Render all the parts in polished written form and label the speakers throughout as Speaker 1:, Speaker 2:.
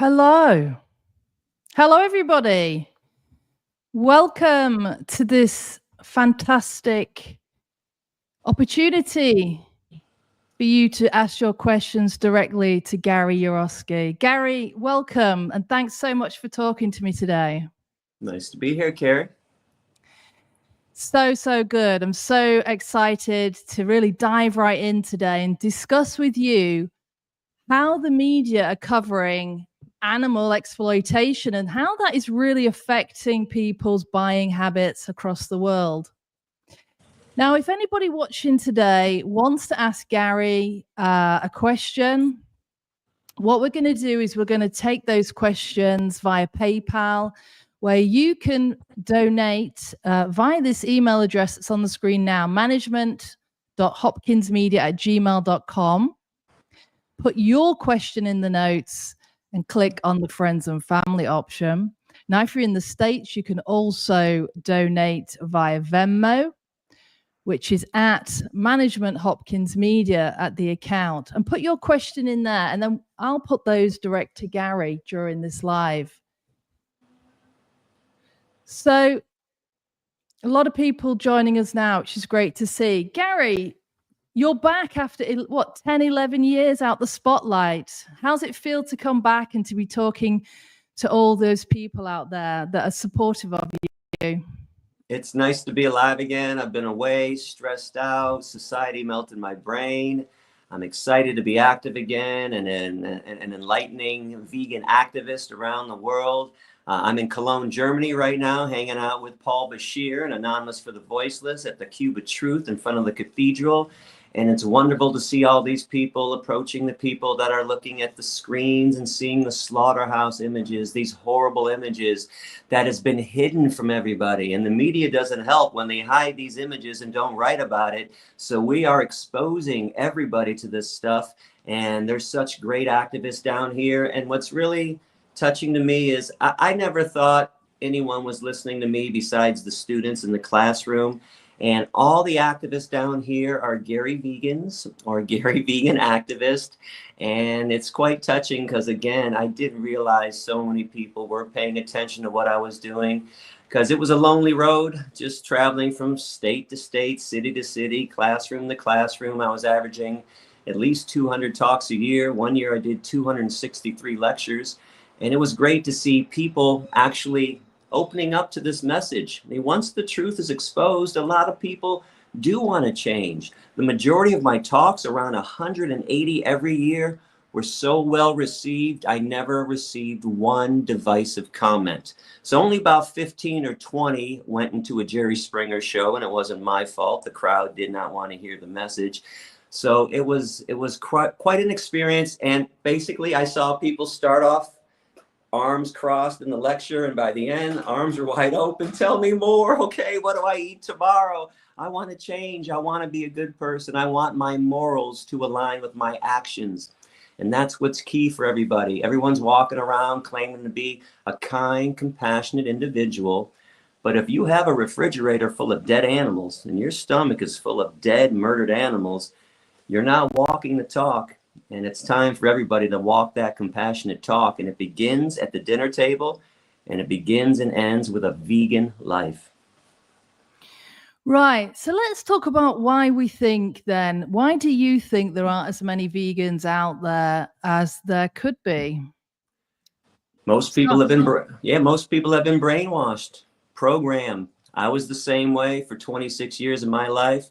Speaker 1: Hello. Hello, everybody. Welcome to this fantastic opportunity for you to ask your questions directly to Gary Yourofsky. Gary, welcome, and thanks so much for talking to me today.
Speaker 2: Nice to be here, Kerry.
Speaker 1: So good. I'm so excited to really dive right in today and discuss with you how the media are covering animal exploitation and how that is really affecting people's buying habits across the world. Now, if anybody watching today wants to ask Gary a question, what we're going to do is we're going to take those questions via PayPal, where you can donate via this email address that's on the screen now, management.hopkinsmedia@gmail.com. Put your question in the notes and click on the friends and family option. Now, if you're in the States, you can also donate via Venmo, which is at Management Hopkins Media at the account, and put your question in there. And then I'll put those direct to Gary during this live. So a lot of people joining us now, which is great to see. Gary, you're back after, 10, 11 years out the spotlight. How's it feel to come back and to be talking to all those people out there that are supportive of you?
Speaker 2: It's nice to be alive again. I've been away, stressed out, society melted my brain. I'm excited to be active again and an enlightening vegan activist around the world. I'm in Cologne, Germany right now, hanging out with Paul Bashir and Anonymous for the Voiceless at the Cube of Truth in front of the cathedral. And it's wonderful to see all these people approaching the people that are looking at the screens and seeing the slaughterhouse images, these horrible images that has been hidden from everybody. And the media doesn't help when they hide these images and don't write about it. So we are exposing everybody to this stuff. And there's such great activists down here. And what's really touching to me is I never thought anyone was listening to me besides the students in the classroom. And all the activists down here are Gary Vegans or Gary Vegan Activist. And it's quite touching because, again, I didn't realize so many people were paying attention to what I was doing, because it was a lonely road, just traveling from state to state, city to city, classroom to classroom. I was averaging at least 200 talks a year. One year I did 263 lectures. And it was great to see people actually opening up to this message. I mean, once the truth is exposed, a lot of people do want to change. The majority of my talks, around 180 every year, were so well received, I never received one divisive comment. So only about 15 or 20 went into a Jerry Springer show, and it wasn't my fault. The crowd did not want to hear the message. So it was quite an experience. And basically, I saw people start off arms crossed in the lecture, and by the end, arms are wide open. Tell me more. Okay, what do I eat tomorrow? I want to change. I want to be a good person. I want my morals to align with my actions. And that's what's key for everybody. Everyone's walking around claiming to be a kind, compassionate individual. But if you have a refrigerator full of dead animals and your stomach is full of dead, murdered animals, you're not walking the talk. And it's time for everybody to walk that compassionate talk. And it begins at the dinner table, and it begins and ends with a vegan life.
Speaker 1: Right. So let's talk about why we think then. Why do you think there aren't as many vegans out there as there could be?
Speaker 2: Most people have been brainwashed, programmed. I was the same way for 26 years of my life.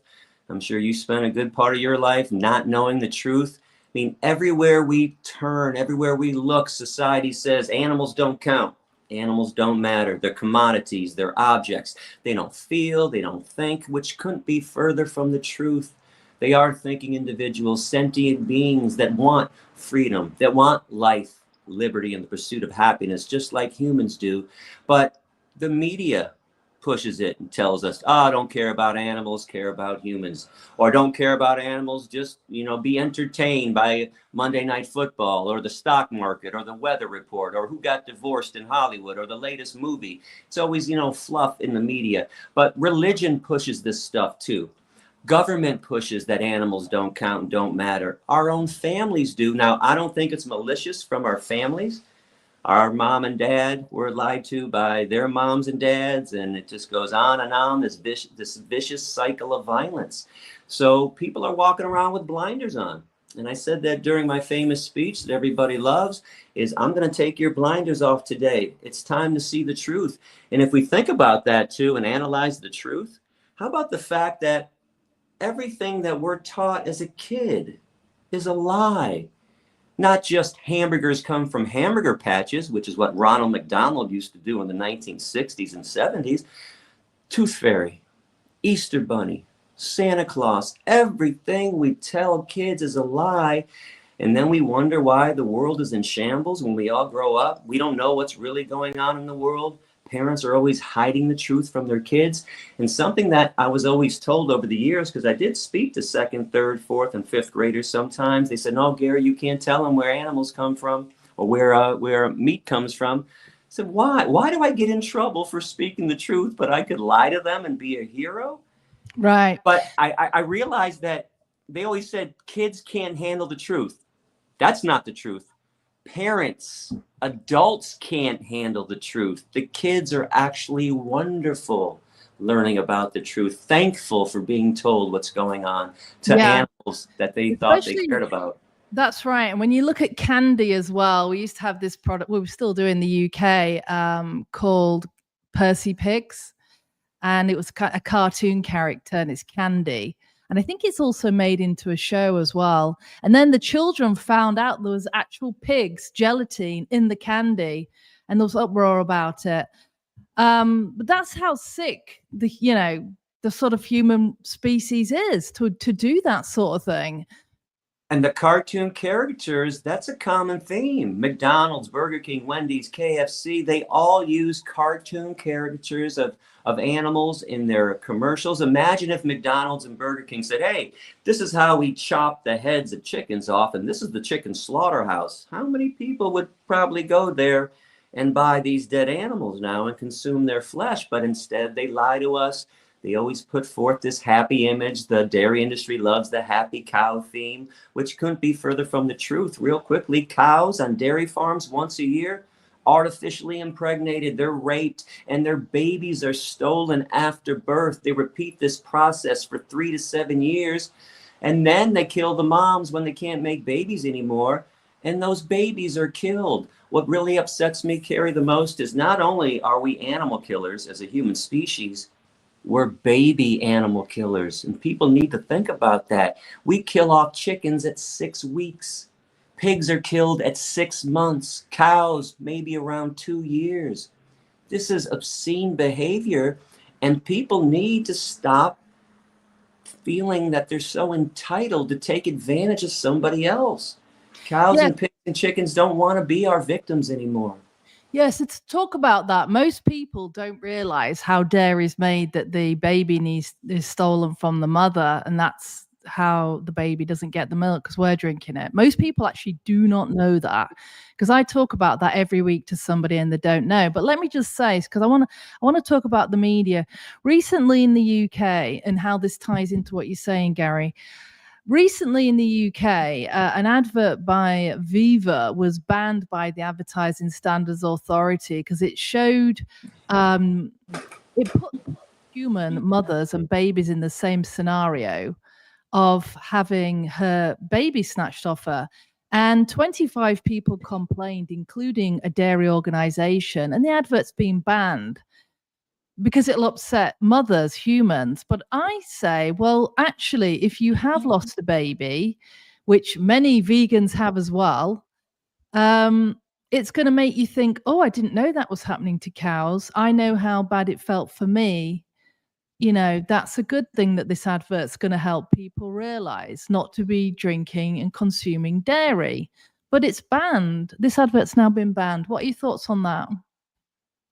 Speaker 2: I'm sure you spent a good part of your life not knowing the truth. I mean, everywhere we turn, everywhere we look, society says animals don't count. Animals don't matter. They're commodities. They're objects. They don't feel. They don't think, which couldn't be further from the truth. They are thinking individuals, sentient beings that want freedom, that want life, liberty, and the pursuit of happiness, just like humans do. But the media pushes it and tells us, don't care about animals, care about humans. Or don't care about animals, just, be entertained by Monday Night Football or the stock market or the weather report or who got divorced in Hollywood or the latest movie. It's always, fluff in the media. But religion pushes this stuff too. Government pushes that animals don't count and don't matter. Our own families do. Now, I don't think it's malicious from our families. Our mom and dad were lied to by their moms and dads, and it just goes on and on, this vicious cycle of violence. So people are walking around with blinders on. And I said that during my famous speech that everybody loves, is I'm going to take your blinders off today. It's time to see the truth. And if we think about that too and analyze the truth, how about the fact that everything that we're taught as a kid is a lie? Not just hamburgers come from hamburger patches, which is what Ronald McDonald used to do in the 1960s and 70s. Tooth Fairy, Easter Bunny, Santa Claus, everything we tell kids is a lie. And then we wonder why the world is in shambles when we all grow up. We don't know what's really going on in the world. Parents are always hiding the truth from their kids. And something that I was always told over the years, because I did speak to second, third, fourth, and fifth graders sometimes, they said, no, Gary, you can't tell them where animals come from or where meat comes from. I said, why? Why do I get in trouble for speaking the truth, but I could lie to them and be a hero?
Speaker 1: Right.
Speaker 2: But I realized that they always said kids can't handle the truth. That's not the truth. Parents, adults can't handle the truth. The kids are actually wonderful learning about the truth, thankful for being told what's going on to animals that they thought they cared about.
Speaker 1: That's right. And when you look at candy as well, we used to have this product, we still do in the UK, called Percy Pigs. And it was a cartoon character, and it's candy. And I think it's also made into a show as well. And then the children found out there was actual pigs, gelatine in the candy, and there was uproar about it. But that's how sick the sort of human species is to do that sort of thing.
Speaker 2: And the cartoon characters, that's a common theme. McDonald's, Burger King, Wendy's, KFC, they all use cartoon caricatures of animals in their commercials. Imagine if McDonald's and Burger King said, hey, this is how we chop the heads of chickens off, and this is the chicken slaughterhouse. How many people would probably go there and buy these dead animals now and consume their flesh? But instead, they lie to us. They always put forth this happy image. The dairy industry loves the happy cow theme, which couldn't be further from the truth. Real quickly, cows on dairy farms once a year, artificially impregnated, they're raped, and their babies are stolen after birth. They repeat this process for 3 to 7 years, and then they kill the moms when they can't make babies anymore, and those babies are killed. What really upsets me, Kerry, the most is not only are we animal killers as a human species, we're baby animal killers, and people need to think about that. We kill off chickens at 6 weeks. Pigs are killed at 6 months. Cows, maybe around 2 years. This is obscene behavior, and people need to stop feeling that they're so entitled to take advantage of somebody else. Cows and pigs and chickens don't want to be our victims anymore.
Speaker 1: Yes, to talk about that, most people don't realize how dairy is made, that the baby is stolen from the mother, and that's how the baby doesn't get the milk because we're drinking it. Most people actually do not know that, because I talk about that every week to somebody and they don't know. But let me just say, because I want to talk about the media. Recently in the UK, and how this ties into what you're saying, Gary. Recently in the UK, an advert by Viva was banned by the Advertising Standards Authority because it showed, it put human mothers and babies in the same scenario of having her baby snatched off her. And 25 people complained, including a dairy organization, and the advert's been banned because it'll upset mothers, humans. But I say, well, actually, if you have lost a baby, which many vegans have as well, it's going to make you think, oh, I didn't know that was happening to cows. I know how bad it felt for me. That's a good thing that this advert's going to help people realize not to be drinking and consuming dairy. But it's banned. This advert's now been banned. What are your thoughts on that?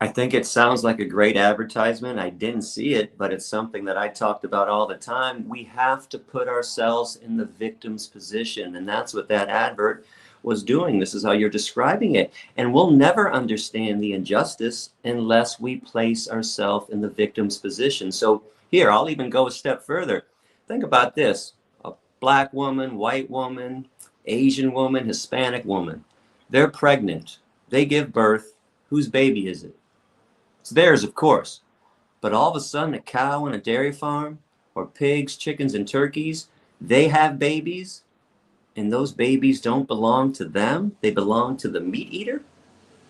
Speaker 2: I think it sounds like a great advertisement. I didn't see it, but it's something that I talked about all the time. We have to put ourselves in the victim's position, and that's what that advert was doing. This is how you're describing it. And we'll never understand the injustice unless we place ourselves in the victim's position. So here, I'll even go a step further. Think about this. A Black woman, white woman, Asian woman, Hispanic woman. They're pregnant. They give birth. Whose baby is it? It's theirs, of course. But all of a sudden, a cow on a dairy farm, or pigs, chickens, and turkeys, they have babies, and those babies don't belong to them. They belong to the meat eater.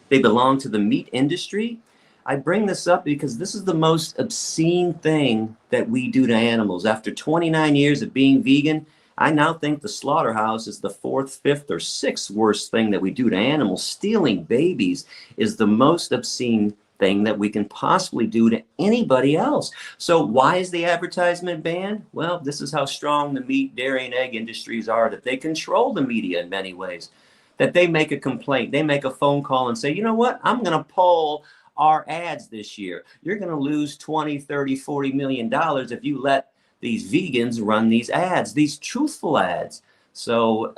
Speaker 2: They belong to the meat industry. I bring this up because this is the most obscene thing that we do to animals. After 29 years of being vegan, I now think the slaughterhouse is the fourth, fifth, or sixth worst thing that we do to animals. Stealing babies is the most obscene thing that we can possibly do to anybody else. So why is the advertisement banned? Well, this is how strong the meat, dairy, and egg industries are, that they control the media in many ways. That they make a complaint, they make a phone call and say, you know what, I'm going to poll our ads this year. You're going to lose 20, 30, 40 million dollars if you let these vegans run these ads, these truthful ads. So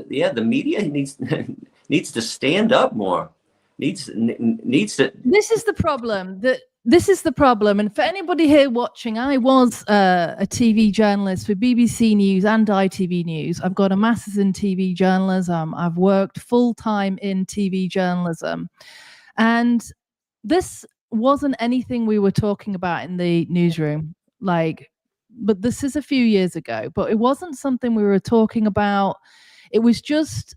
Speaker 2: yeah, the media needs needs to stand up more. Needs to.
Speaker 1: This is the problem. This is the problem. And for anybody here watching, I was a TV journalist for BBC News and ITV News. I've got a master's in TV journalism. I've worked full time in TV journalism. And this wasn't anything we were talking about in the newsroom. But this is a few years ago. But it wasn't something we were talking about. It was just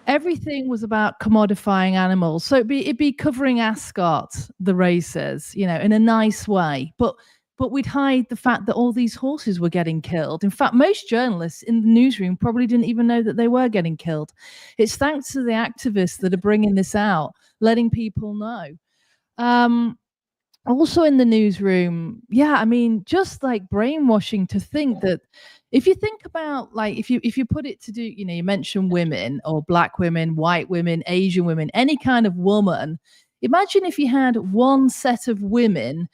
Speaker 1: everything was about commodifying animals. So it'd be covering Ascot, the races, you know, in a nice way. But we'd hide the fact that all these horses were getting killed. In fact, most journalists in the newsroom probably didn't even know that they were getting killed. It's thanks to the activists that are bringing this out, letting people know. Also in the newsroom, yeah, I mean, just like brainwashing to think that if you think about, like, if you put it to do, you know, you mentioned women or black women, white women, Asian women, any kind of woman. Imagine if you had one set of women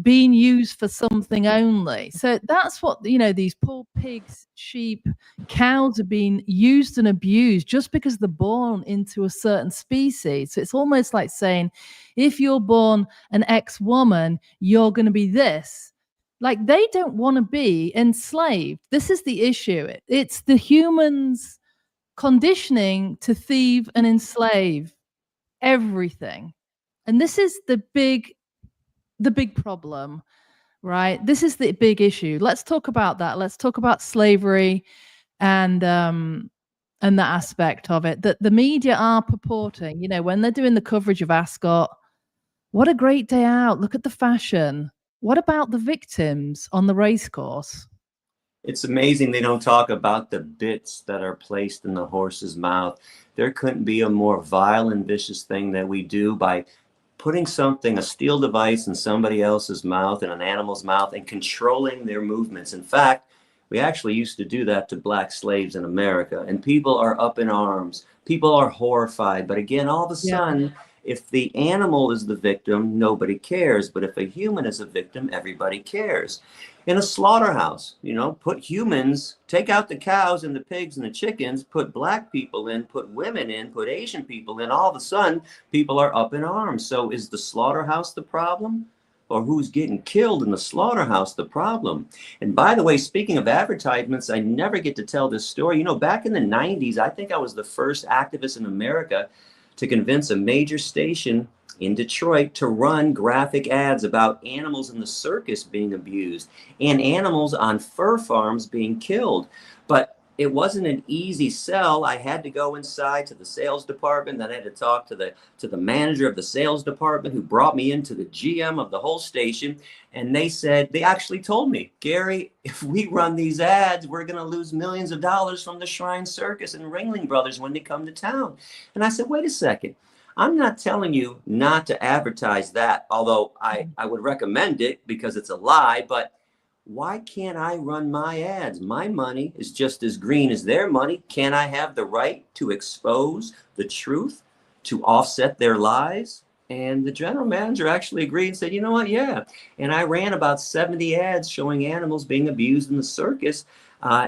Speaker 1: being used for something only. So that's what, you know, these poor pigs, sheep, cows are being used and abused just because they're born into a certain species. So it's almost like saying, if you're born an ex-woman, you're going to be this. Like, they don't want to be enslaved. This is the issue. It's the humans conditioning to thieve and enslave everything. And this is the big problem, right? This is the big issue. Let's talk about that. Let's talk about slavery and that aspect of it that the media are purporting, you know, when they're doing the coverage of Ascot. What a great day out. Look at the fashion. What about the victims on the racecourse?
Speaker 2: It's amazing they don't talk about the bits that are placed in the horse's mouth. There couldn't be a more vile and vicious thing that we do by putting something, a steel device, in somebody else's mouth, in an animal's mouth, and controlling their movements. In fact, we actually used to do that to black slaves in America, and people are up in arms. People are horrified. But again, all of a sudden, if the animal is the victim, nobody cares. But if a human is a victim, everybody cares. In a slaughterhouse, you know, put humans, take out the cows and the pigs and the chickens, put black people in, put women in, put Asian people in, all of a sudden, people are up in arms. So is the slaughterhouse the problem? Or who's getting killed in the slaughterhouse the problem? And by the way, speaking of advertisements, I never get to tell this story. You know, back in the 90s, I think I was the first activist in America to convince a major station in Detroit to run graphic ads about animals in the circus being abused and animals on fur farms being killed. But it wasn't an easy sell. I had to go inside to the sales department. Then I had to talk to the manager of the sales department, who brought me into the GM of the whole station. And they actually told me, Gary, if we run these ads, we're going to lose millions of dollars from the Shrine Circus and Ringling Brothers when they come to town. And I said, wait a second. I'm not telling you not to advertise that, although I would recommend it because it's a lie. But why can't I run my ads? My money is just as green as their money. Can't I have the right to expose the truth, to offset their lies? And the general manager actually agreed and said, you know what? Yeah. And I ran about 70 ads showing animals being abused in the circus.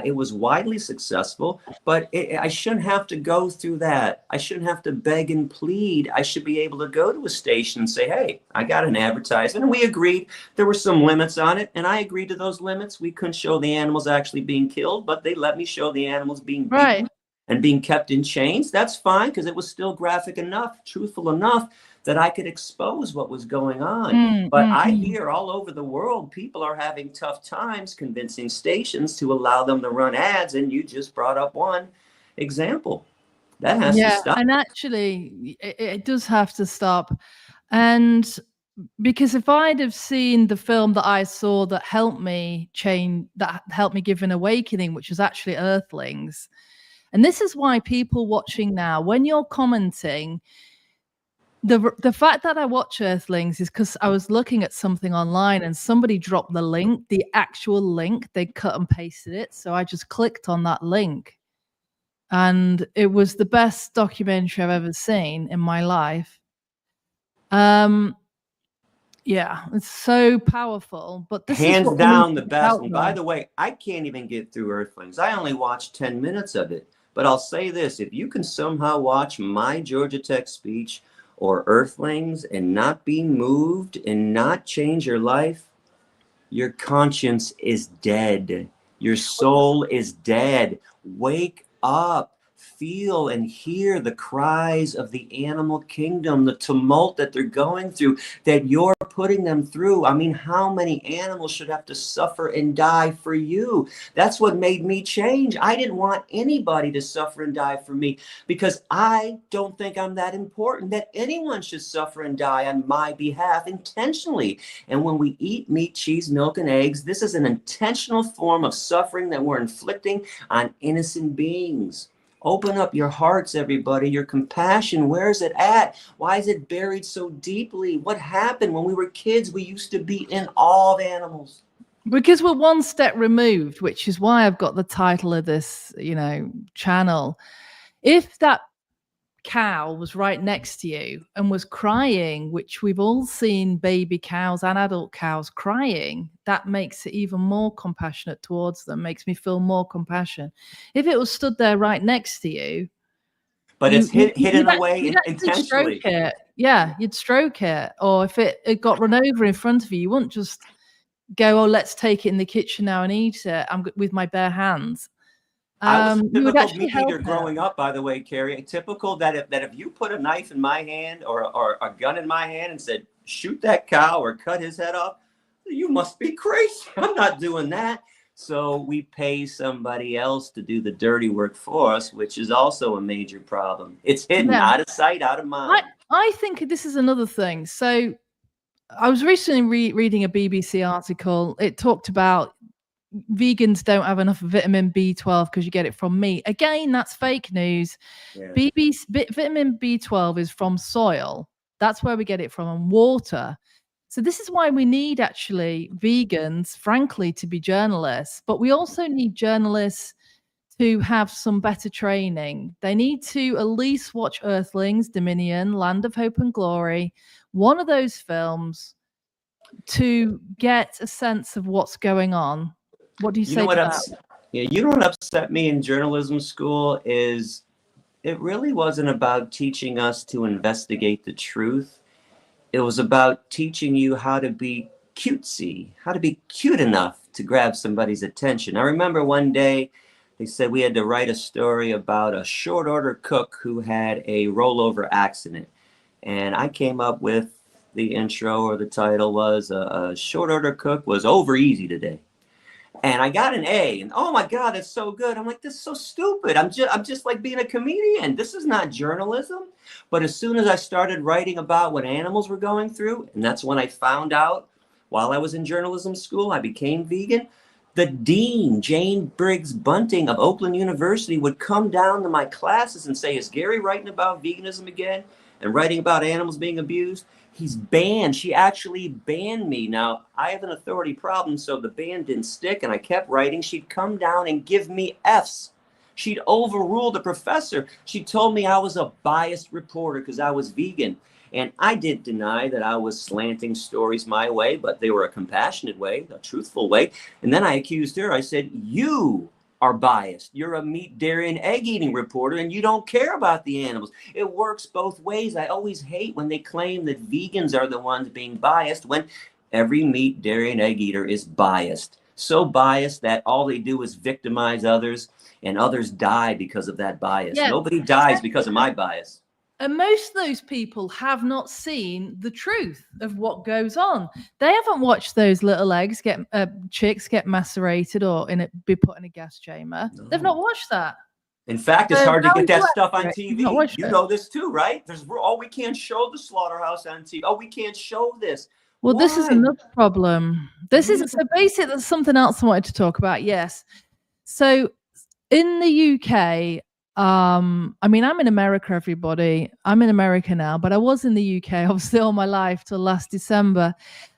Speaker 2: It was widely successful, but I shouldn't have to go through that. I shouldn't have to beg and plead. I should be able to go to a station and say, hey, I got an advertisement. And we agreed. There were some limits on it, and I agreed to those limits. We couldn't show the animals actually being killed, but they let me show the animals being beaten.
Speaker 1: Right.
Speaker 2: and being kept in chains, that's fine, because it was still graphic enough, truthful enough that I could expose what was going on. But I hear all over the world, people are having tough times convincing stations to allow them to run ads. And you just brought up one example. That has to stop.
Speaker 1: And actually, it does have to stop. And because if I'd have seen the film that I saw that helped me change, that helped me give an awakening, which was actually Earthlings. And this is why people watching now, when you're commenting, the fact that I watch Earthlings is because I was looking at something online and somebody dropped the link, the actual link. They cut and pasted it. So I just clicked on that link. And it was the best documentary I've ever seen in my life. Yeah, it's so powerful. But this
Speaker 2: hands
Speaker 1: is what
Speaker 2: down the best. And by the way, I can't even get through Earthlings. I only watched 10 minutes of it. But I'll say this, if you can somehow watch my Georgia Tech speech or Earthlings and not be moved and not change your life, your conscience is dead. Your soul is dead. Wake up. Feel and hear the cries of the animal kingdom, the tumult that they're going through, that you're putting them through. I mean, how many animals should have to suffer and die for you? That's what made me change. I didn't want anybody to suffer and die for me, because I don't think I'm that important that anyone should suffer and die on my behalf intentionally. And when we eat meat, cheese, milk, and eggs, this is an intentional form of suffering that we're inflicting on innocent beings. Open up your hearts, everybody. Your compassion, where is it at? Why is it buried so deeply? What happened? When we were kids, we used to be in awe of animals.
Speaker 1: Because we're one step removed, which is why I've got the title of this, channel. If that cow was right next to you and was crying, which we've all seen baby cows and adult cows crying, that makes it even more compassionate towards them, makes me feel more compassion. If it was stood there right next to you,
Speaker 2: but it's hidden away intentionally.
Speaker 1: Stroke it. Yeah, you'd stroke it. Or if it got run over in front of you, you wouldn't just go, oh, let's take it in the kitchen now and eat it. I'm with my bare hands.
Speaker 2: I was a typical meat eater growing up, by the way, Kerry. Typical that if you put a knife in my hand or a gun in my hand and said, shoot that cow or cut his head off, you must be crazy. I'm not doing that. So we pay somebody else to do the dirty work for us, which is also a major problem. It's hidden, out of sight, out of mind.
Speaker 1: I think this is another thing. So I was recently reading a BBC article. It talked about vegans don't have enough vitamin B12 because you get it from meat. Again, that's fake news. Yeah. Vitamin B12 is from soil. That's where we get it from, and water. So this is why we need actually vegans, frankly, to be journalists. But we also need journalists to have some better training. They need to at least watch Earthlings, Dominion, Land of Hope and Glory, one of those films, to get a sense of what's going on. What do you say to that?
Speaker 2: You know what upset me in journalism school is it really wasn't about teaching us to investigate the truth. It was about teaching you how to be cutesy, how to be cute enough to grab somebody's attention. I remember one day they said we had to write a story about a short order cook who had a rollover accident. And I came up with the intro, or the title was a short order cook was over easy today. And I got an A, and oh my God, that's so good. I'm like, this is so stupid. I'm just like being a comedian. This is not journalism. But as soon as I started writing about what animals were going through, and that's when I found out while I was in journalism school, I became vegan. The dean, Jane Briggs Bunting of Oakland University, would come down to my classes and say, is Gary writing about veganism again and writing about animals being abused? He's banned. She actually banned me. Now, I have an authority problem, so the ban didn't stick, and I kept writing. She'd come down and give me Fs. She'd overrule the professor. She told me I was a biased reporter because I was vegan. And I didn't deny that I was slanting stories my way, but they were a compassionate way, a truthful way. And then I accused her. I said, you are biased. You're a meat, dairy, and egg-eating reporter, and you don't care about the animals. It works both ways. I always hate when they claim that vegans are the ones being biased when every meat, dairy, and egg eater is biased. so biased that all they do is victimize others, and others die because of that bias.
Speaker 1: Yeah.
Speaker 2: Nobody dies because of my bias.
Speaker 1: And most of those people have not seen the truth of what goes on. They haven't watched those little eggs get chicks get macerated or be put in a gas chamber.
Speaker 2: No.
Speaker 1: They've not watched that.
Speaker 2: In fact, it's hard to get that stuff on TV. You
Speaker 1: it.
Speaker 2: know this too, right? We can't show the slaughterhouse on TV. Oh, we can't show this.
Speaker 1: Well,
Speaker 2: Why?
Speaker 1: this is another problem. This is so basically there's something else I wanted to talk about. Yes. So in the UK, I mean, I'm in America, everybody. I'm in America now, but I was in the UK obviously all my life till last December.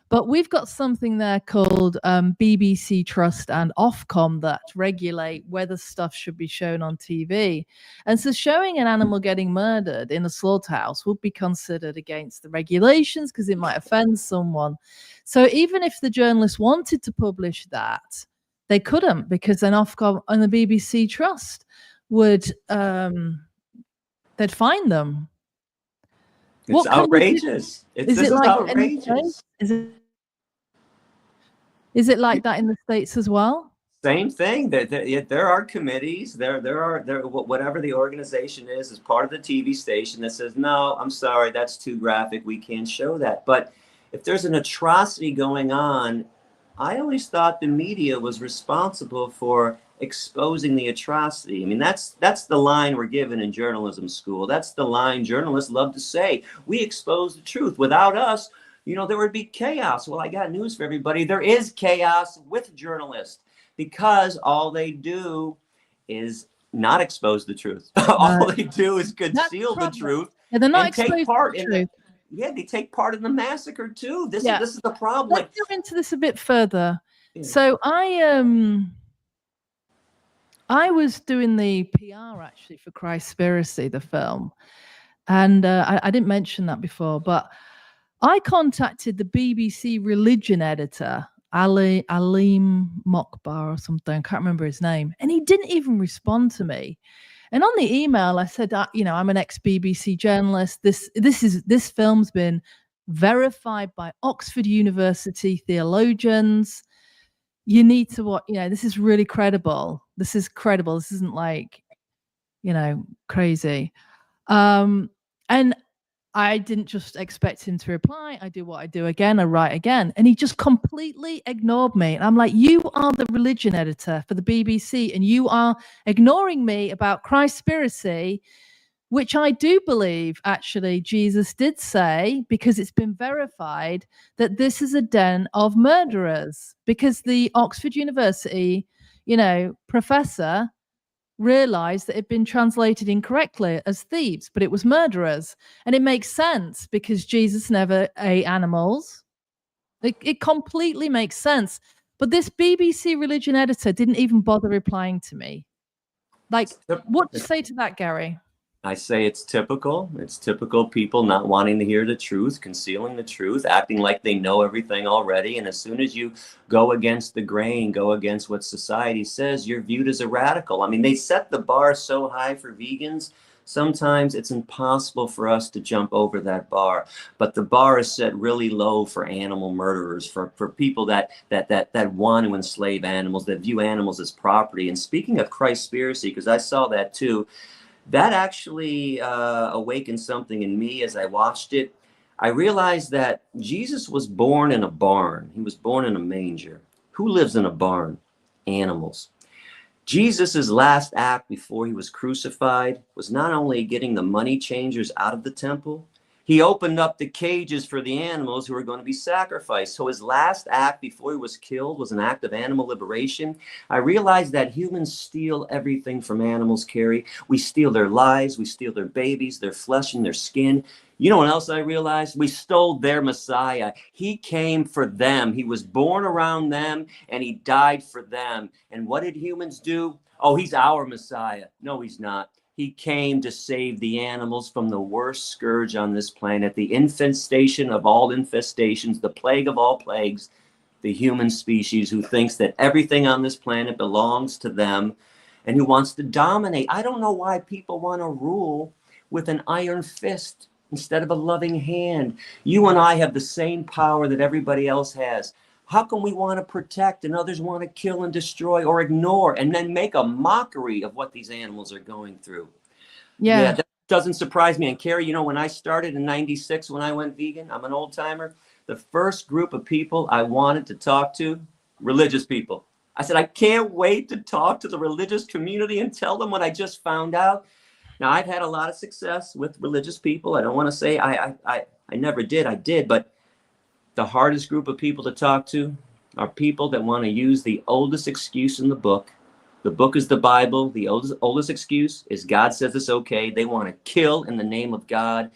Speaker 1: But we've got something there called BBC Trust and Ofcom that regulate whether stuff should be shown on TV. And so showing an animal getting murdered in a slaughterhouse would be considered against the regulations because it might offend someone. So even if the journalists wanted to publish that, they couldn't, because then Ofcom and the BBC Trust would they'd fine them.
Speaker 2: It's outrageous. This is like outrageous.
Speaker 1: Is it like that in the States as well?
Speaker 2: Same thing. There are committees. There whatever the organization is part of the TV station that says, no, I'm sorry, that's too graphic. We can't show that. But if there's an atrocity going on, I always thought the media was responsible for exposing the atrocity. I mean, that's the line we're given in journalism school. That's the line journalists love to say. We expose the truth. Without us, there would be chaos. Well, I got news for everybody. There is chaos with journalists because all they do is not expose the truth. All they do is conceal the truth.
Speaker 1: Yeah, they're not exposing the truth.
Speaker 2: They take part in the massacre too. This is the problem.
Speaker 1: Let's go into this a bit further. Yeah. So I was doing the PR actually for Christspiracy, the film, and I didn't mention that before, but I contacted the BBC religion editor, Alim Mokbar or something. I can't remember his name, and he didn't even respond to me. And on the email, I said, I'm an ex-BBC journalist. This film's been verified by Oxford University theologians. You need to watch. This is really credible. This is credible. This isn't like, crazy. And I didn't just expect him to reply. I do what I do again. I write again. And he just completely ignored me. And I'm like, you are the religion editor for the BBC, and you are ignoring me about Christspiracy, which I do believe, actually, Jesus did say, because it's been verified, that this is a den of murderers. Because the Oxford University, professor realized that it had been translated incorrectly as thieves, but it was murderers. And it makes sense because Jesus never ate animals. It completely makes sense. But this BBC religion editor didn't even bother replying to me. Like, what do you say to that, Gary?
Speaker 2: I say it's typical. It's typical people not wanting to hear the truth, concealing the truth, acting like they know everything already. And as soon as you go against the grain, go against what society says, you're viewed as a radical. I mean, they set the bar so high for vegans. Sometimes it's impossible for us to jump over that bar. But the bar is set really low for animal murderers, for people that want to enslave animals, that view animals as property. And speaking of Christspiracy, because I saw that too, that actually awakened something in me as I watched it. I realized that Jesus was born in a barn. He was born in a manger. Who lives in a barn? Animals. Jesus' last act before he was crucified was not only getting the money changers out of the temple, he opened up the cages for the animals who were going to be sacrificed. So his last act before he was killed was an act of animal liberation. I realized that humans steal everything from animals, Kerry. We steal their lives, we steal their babies, their flesh and their skin. You know what else I realized? We stole their Messiah. He came for them. He was born around them and he died for them. And what did humans do? Oh, he's our Messiah. No, he's not. He came to save the animals from the worst scourge on this planet, the infestation of all infestations, the plague of all plagues, the human species who thinks that everything on this planet belongs to them and who wants to dominate. I don't know why people want to rule with an iron fist instead of a loving hand. You and I have the same power that everybody else has. How can we want to protect and others want to kill and destroy or ignore and then make a mockery of what these animals are going through? Yeah, that doesn't surprise me. And Kerry, you know, when I started in 96, when I went vegan, I'm an old timer. The first group of people I wanted to talk to, religious people. I said, I can't wait to talk to the religious community and tell them what I just found out. Now, I've had a lot of success with religious people. I don't want to say I never did. I did. But the hardest group of people to talk to are people that want to use the oldest excuse in the book. The book is the Bible. The oldest excuse is God says it's okay. They want to kill in the name of God.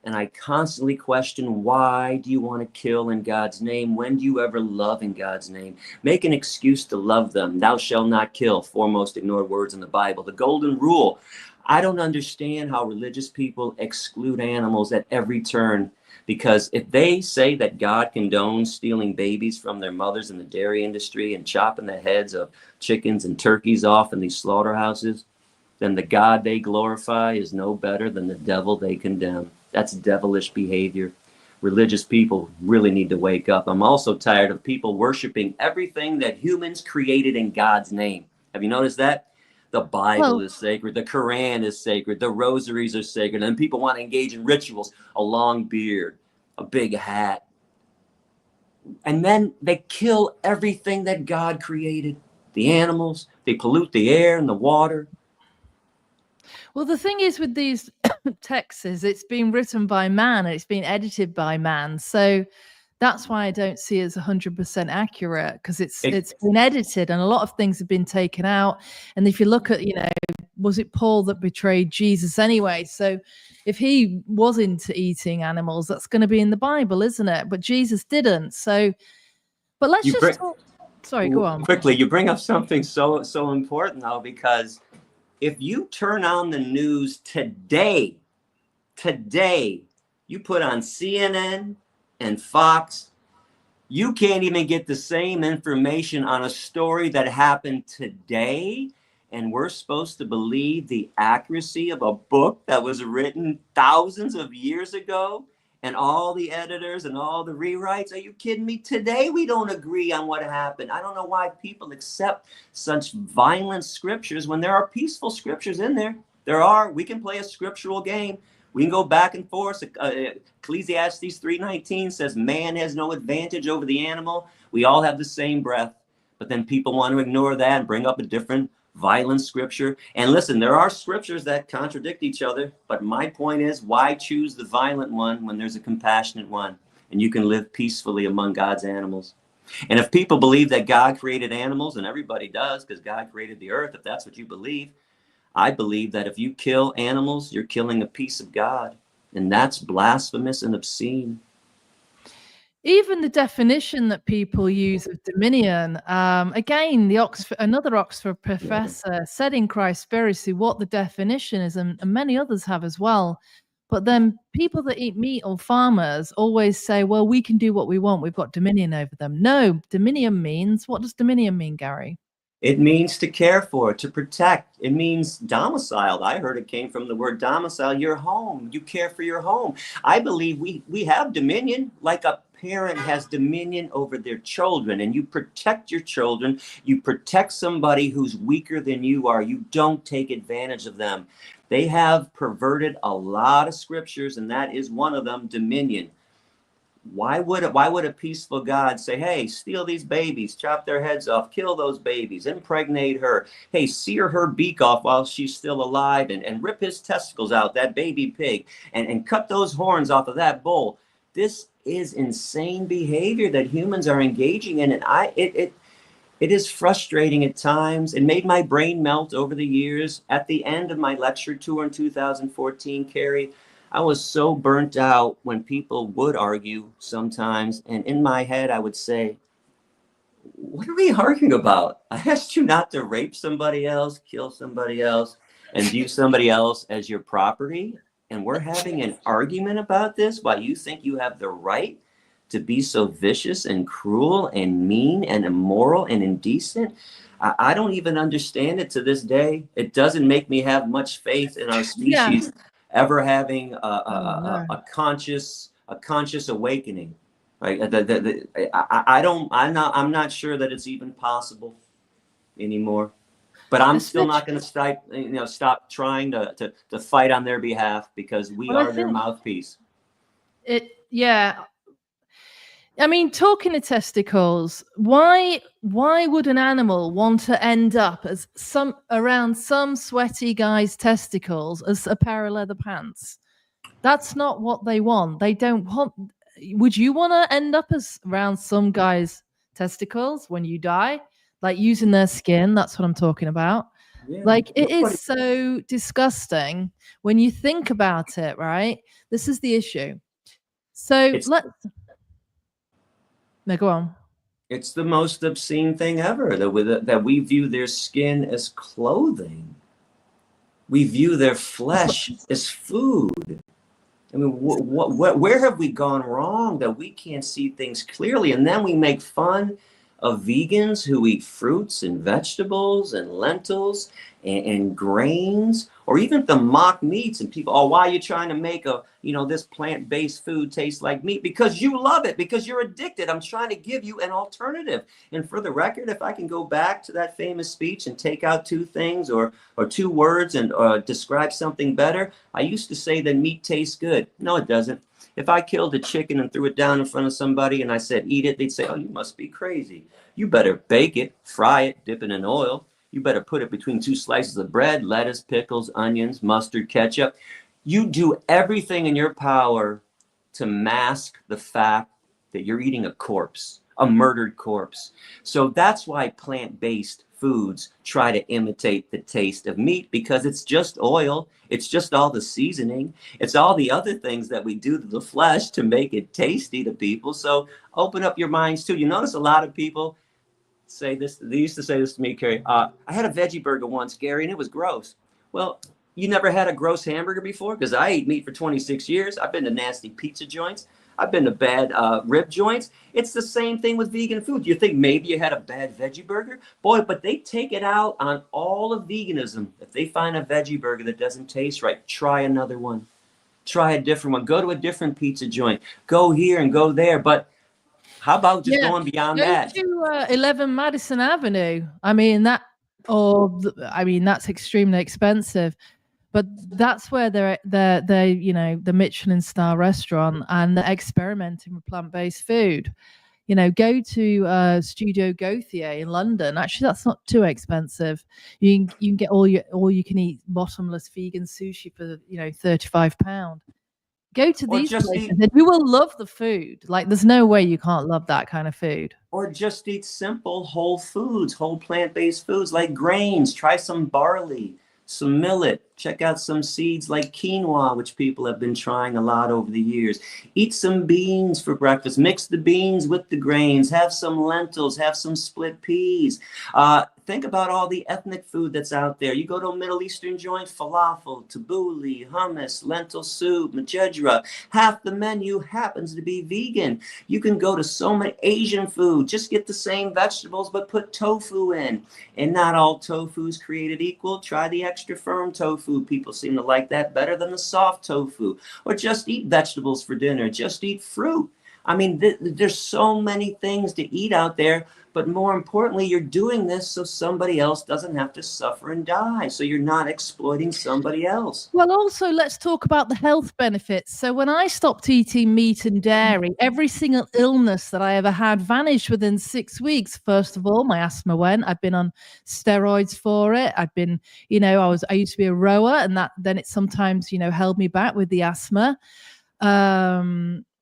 Speaker 2: And I constantly question, why do you want to kill in God's name? When do you ever love in God's name? Make an excuse to love them. Thou shalt not kill, foremost ignored words in the Bible. The golden rule. I don't understand how religious people exclude animals at every turn. Because if they say that God condones stealing babies from their mothers in the dairy industry and chopping the heads of chickens and turkeys off in these slaughterhouses, then the God they glorify is no better than the devil they condemn. That's devilish behavior. Religious people really need to wake up. I'm also tired of people worshiping everything that humans created in God's name. Have you noticed that? The Bible is sacred. The Quran is sacred. The rosaries are sacred. And people want to engage in rituals, a long beard, a big hat. And then they kill everything that God created. The animals, they pollute the air and the water.
Speaker 1: Well, the thing is with these texts is it's been written by man and it's been edited by man. So that's why I don't see it as 100% accurate, because it's been edited and a lot of things have been taken out. And if you look at, you know, was it Paul that betrayed Jesus anyway? So if he was into eating animals, that's going to be in the Bible, isn't it? But Jesus didn't. So, but let's just talk. Sorry, go on.
Speaker 2: Quickly, you bring up something so important though, because if you turn on the news today, you put on CNN and Fox, you can't even get the same information on a story that happened today. And we're supposed to believe the accuracy of a book that was written thousands of years ago, and all the editors and all the rewrites. Are you kidding me? Today, we don't agree on what happened. I don't know why people accept such violent scriptures when there are peaceful scriptures in there. We can play a scriptural game. We can go back and forth. Ecclesiastes 3:19 says man has no advantage over the animal. We all have the same breath. But then people want to ignore that and bring up a different violent scripture. And listen, there are scriptures that contradict each other. But my point is, why choose the violent one when there's a compassionate one and you can live peacefully among God's animals? And if people believe that God created animals, and everybody does because God created the earth, if that's what you believe, I believe that if you kill animals, you're killing a piece of God, and that's blasphemous and obscene.
Speaker 1: Even the definition that people use of dominion, again, another Oxford professor said in Christspiracy what the definition is, and many others have as well. But then people that eat meat or farmers always say, well, we can do what we want. We've got dominion over them. No, dominion means, what does dominion mean, Gary?
Speaker 2: It means to care for, to protect. It means domiciled. I heard it came from the word domicile, your home. You care for your home. I believe we have dominion, like a parent has dominion over their children, and you protect your children. You protect somebody who's weaker than you are. You don't take advantage of them. They have perverted a lot of scriptures, and that is one of them, dominion. Why would a peaceful God say, hey, steal these babies, chop their heads off, kill those babies, impregnate her, hey, sear her beak off while she's still alive, and rip his testicles out, that baby pig, and cut those horns off of that bull? This is insane behavior that humans are engaging in, and it is frustrating at times. It made my brain melt over the years. At the end of my lecture tour in 2014, Kerry, I was so burnt out when people would argue sometimes. And in my head, I would say, what are we arguing about? I asked you not to rape somebody else, kill somebody else, and view somebody else as your property. And we're having an argument about this while you think you have the right to be so vicious and cruel and mean and immoral and indecent. I don't even understand it to this day. It doesn't make me have much faith in our species ever having a conscious awakening. Right? I'm not sure that it's even possible anymore. But I'm still not going to stop trying to fight on their behalf, because we are their mouthpiece.
Speaker 1: Yeah. I mean, talking to testicles, why would an animal want to end up as around some sweaty guy's testicles as a pair of leather pants? That's not what they want. They don't want. Would you want to end up as around some guy's testicles when you die, like using their skin? That's what I'm talking about.
Speaker 2: Yeah.
Speaker 1: Like, it is so disgusting when you think about it, right? This is the issue. So no, go on.
Speaker 2: It's the most obscene thing ever, that we view their skin as clothing. We view their flesh as food. I mean, where have we gone wrong that we can't see things clearly? And then we make fun of vegans who eat fruits and vegetables and lentils and grains, or even the mock meats, and people, why are you trying to make this plant-based food taste like meat? Because you love it, because you're addicted. I'm trying to give you an alternative. And for the record, if I can go back to that famous speech and take out two things or two words and describe something better, I used to say that meat tastes good. No, it doesn't. If I killed a chicken and threw it down in front of somebody and I said, eat it, they'd say, oh, you must be crazy. You better bake it, fry it, dip it in oil. You better put it between two slices of bread, lettuce, pickles, onions, mustard, ketchup. You do everything in your power to mask the fact that you're eating a corpse, a murdered corpse. So that's why plant-based foods try to imitate the taste of meat, because it's just oil. It's just all the seasoning. It's all the other things that we do to the flesh to make it tasty to people. So open up your minds too. You notice a lot of people say this. They used to say this to me, Kerry. I had a veggie burger once, Gary, and it was gross. Well, you never had a gross hamburger before? Because I ate meat for 26 years. I've been to nasty pizza joints. I've been to bad rib joints. It's the same thing with vegan food. You think maybe you had a bad veggie burger? Boy, but they take it out on all of veganism. If they find a veggie burger that doesn't taste right, try another one. Try a different one. Go to a different pizza joint. Go here and go there. But how about just going beyond that?
Speaker 1: Go to 11 Madison Avenue. I mean, that's extremely expensive. But that's where they're the Michelin star restaurant, and they're experimenting with plant-based food. Go to Studio Gauthier in London. Actually, that's not too expensive. You can get all you can eat bottomless vegan sushi for £35. Go to these places, and you will love the food. Like, there's no way you can't love that kind of food.
Speaker 2: Or just eat simple whole foods, whole plant-based foods like grains. Try some barley, some millet. Check out some seeds like quinoa, which people have been trying a lot over the years. Eat some beans for breakfast. Mix the beans with the grains. Have some lentils. Have some split peas. Think about all the ethnic food that's out there. You go to a Middle Eastern joint, falafel, tabbouleh, hummus, lentil soup, majedra. Half the menu happens to be vegan. You can go to so many Asian food. Just get the same vegetables, but put tofu in. And not all tofu is created equal. Try the extra firm tofu. People seem to like that better than the soft tofu. Or just eat vegetables for dinner. Just eat fruit. I mean, there's so many things to eat out there, but more importantly, you're doing this so somebody else doesn't have to suffer and die. So you're not exploiting somebody else.
Speaker 1: Well, also, let's talk about the health benefits. So when I stopped eating meat and dairy, every single illness that I ever had vanished within 6 weeks. First of all, my asthma went. I've been on steroids for it. I've been, I used to be a rower, and then it sometimes, held me back with the asthma.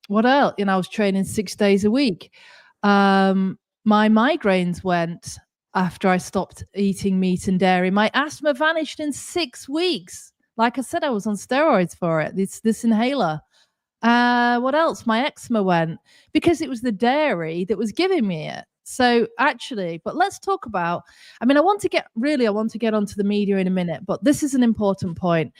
Speaker 1: What else? I was training 6 days a week. My migraines went after I stopped eating meat and dairy. My asthma vanished in 6 weeks. Like I said, I was on steroids for it. This inhaler. What else? My eczema went because it was the dairy that was giving me it. So actually, but let's talk about, I want to get onto the media in a minute, but this is an important point.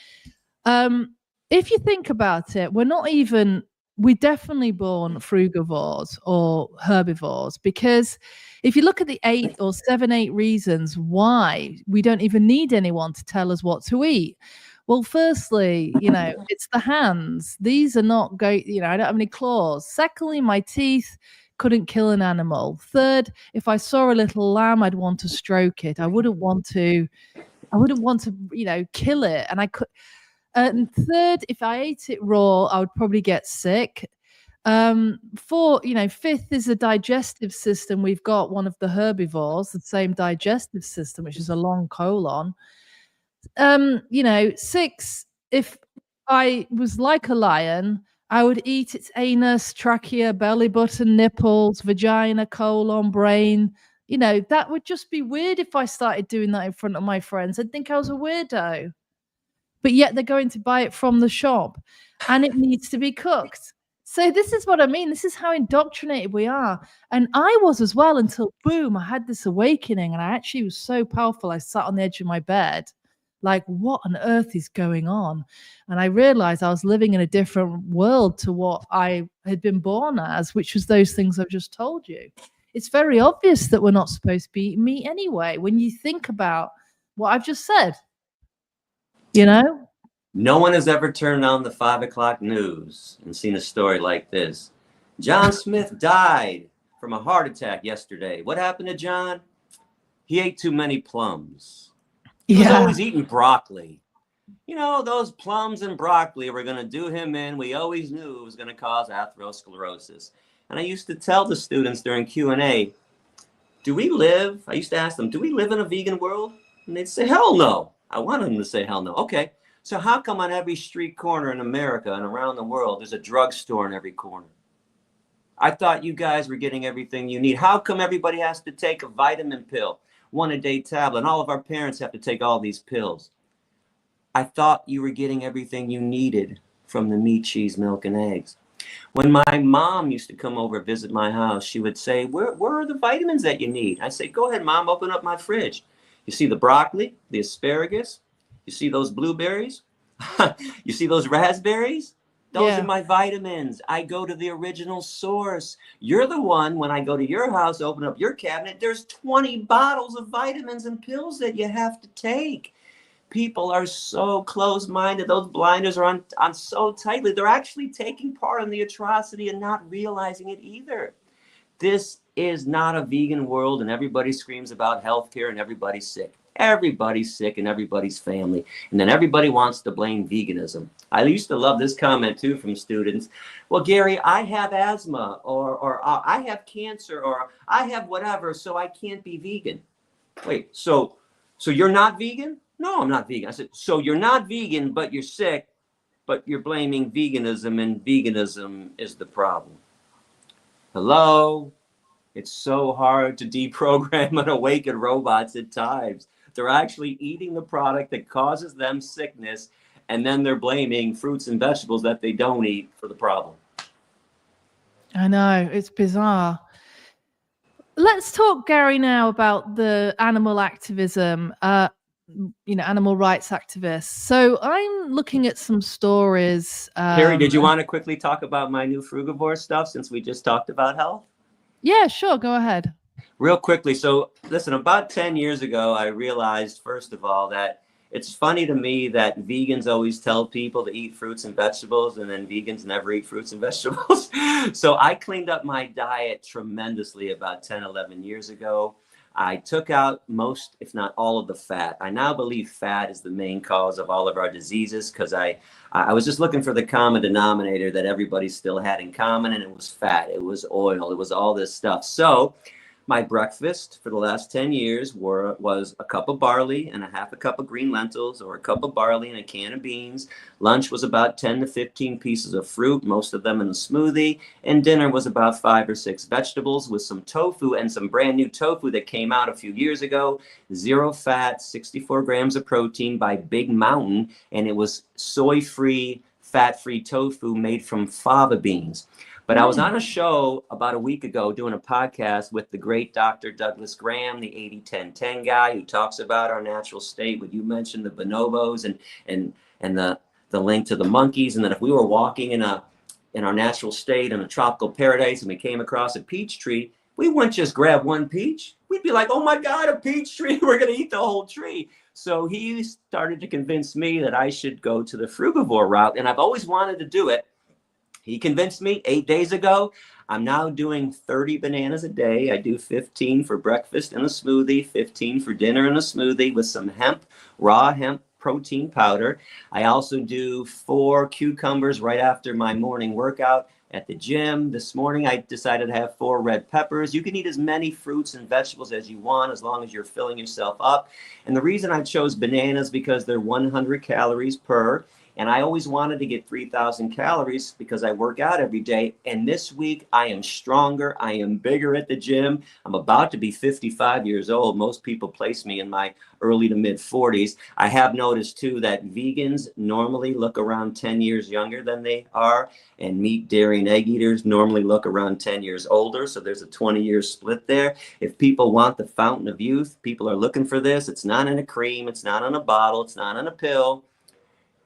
Speaker 1: If you think about it, we're definitely born frugivores or herbivores, because if you look at the 8 reasons why we don't even need anyone to tell us what to eat. Well, firstly, it's the hands. These are not I don't have any claws. Secondly, my teeth couldn't kill an animal. Third, if I saw a little lamb, I'd want to stroke it. I wouldn't want to, kill it. And I could. And third, if I ate it raw, I would probably get sick. Fifth is the digestive system. We've got one of the herbivores, the same digestive system, which is a long colon. Six, if I was like a lion, I would eat its anus, trachea, belly button, nipples, vagina, colon, brain. That would just be weird if I started doing that in front of my friends. I'd think I was a weirdo. But yet they're going to buy it from the shop and it needs to be cooked. So this is what I mean. This is how indoctrinated we are. And I was as well until, boom, I had this awakening and I actually was so powerful. I sat on the edge of my bed like, what on earth is going on? And I realized I was living in a different world to what I had been born as, which was those things I've just told you. It's very obvious that we're not supposed to be eating meat anyway, when you think about what I've just said.
Speaker 2: No one has ever turned on the 5 o'clock news and seen a story like this. John Smith died from a heart attack yesterday. What happened to John? He ate too many plums. He was always eating broccoli. Those plums and broccoli were going to do him in. We always knew it was going to cause atherosclerosis. And I used to tell the students during Q&A, I used to ask them, do we live in a vegan world? And they'd say, hell no. I wanted them to say, hell no. Okay, so how come on every street corner in America and around the world, there's a drugstore in every corner? I thought you guys were getting everything you need. How come everybody has to take a vitamin pill, 1-a-day tablet, and all of our parents have to take all these pills? I thought you were getting everything you needed from the meat, cheese, milk, and eggs. When my mom used to come over and visit my house, she would say, where are the vitamins that you need? I say, go ahead, Mom, open up my fridge. You see the broccoli, the asparagus, you see those blueberries, you see those raspberries? Those are my vitamins. I go to the original source. You're the one, when I go to your house, open up your cabinet, there's 20 bottles of vitamins and pills that you have to take. People are so close-minded. Those blinders are on so tightly. They're actually taking part in the atrocity and not realizing it either. This is not a vegan world, and everybody screams about healthcare and everybody's sick. Everybody's sick and everybody's family. And then everybody wants to blame veganism. I used to love this comment too from students. Well, Gary, I have asthma or I have cancer or I have whatever, so I can't be vegan. Wait, so you're not vegan? No, I'm not vegan. I said, so you're not vegan, but you're sick, but you're blaming veganism, and veganism is the problem. Hello? It's so hard to deprogram and awaken robots at times. They're actually eating the product that causes them sickness, and then they're blaming fruits and vegetables that they don't eat for the problem.
Speaker 1: I know, it's bizarre. Let's talk, Gary, now about the animal activism, animal rights activists. So I'm looking at some stories.
Speaker 2: Kerry, did you want to quickly talk about my new frugivore stuff since we just talked about health?
Speaker 1: Yeah, sure. Go ahead.
Speaker 2: Real quickly. So listen, about 10 years ago, I realized, first of all, that it's funny to me that vegans always tell people to eat fruits and vegetables, and then vegans never eat fruits and vegetables. So I cleaned up my diet tremendously about 10, 11 years ago. I took out most, if not all, of the fat. I now believe fat is the main cause of all of our diseases, because I was just looking for the common denominator that everybody still had in common, and it was fat, it was oil, it was all this stuff. So my breakfast for the last 10 years was a cup of barley and a half a cup of green lentils, or a cup of barley and a can of beans. Lunch was about 10 to 15 pieces of fruit, most of them in a smoothie. And dinner was about 5 or 6 vegetables with some tofu, and some brand new tofu that came out a few years ago. 0 fat, 64 grams of protein by Big Mountain. And it was soy-free, fat-free tofu made from fava beans. But I was on a show about a week ago doing a podcast with the great Dr. Douglas Graham, the 80-10-10 guy, who talks about our natural state. When you mentioned the bonobos and the link to the monkeys, and that if we were walking in our natural state in a tropical paradise and we came across a peach tree, we wouldn't just grab one peach. We'd be like, oh my God, a peach tree. We're going to eat the whole tree. So he started to convince me that I should go to the frugivore route. And I've always wanted to do it. He convinced me 8 days ago. I'm now doing 30 bananas a day. I do 15 for breakfast in a smoothie, 15 for dinner in a smoothie with some raw hemp protein powder. I also do 4 cucumbers right after my morning workout at the gym. This morning, I decided to have 4 red peppers. You can eat as many fruits and vegetables as you want, as long as you're filling yourself up. And the reason I chose bananas because they're 100 calories per. And I always wanted to get 3,000 calories because I work out every day. And this week I am stronger. I am bigger at the gym. I'm about to be 55 years old. Most people place me in my early to mid 40s. I have noticed too that vegans normally look around 10 years younger than they are. And meat, dairy, and egg eaters normally look around 10 years older. So there's a 20-year split there. If people want the fountain of youth, people are looking for this. It's not in a cream. It's not in a bottle. It's not in a pill.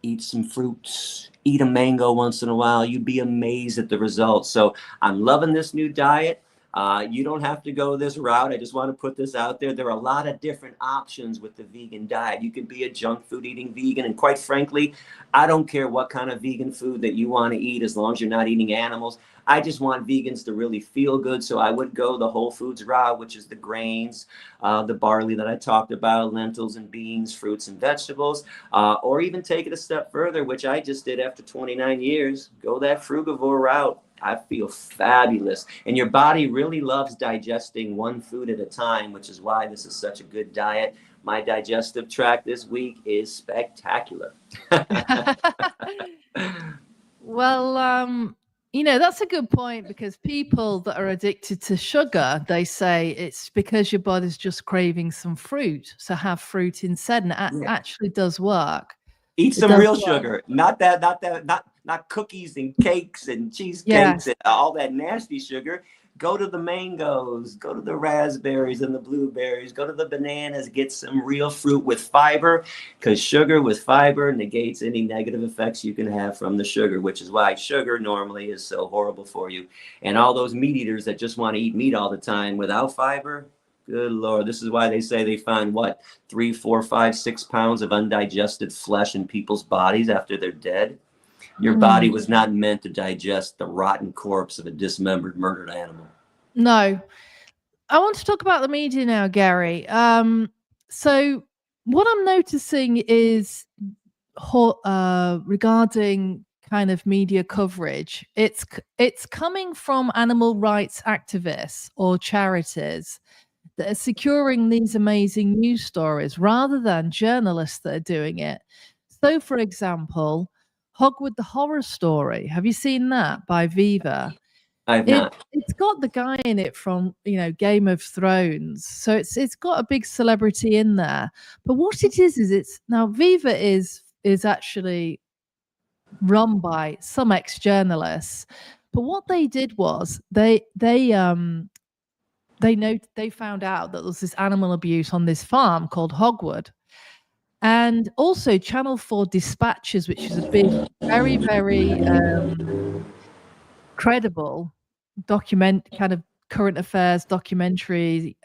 Speaker 2: Eat some fruits, eat a mango once in a while. You'd be amazed at the results. So I'm loving this new diet. You don't have to go this route. I just want to put this out there. There are a lot of different options with the vegan diet. You can be a junk food eating vegan. And quite frankly, I don't care what kind of vegan food that you want to eat as long as you're not eating animals. I just want vegans to really feel good. So I would go the whole foods route, which is the grains, the barley that I talked about, lentils and beans, fruits and vegetables, or even take it a step further, which I just did after 29 years, go that frugivore route. I feel fabulous. And your body really loves digesting one food at a time, which is why this is such a good diet. My digestive tract this week is spectacular.
Speaker 1: Well, that's a good point, because people that are addicted to sugar, they say it's because your body's just craving some fruit. So have fruit instead. And it actually does work.
Speaker 2: Eat some real sugar, not cookies and cakes and cheesecakes and all that nasty sugar. Go to the mangoes, go to the raspberries and the blueberries, go to the bananas, get some real fruit with fiber, because sugar with fiber negates any negative effects you can have from the sugar, which is why sugar normally is so horrible for you. And all those meat eaters that just want to eat meat all the time without fiber, good Lord, this is why they say they find 3, 4, 5, 6 pounds of undigested flesh in people's bodies after they're dead. Your body was not meant to digest the rotten corpse of a dismembered, murdered animal.
Speaker 1: No. I want to talk about the media now, Gary. So what I'm noticing is regarding kind of media coverage, it's coming from animal rights activists or charities that are securing these amazing news stories rather than journalists that are doing it. So, for example, Hogwood the Horror Story. Have you seen that by Viva?
Speaker 2: I've not.
Speaker 1: It's got the guy in it from, Game of Thrones. So it's got a big celebrity in there. But what it is it's now Viva is actually run by some ex-journalists. But what they did was they found out that there was this animal abuse on this farm called Hogwood. And also Channel 4 Dispatches, which is a big, very, very credible kind of current affairs documentary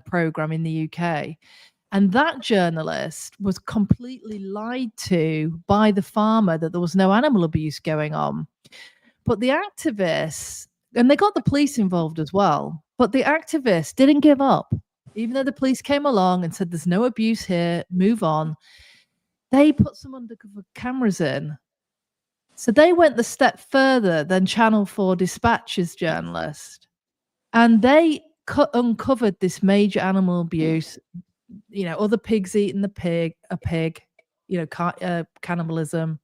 Speaker 1: program in the UK. And that journalist was completely lied to by the farmer that there was no animal abuse going on. But the activists, and they got the police involved as well, but the activists didn't give up. Even though the police came along and said, there's no abuse here, move on, they put some undercover cameras in. So they went the step further than Channel 4 Dispatches journalist. And they uncovered this major animal abuse, other pigs eating a pig, cannibalism.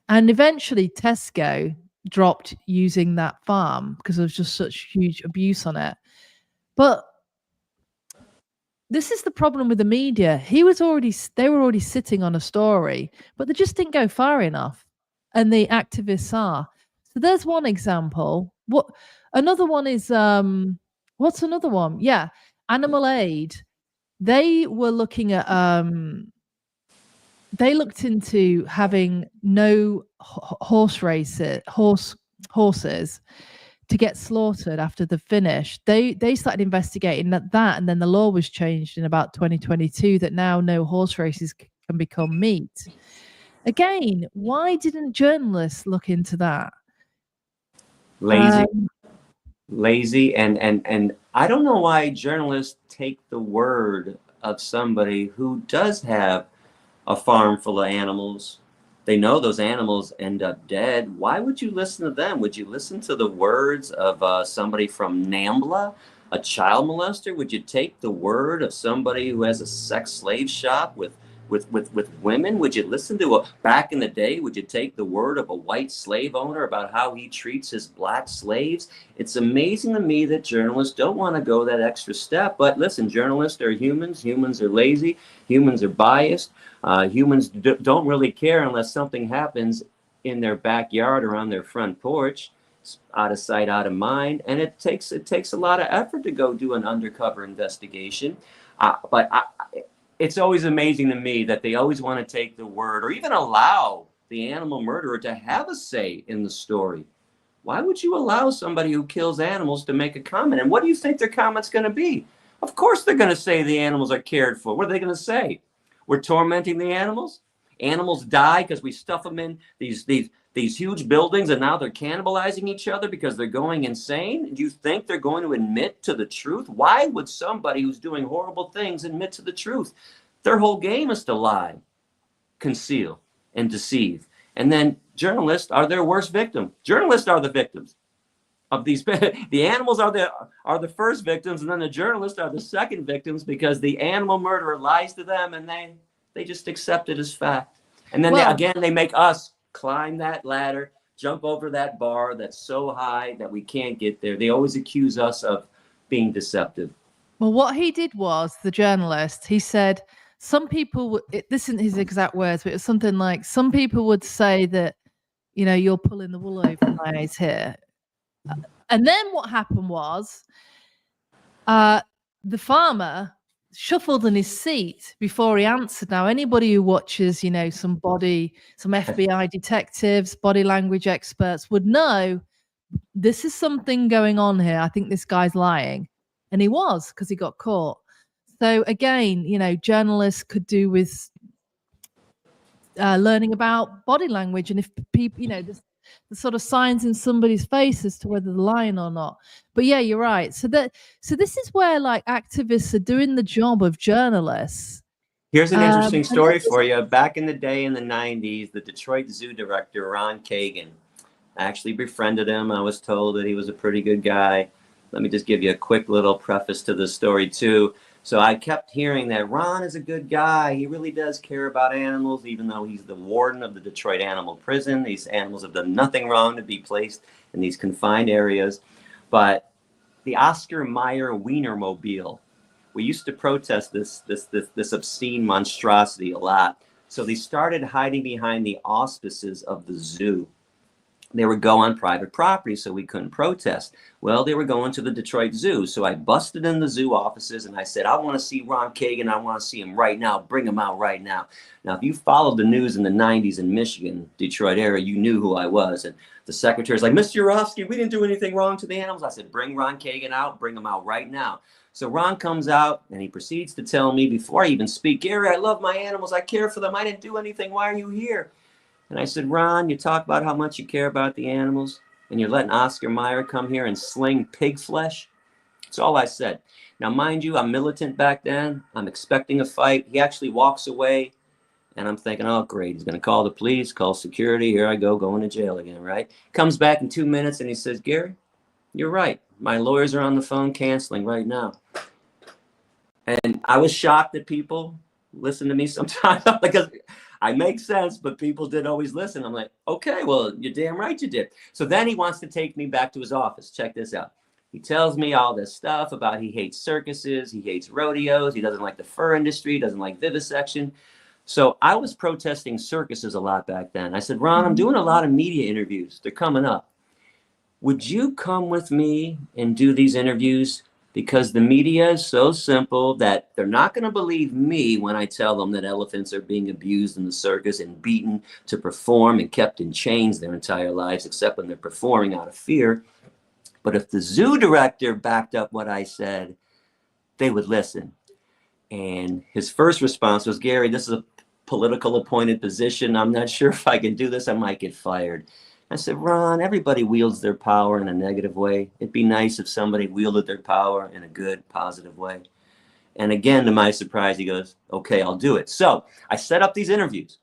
Speaker 1: And eventually Tesco dropped using that farm because there was just such huge abuse on it. But this is the problem with the media. They were already sitting on a story, but they just didn't go far enough. And the activists are. So there's one example. Another one is what's another one? Yeah, Animal Aid. They were looking at they looked into having no horses to get slaughtered after the finish. They started investigating that, and then the law was changed in about 2022 that now no horse races can become meat. Again, why didn't journalists look into that?
Speaker 2: Lazy. Lazy, and I don't know why journalists take the word of somebody who does have a farm full of animals. They know those animals end up dead. Why would you listen to them? Would you listen to the words of somebody from NAMBLA, a child molester? Would you take the word of somebody who has a sex slave shop with women? Would you listen to back in the day, would you take the word of a white slave owner about how he treats his black slaves? It's amazing to me that journalists don't want to go that extra step. But listen, journalists are humans. Humans are lazy. Humans are biased. Humans don't really care unless something happens in their backyard or on their front porch. It's out of sight, out of mind. And it takes a lot of effort to go do an undercover investigation. It's always amazing to me that they always want to take the word or even allow the animal murderer to have a say in the story. Why would you allow somebody who kills animals to make a comment? And what do you think their comment's going to be? Of course they're going to say the animals are cared for. What are they going to say? We're tormenting the animals? Animals die because we stuff them in these huge buildings and now they're cannibalizing each other because they're going insane? Do you think they're going to admit to the truth? Why would somebody who's doing horrible things admit to the truth? Their whole game is to lie, conceal, and deceive. And then journalists are their worst victim. Journalists are the victims of these. The animals are the first victims, and then the journalists are the second victims because the animal murderer lies to them and they just accept it as fact. And then they make us climb that ladder, jump over that bar that's so high that we can't get there. They always accuse us of being deceptive.
Speaker 1: Well, what he did was, the journalist, he said, some people, this isn't his exact words, but it was something like, some people would say that, you're pulling the wool over my eyes here. And then what happened was, the farmer shuffled in his seat before he answered. Now, anybody who watches, some FBI detectives, body language experts would know this is something going on here. I think this guy's lying. And he was, because he got caught. So again, journalists could do with learning about body language. And if people, the sort of signs in somebody's face as to whether they're lying or not. But yeah, you're right. So this is where activists are doing the job of journalists.
Speaker 2: Here's an interesting story for you. Back in the day in the 90s, the Detroit Zoo director, Ron Kagan, I actually befriended him. I was told that he was a pretty good guy. Let me just give you a quick little preface to the story too. So I kept hearing that Ron is a good guy. He really does care about animals, even though he's the warden of the Detroit Animal Prison. These animals have done nothing wrong to be placed in these confined areas. But the Oscar Mayer Wienermobile, we used to protest this obscene monstrosity a lot. So they started hiding behind the auspices of the zoo. They would go on private property, so we couldn't protest. Well, they were going to the Detroit Zoo. So I busted in the zoo offices and I said, I want to see Ron Kagan. I want to see him right now. Bring him out right now. Now, if you followed the news in the 90s in Michigan, Detroit area, you knew who I was. And the secretary's like, Mr. Yourofsky, we didn't do anything wrong to the animals. I said, bring Ron Kagan out. Bring him out right now. So Ron comes out and he proceeds to tell me before I even speak, Gary, I love my animals. I care for them. I didn't do anything. Why are you here? And I said, Ron, you talk about how much you care about the animals, and you're letting Oscar Mayer come here and sling pig flesh? That's all I said. Now, mind you, I'm militant back then. I'm expecting a fight. He actually walks away, and I'm thinking, oh, great. He's going to call the police, call security. Here I go, going to jail again, right? Comes back in 2 minutes, and he says, Gary, you're right. My lawyers are on the phone canceling right now. And I was shocked that people listen to me sometimes because I make sense, but people didn't always listen. I'm like, okay, well, you're damn right you did. So then he wants to take me back to his office. Check this out. He tells me all this stuff about he hates circuses, he hates rodeos, he doesn't like the fur industry, doesn't like vivisection. So I was protesting circuses a lot back then. I said, Ron, I'm doing a lot of media interviews. They're coming up. Would you come with me and do these interviews? Because the media is so simple that they're not going to believe me when I tell them that elephants are being abused in the circus and beaten to perform and kept in chains their entire lives, except when they're performing out of fear. But if the zoo director backed up what I said, they would listen. And his first response was, Gary, this is a political appointed position. I'm not sure if I can do this. I might get fired. I said, Ron, everybody wields their power in a negative way. It'd be nice if somebody wielded their power in a good, positive way. And again, to my surprise, he goes, okay, I'll do it. So I set up these interviews.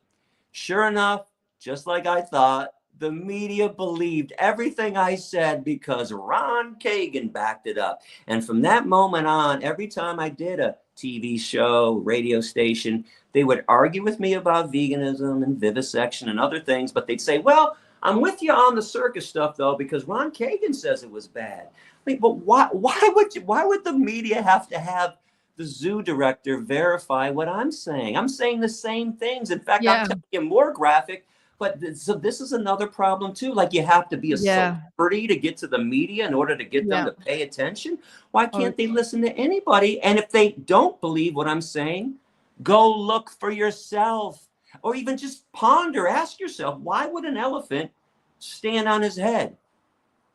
Speaker 2: Sure enough, just like I thought, the media believed everything I said because Ron Kagan backed it up. And from that moment on, every time I did a TV show, radio station, they would argue with me about veganism and vivisection and other things, but they'd say, well, I'm with you on the circus stuff, though, because Ron Kagan says it was bad. I mean, but why would the media have to have the zoo director verify what I'm saying? I'm saying the same things. In fact, I'm telling you more graphic. But so this is another problem, too. Like, you have to be a celebrity to get to the media in order to get them to pay attention. Why can't they listen to anybody? And if they don't believe what I'm saying, go look for yourself. Or even just ponder, ask yourself, why would an elephant stand on his head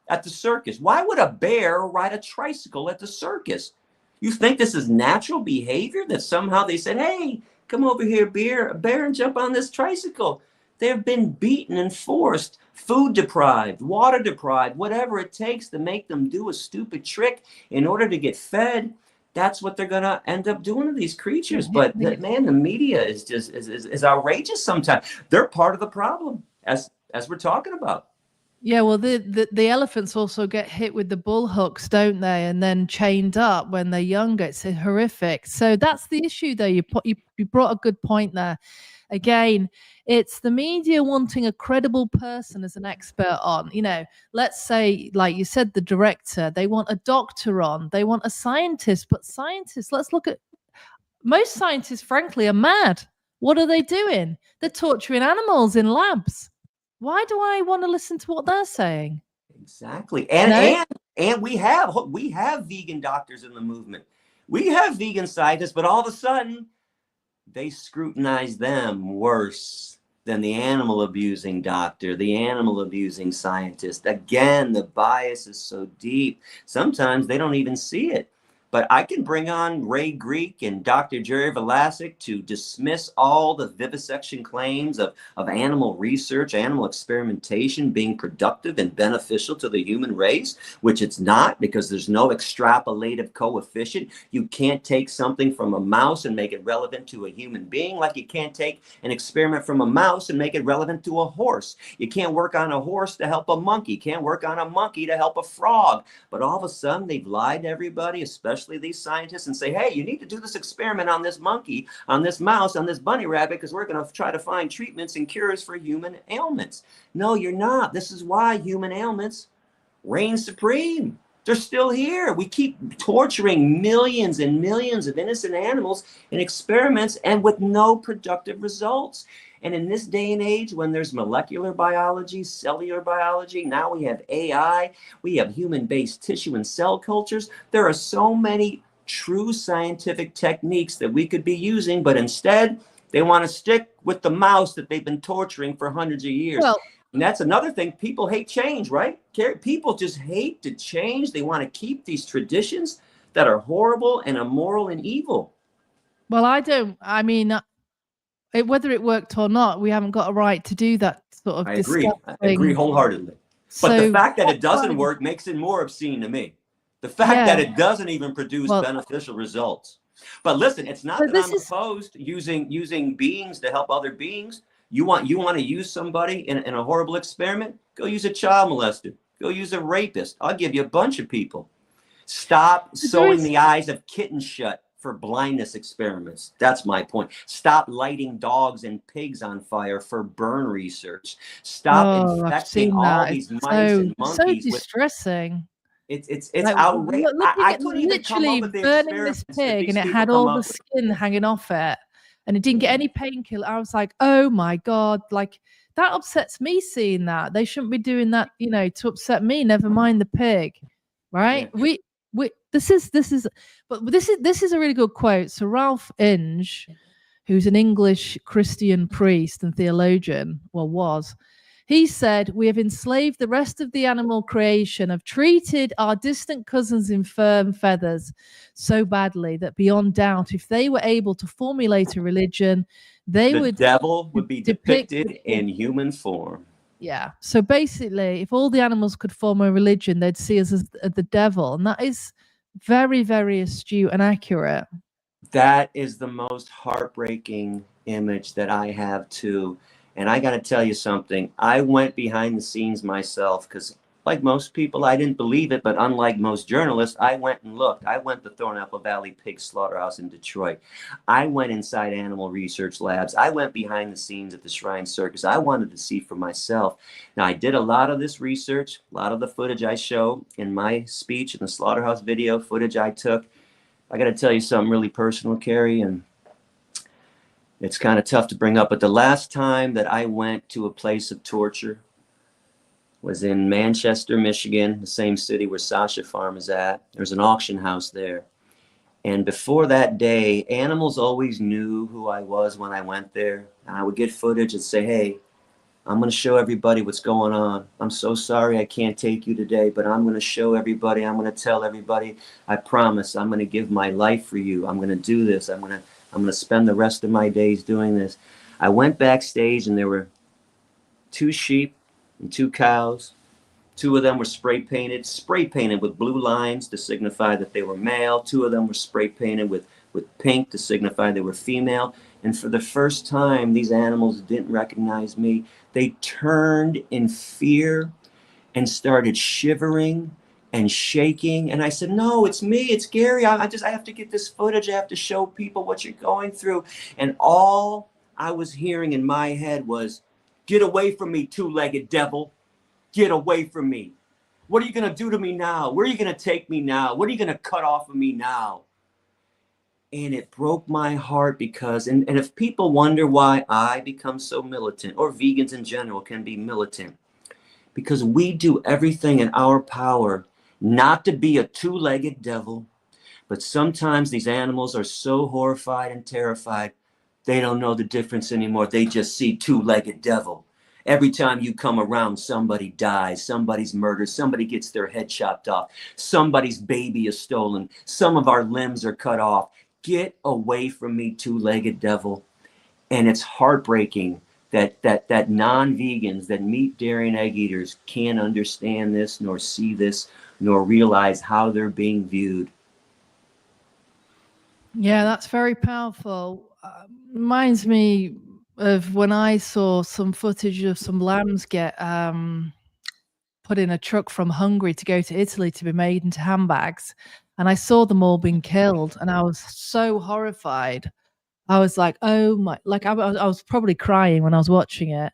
Speaker 2: at the circus? Why would a bear ride a tricycle at the circus? You think this is natural behavior, that somehow they said, hey, come over here, bear, and jump on this tricycle? They've been beaten and forced, food deprived, water deprived, whatever it takes to make them do a stupid trick in order to get fed. That's what they're going to end up doing to these creatures. But man, the media is just is outrageous sometimes. They're part of the problem, as we're talking about.
Speaker 1: Yeah, well, the elephants also get hit with the bull hooks, don't they? And then chained up when they're younger. It's horrific. So that's the issue, though. You brought a good point there. Again, it's the media wanting a credible person as an expert on, let's say, like you said, the director, they want a doctor on, they want a scientist, but scientists, let's look at, most scientists, frankly, are mad. What are they doing? They're torturing animals in labs. Why do I want to listen to what they're saying?
Speaker 2: Exactly. And we have vegan doctors in the movement. We have vegan scientists, but all of a sudden, they scrutinize them worse than the animal abusing doctor, the animal abusing scientist. Again, the bias is so deep. Sometimes they don't even see it. But I can bring on Ray Greek and Dr. Jerry Vlasic to dismiss all the vivisection claims of animal research, animal experimentation being productive and beneficial to the human race, which it's not, because there's no extrapolative coefficient. You can't take something from a mouse and make it relevant to a human being, like you can't take an experiment from a mouse and make it relevant to a horse. You can't work on a horse to help a monkey, can't work on a monkey to help a frog. But all of a sudden, they've lied to everybody, especially these scientists, and say, hey, you need to do this experiment on this monkey, on this mouse, on this bunny rabbit, because we're going to try to find treatments and cures for human ailments. No, you're not. This is why human ailments reign supreme. They're still here. We keep torturing millions and millions of innocent animals in experiments and with no productive results. And in this day and age, when there's molecular biology, cellular biology, now we have AI, we have human-based tissue and cell cultures. There are so many true scientific techniques that we could be using, but instead they want to stick with the mouse that they've been torturing for hundreds of years. Well, and that's another thing. People hate change, right? People just hate to change. They want to keep these traditions that are horrible and immoral and evil.
Speaker 1: Well, I mean, whether it worked or not, we haven't got a right to do that sort of
Speaker 2: disgusting. I agree wholeheartedly. But the fact that it doesn't work makes it more obscene to me. The fact that it doesn't even produce beneficial results. But listen, it's not that I'm opposed to using beings to help other beings. You want to use somebody in a horrible experiment? Go use a child molester. Go use a rapist. I'll give you a bunch of people. Stop sewing the eyes of kittens shut for blindness experiments. That's my point. Stop lighting dogs and pigs on fire for burn research. Stop infecting all these mice and monkeys.
Speaker 1: So distressing.
Speaker 2: It's outrageous. I couldn't even come up with the
Speaker 1: burning this pig, and it had all the skin hanging off it, and it didn't get any painkiller. I was like, oh my God, like that upsets me seeing that. They shouldn't be doing that, to upset me, never mind the pig. Right? Yeah. This is a really good quote. So Ralph Inge, who's an English Christian priest and theologian, was, He said, "We have enslaved the rest of the animal creation, have treated our distant cousins in fur and feathers so badly that beyond doubt, if they were able to formulate a religion, they
Speaker 2: The
Speaker 1: would
Speaker 2: devil would be
Speaker 1: depict
Speaker 2: depicted in human form."
Speaker 1: Yeah. So basically, if all the animals could form a religion, they'd see us as the devil. And that is very, very astute and accurate.
Speaker 2: That is the most heartbreaking image that I have too. And I got to tell you something. I went behind the scenes myself because, like most people, I didn't believe it. But unlike most journalists, I went and looked. I went to Thornapple Valley Pig Slaughterhouse in Detroit. I went inside animal research labs. I went behind the scenes at the Shrine Circus. I wanted to see for myself. Now, I did a lot of this research, a lot of the footage I show in my speech in the slaughterhouse video, footage I took. I got to tell you something really personal, Kerry, and it's kind of tough to bring up, but the last time that I went to a place of torture was in Manchester, Michigan, the same city where Sasha Farm is at. There's an auction house there. And before that day, animals always knew who I was when I went there. And I would get footage and say, "Hey, I'm going to show everybody what's going on. I'm so sorry I can't take you today, but I'm going to show everybody. I'm going to tell everybody. I promise I'm going to give my life for you. I'm going to do this. I'm going to spend the rest of my days doing this." I went backstage and there were 2 sheep and 2 cows. 2 of them were spray painted with blue lines to signify that they were male. 2 of them were spray painted with pink to signify they were female. And for the first time, these animals didn't recognize me. They turned in fear and started shivering and shaking. And I said, "No, it's me. It's Gary. I have to get this footage. I have to show people what you're going through." And all I was hearing in my head was, "Get away from me, 2-legged devil. Get away from me. What are you going to do to me now? Where are you going to take me now? What are you going to cut off of me now?" And it broke my heart because, and if people wonder why I become so militant, or vegans in general can be militant, because we do everything in our power not to be a 2-legged devil. But sometimes these animals are so horrified and terrified, they don't know the difference anymore. They just see 2-legged devil. Every time you come around, somebody dies, somebody's murdered, somebody gets their head chopped off, somebody's baby is stolen, some of our limbs are cut off. Get away from me, 2-legged devil. And it's heartbreaking that non-vegans, that meat, dairy, and egg eaters can't understand this, nor see this, nor realize how they're being viewed.
Speaker 1: Yeah, that's very powerful. Reminds me of when I saw some footage of some lambs get put in a truck from Hungary to go to Italy to be made into handbags. And I saw them all being killed, and I was so horrified. I was like, oh my, like I was probably crying when I was watching it.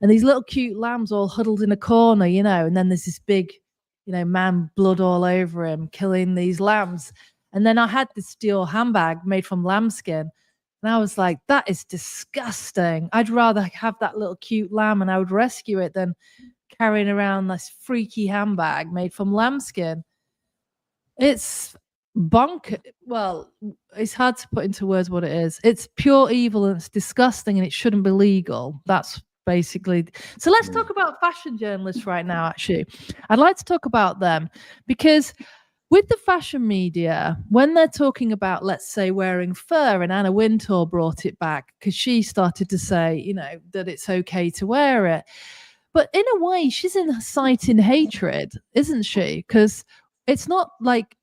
Speaker 1: And these little cute lambs all huddled in a corner, you know, and then there's this big, you know, man, blood all over him, killing these lambs. And then I had this steel handbag made from lambskin. And I was like, that is disgusting. I'd rather have that little cute lamb and I would rescue it than carrying around this freaky handbag made from lambskin. It's well, it's hard to put into words what it is. It's pure evil and it's disgusting and it shouldn't be legal. That's basically. So let's talk about fashion journalists right now, actually. I'd like to talk about them because with the fashion media, when they're talking about, let's say, wearing fur, and Anna Wintour brought it back because she started to say, you know, that it's okay to wear it. But in a way, she's inciting hatred, isn't she? Because it's not like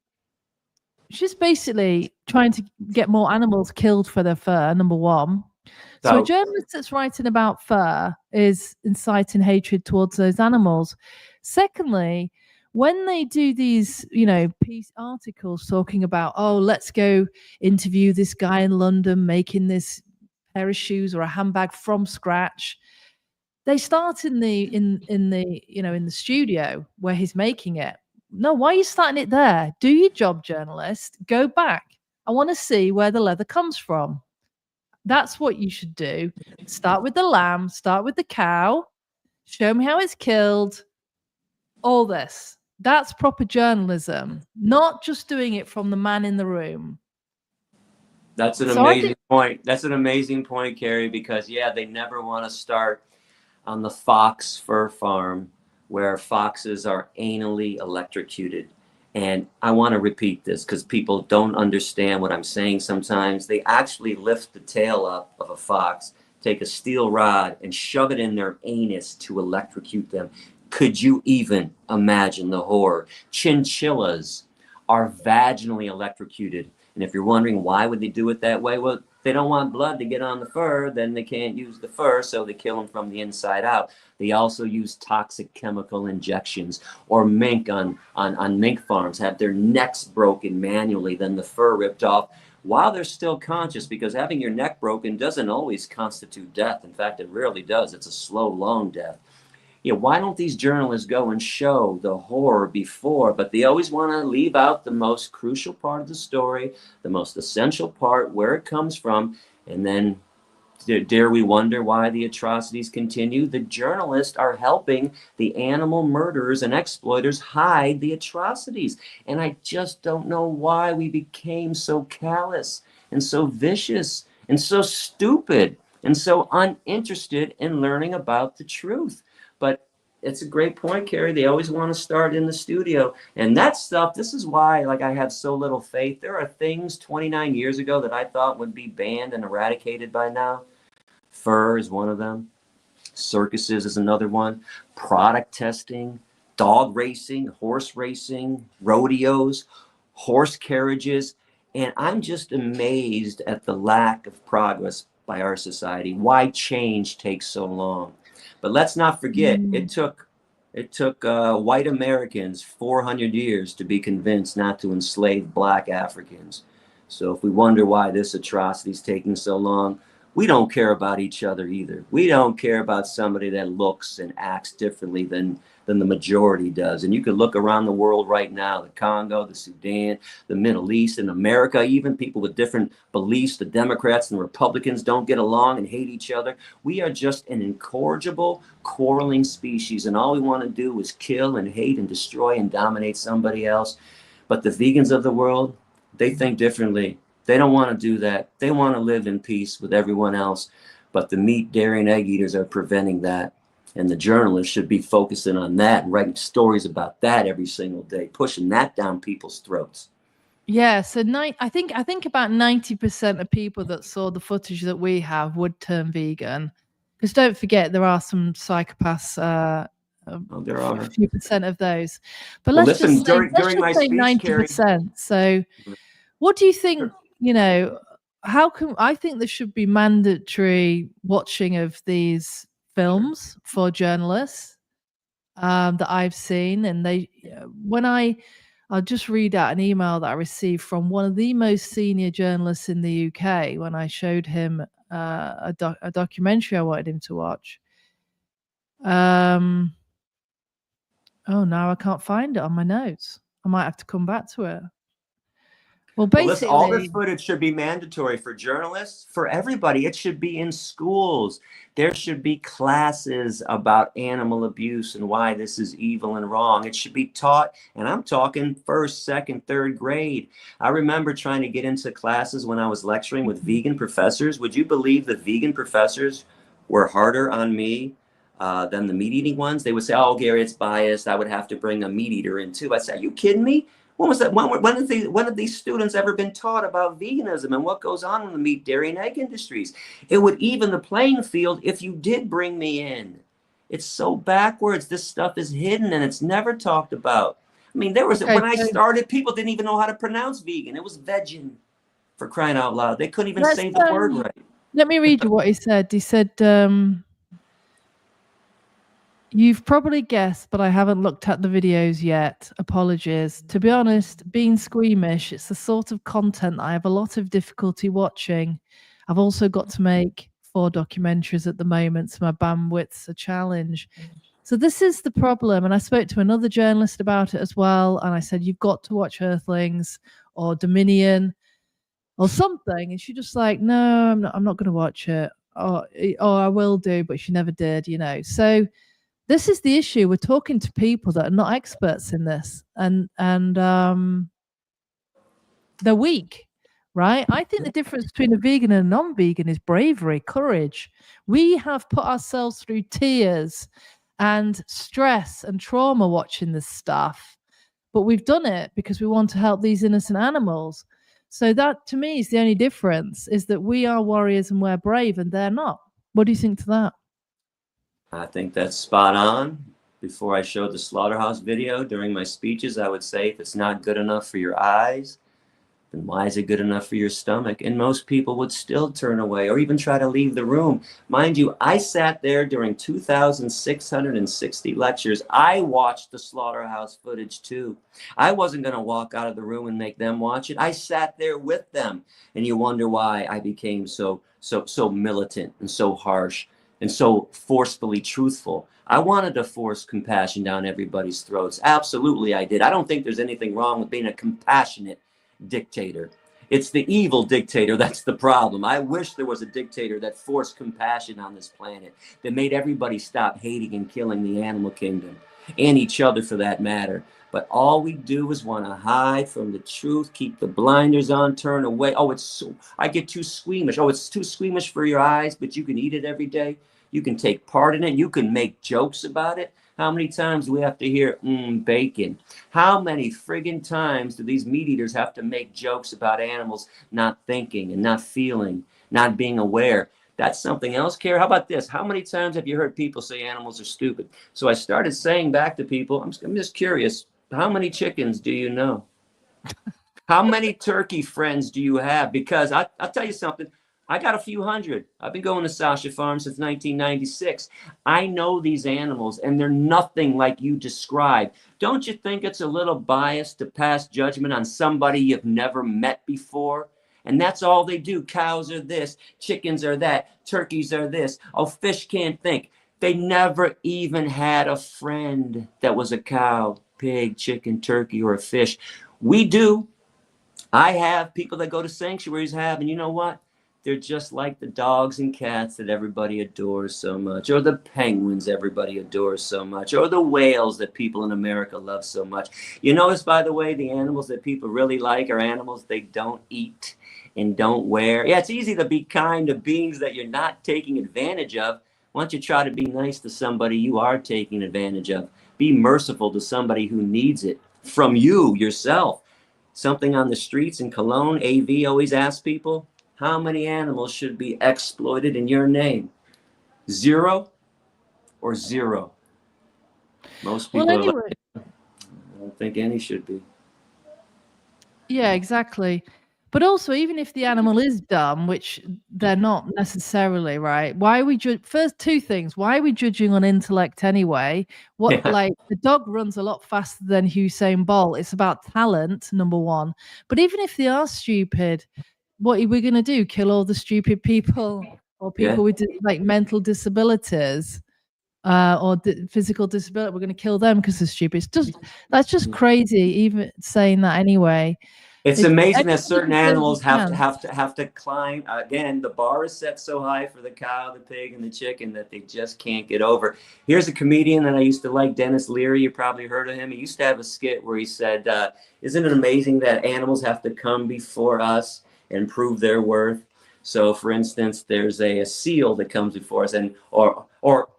Speaker 1: she's basically trying to get more animals killed for their fur, number one. So a journalist that's writing about fur is inciting hatred towards those animals. Secondly, when they do these, you know, piece articles talking about, oh, let's go interview this guy in London making this pair of shoes or a handbag from scratch, they start in the you know, in the studio where he's making it. No, why are you starting it there? Do your job, journalist. Go back. I want to see where the leather comes from. That's what you should do. Start with the lamb, start with the cow, show me how it's killed. All this. That's proper journalism, not just doing it from the man in the room.
Speaker 2: That's an amazing point. That's an amazing point, Kerry, because yeah, they never want to start on the fox fur farm where foxes are anally electrocuted. And I want to repeat this because people don't understand what I'm saying sometimes. They actually lift the tail up of a fox, take a steel rod, and shove it in their anus to electrocute them. Could you even imagine the horror? Chinchillas are vaginally electrocuted. And if you're wondering why would they do it that way, well, they don't want blood to get on the fur, then they can't use the fur, so they kill them from the inside out. They also use toxic chemical injections, or mink on mink farms have their necks broken manually, then the fur ripped off while they're still conscious, because having your neck broken doesn't always constitute death. In fact, it rarely does. It's a slow, long death. Yeah, why don't these journalists go and show the horror before? But they always want to leave out the most crucial part of the story, the most essential part, where it comes from, and then dare we wonder why the atrocities continue? The journalists are helping the animal murderers and exploiters hide the atrocities. And I just don't know why we became so callous and so vicious and so stupid and so uninterested in learning about the truth. But it's a great point, Kerry. They always want to start in the studio. And that stuff, this is why I have so little faith. There are things 29 years ago that I thought would be banned and eradicated by now. Fur is one of them. Circuses is another one. Product testing, dog racing, horse racing, rodeos, horse carriages. And I'm just amazed at the lack of progress by our society, why change takes so long. But let's not forget, it took white Americans 400 years to be convinced not to enslave Black Africans. So if we wonder why this atrocity is taking so long, we don't care about each other either. We don't care about somebody that looks and acts differently than the majority does. And you can look around the world right now, the Congo, the Sudan, the Middle East, and America, even people with different beliefs, the Democrats and Republicans don't get along and hate each other. We are just an incorrigible, quarreling species, and all we want to do is kill and hate and destroy and dominate somebody else. But the vegans of the world, they think differently. They don't want to do that. They want to live in peace with everyone else. But the meat, dairy, and egg eaters are preventing that. And the journalists should be focusing on that and writing stories about that every single day, pushing that down people's throats.
Speaker 1: Yeah, so I think about 90% of people that saw the footage that we have would turn vegan. Because don't forget, there are some psychopaths. There are a few percent of those. But
Speaker 2: well,
Speaker 1: let's
Speaker 2: listen,
Speaker 1: just say,
Speaker 2: during my speech,
Speaker 1: 90%. So, what do you think? Sure. You know, how can I think there should be mandatory watching of these films for journalists that I've seen, and I'll just read out an email that I received from one of the most senior journalists in the UK when I showed him a documentary I wanted him to watch. Oh, now I can't find it on my notes. I might have to come back to it. Well, basically,
Speaker 2: all this footage should be mandatory for journalists, for everybody. It should be in schools. There should be classes about animal abuse and why this is evil and wrong. It should be taught, and I'm talking first, second, third grade. I remember trying to get into classes when I was lecturing with vegan professors. Would you believe the vegan professors were harder on me than the meat-eating ones? They would say, "Oh, Gary, it's biased. I would have to bring a meat eater in too." I said, "Are you kidding me? When was that? When have these students ever been taught about veganism and what goes on in the meat, dairy, and egg industries? It would even the playing field if you did bring me in. It's so backwards. This stuff is hidden and it's never talked about. I mean, when I started, people didn't even know how to pronounce vegan. It was vegin, for crying out loud. They couldn't even say the word right.
Speaker 1: Let me read you what he said. He said, "You've probably guessed, but I haven't looked at the videos yet. Apologies. To be honest, being squeamish, it's the sort of content that I have a lot of difficulty watching. I've also got to make 4 documentaries at the moment, so my bandwidth's a challenge." So this is the problem. And I spoke to another journalist about it as well. And I said, "You've got to watch Earthlings or Dominion or something." And she just like, "No, I'm not going to watch it. Or I will do," but she never did, you know. So this is the issue. We're talking to people that are not experts in this, and they're weak. right? I think the difference between a vegan and a non-vegan is bravery, courage. We have put ourselves through tears and stress and trauma watching this stuff, but we've done it because we want to help these innocent animals. So that, to me, is the only difference, is that we are warriors and we're brave and they're not. What do you think to that?
Speaker 2: I think that's spot on. Before I showed the slaughterhouse video during my speeches, I would say, if it's not good enough for your eyes, then why is it good enough for your stomach? And most people would still turn away or even try to leave the room. Mind you, I sat there during 2,660 lectures. I watched the slaughterhouse footage too. I wasn't going to walk out of the room and make them watch it. I sat there with them. And you wonder why I became so militant and so harsh and so forcefully truthful. I wanted to force compassion down everybody's throats. Absolutely, I did. I don't think there's anything wrong with being a compassionate dictator. It's the evil dictator that's the problem. I wish there was a dictator that forced compassion on this planet, that made everybody stop hating and killing the animal kingdom and each other for that matter. But all we do is want to hide from the truth, keep the blinders on, turn away. Oh, it's so, I get too squeamish. Oh, it's too squeamish for your eyes, but you can eat it every day. You can take part in it. You can make jokes about it. How many times do we have to hear, bacon? How many friggin' times do these meat eaters have to make jokes about animals not thinking and not feeling, not being aware? That's something else, Kerry. How about this? How many times have you heard people say animals are stupid? So I started saying back to people, I'm just curious, how many chickens do you know? How many turkey friends do you have? Because I'll tell you something. I got a few hundred. I've been going to Sasha Farm since 1996. I know these animals, and they're nothing like you describe. Don't you think it's a little biased to pass judgment on somebody you've never met before? And that's all they do. Cows are this, chickens are that, turkeys are this. Oh, fish can't think. They never even had a friend that was a cow, pig, chicken, turkey, or a fish. We do. I have. People that go to sanctuaries have. And you know what? They're just like the dogs and cats that everybody adores so much, or the penguins everybody adores so much, or the whales that people in America love so much. You notice, by the way, the animals that people really like are animals they don't eat and don't wear. Yeah, it's easy to be kind to beings that you're not taking advantage of. Why don't you try to be nice to somebody you are taking advantage of? Be merciful to somebody who needs it from you yourself. Something on the streets in Cologne, AV always asks people, how many animals should be exploited in your name? 0 or 0? Most people
Speaker 1: Well,
Speaker 2: are
Speaker 1: anyway,
Speaker 2: like, I don't think any should be.
Speaker 1: yeah, exactly. But also, even if the animal is dumb, which they're not necessarily, right? Why are we first two things? Why are we judging on intellect anyway? What,
Speaker 2: Yeah.
Speaker 1: like, the dog runs a lot faster than Usain Bolt. It's about talent, number one. But even if they are stupid, what are we going to do? Kill all the stupid people or people with like mental disabilities? Or physical disability, we're going to kill them because they're stupid. That's just crazy. Even saying that anyway.
Speaker 2: It's amazing that
Speaker 1: Everybody
Speaker 2: certain
Speaker 1: can say what
Speaker 2: animals
Speaker 1: they can.
Speaker 2: have to climb. Again, the bar is set so high for the cow, the pig, and the chicken that they just can't get over. Here's a comedian that I used to like, Dennis Leary. You probably heard of him. He used to have a skit where he said, "Isn't it amazing that animals have to come before us and prove their worth?" So, for instance, there's a seal that comes before us, and or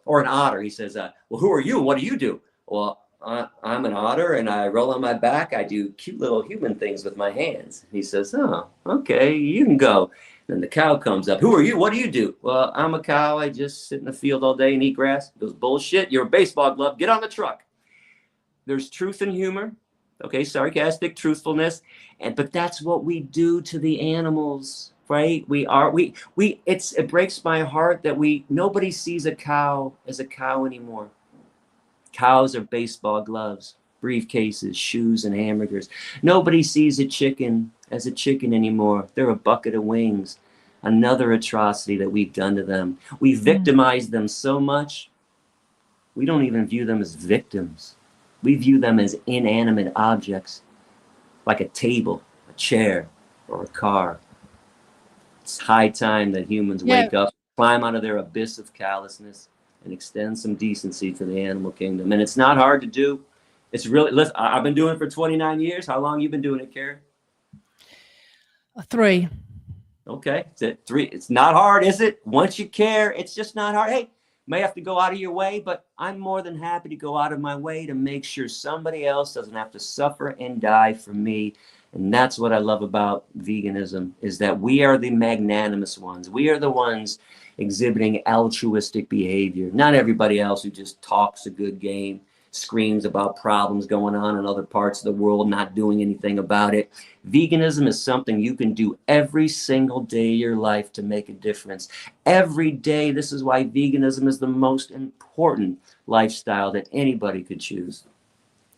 Speaker 2: an otter. He says, "Well, who are you? What do you do?" Well, I'm an otter and I roll on my back. I do cute little human things with my hands. He says, "Oh, okay, you can go." Then the cow comes up. "Who are you? What do you do?" "Well, I'm a cow. I just sit in the field all day and eat grass." He goes, "Bullshit. You're a baseball glove. Get on the truck." There's truth and humor. Okay, sarcastic truthfulness. But that's what we do to the animals, right? It breaks my heart that nobody sees a cow as a cow anymore. Cows are baseball gloves, briefcases, shoes, and hamburgers. Nobody sees a chicken as a chicken anymore. They're a bucket of wings. Another atrocity that we've done to them. We victimize them so much, we don't even view them as victims. We view them as inanimate objects, like a table, a chair, or a car. It's high time that humans wake up, climb out of their abyss of callousness, and extend some decency to the animal kingdom. And it's not hard to do. It's really, listen, I've been doing it for 29 years. How long have you been doing it, Kerry?
Speaker 1: 3.
Speaker 2: Okay, it's 3. It's not hard, is it? Once you care, it's just not hard. Hey, may have to go out of your way, but I'm more than happy to go out of my way to make sure somebody else doesn't have to suffer and die for me. And that's what I love about veganism, is that we are the magnanimous ones. We are the ones exhibiting altruistic behavior, not everybody else who just talks a good game, screams about problems going on in other parts of the world, not doing anything about it. Veganism is something you can do every single day of your life to make a difference. Every day. This is why veganism is the most important lifestyle that anybody could choose.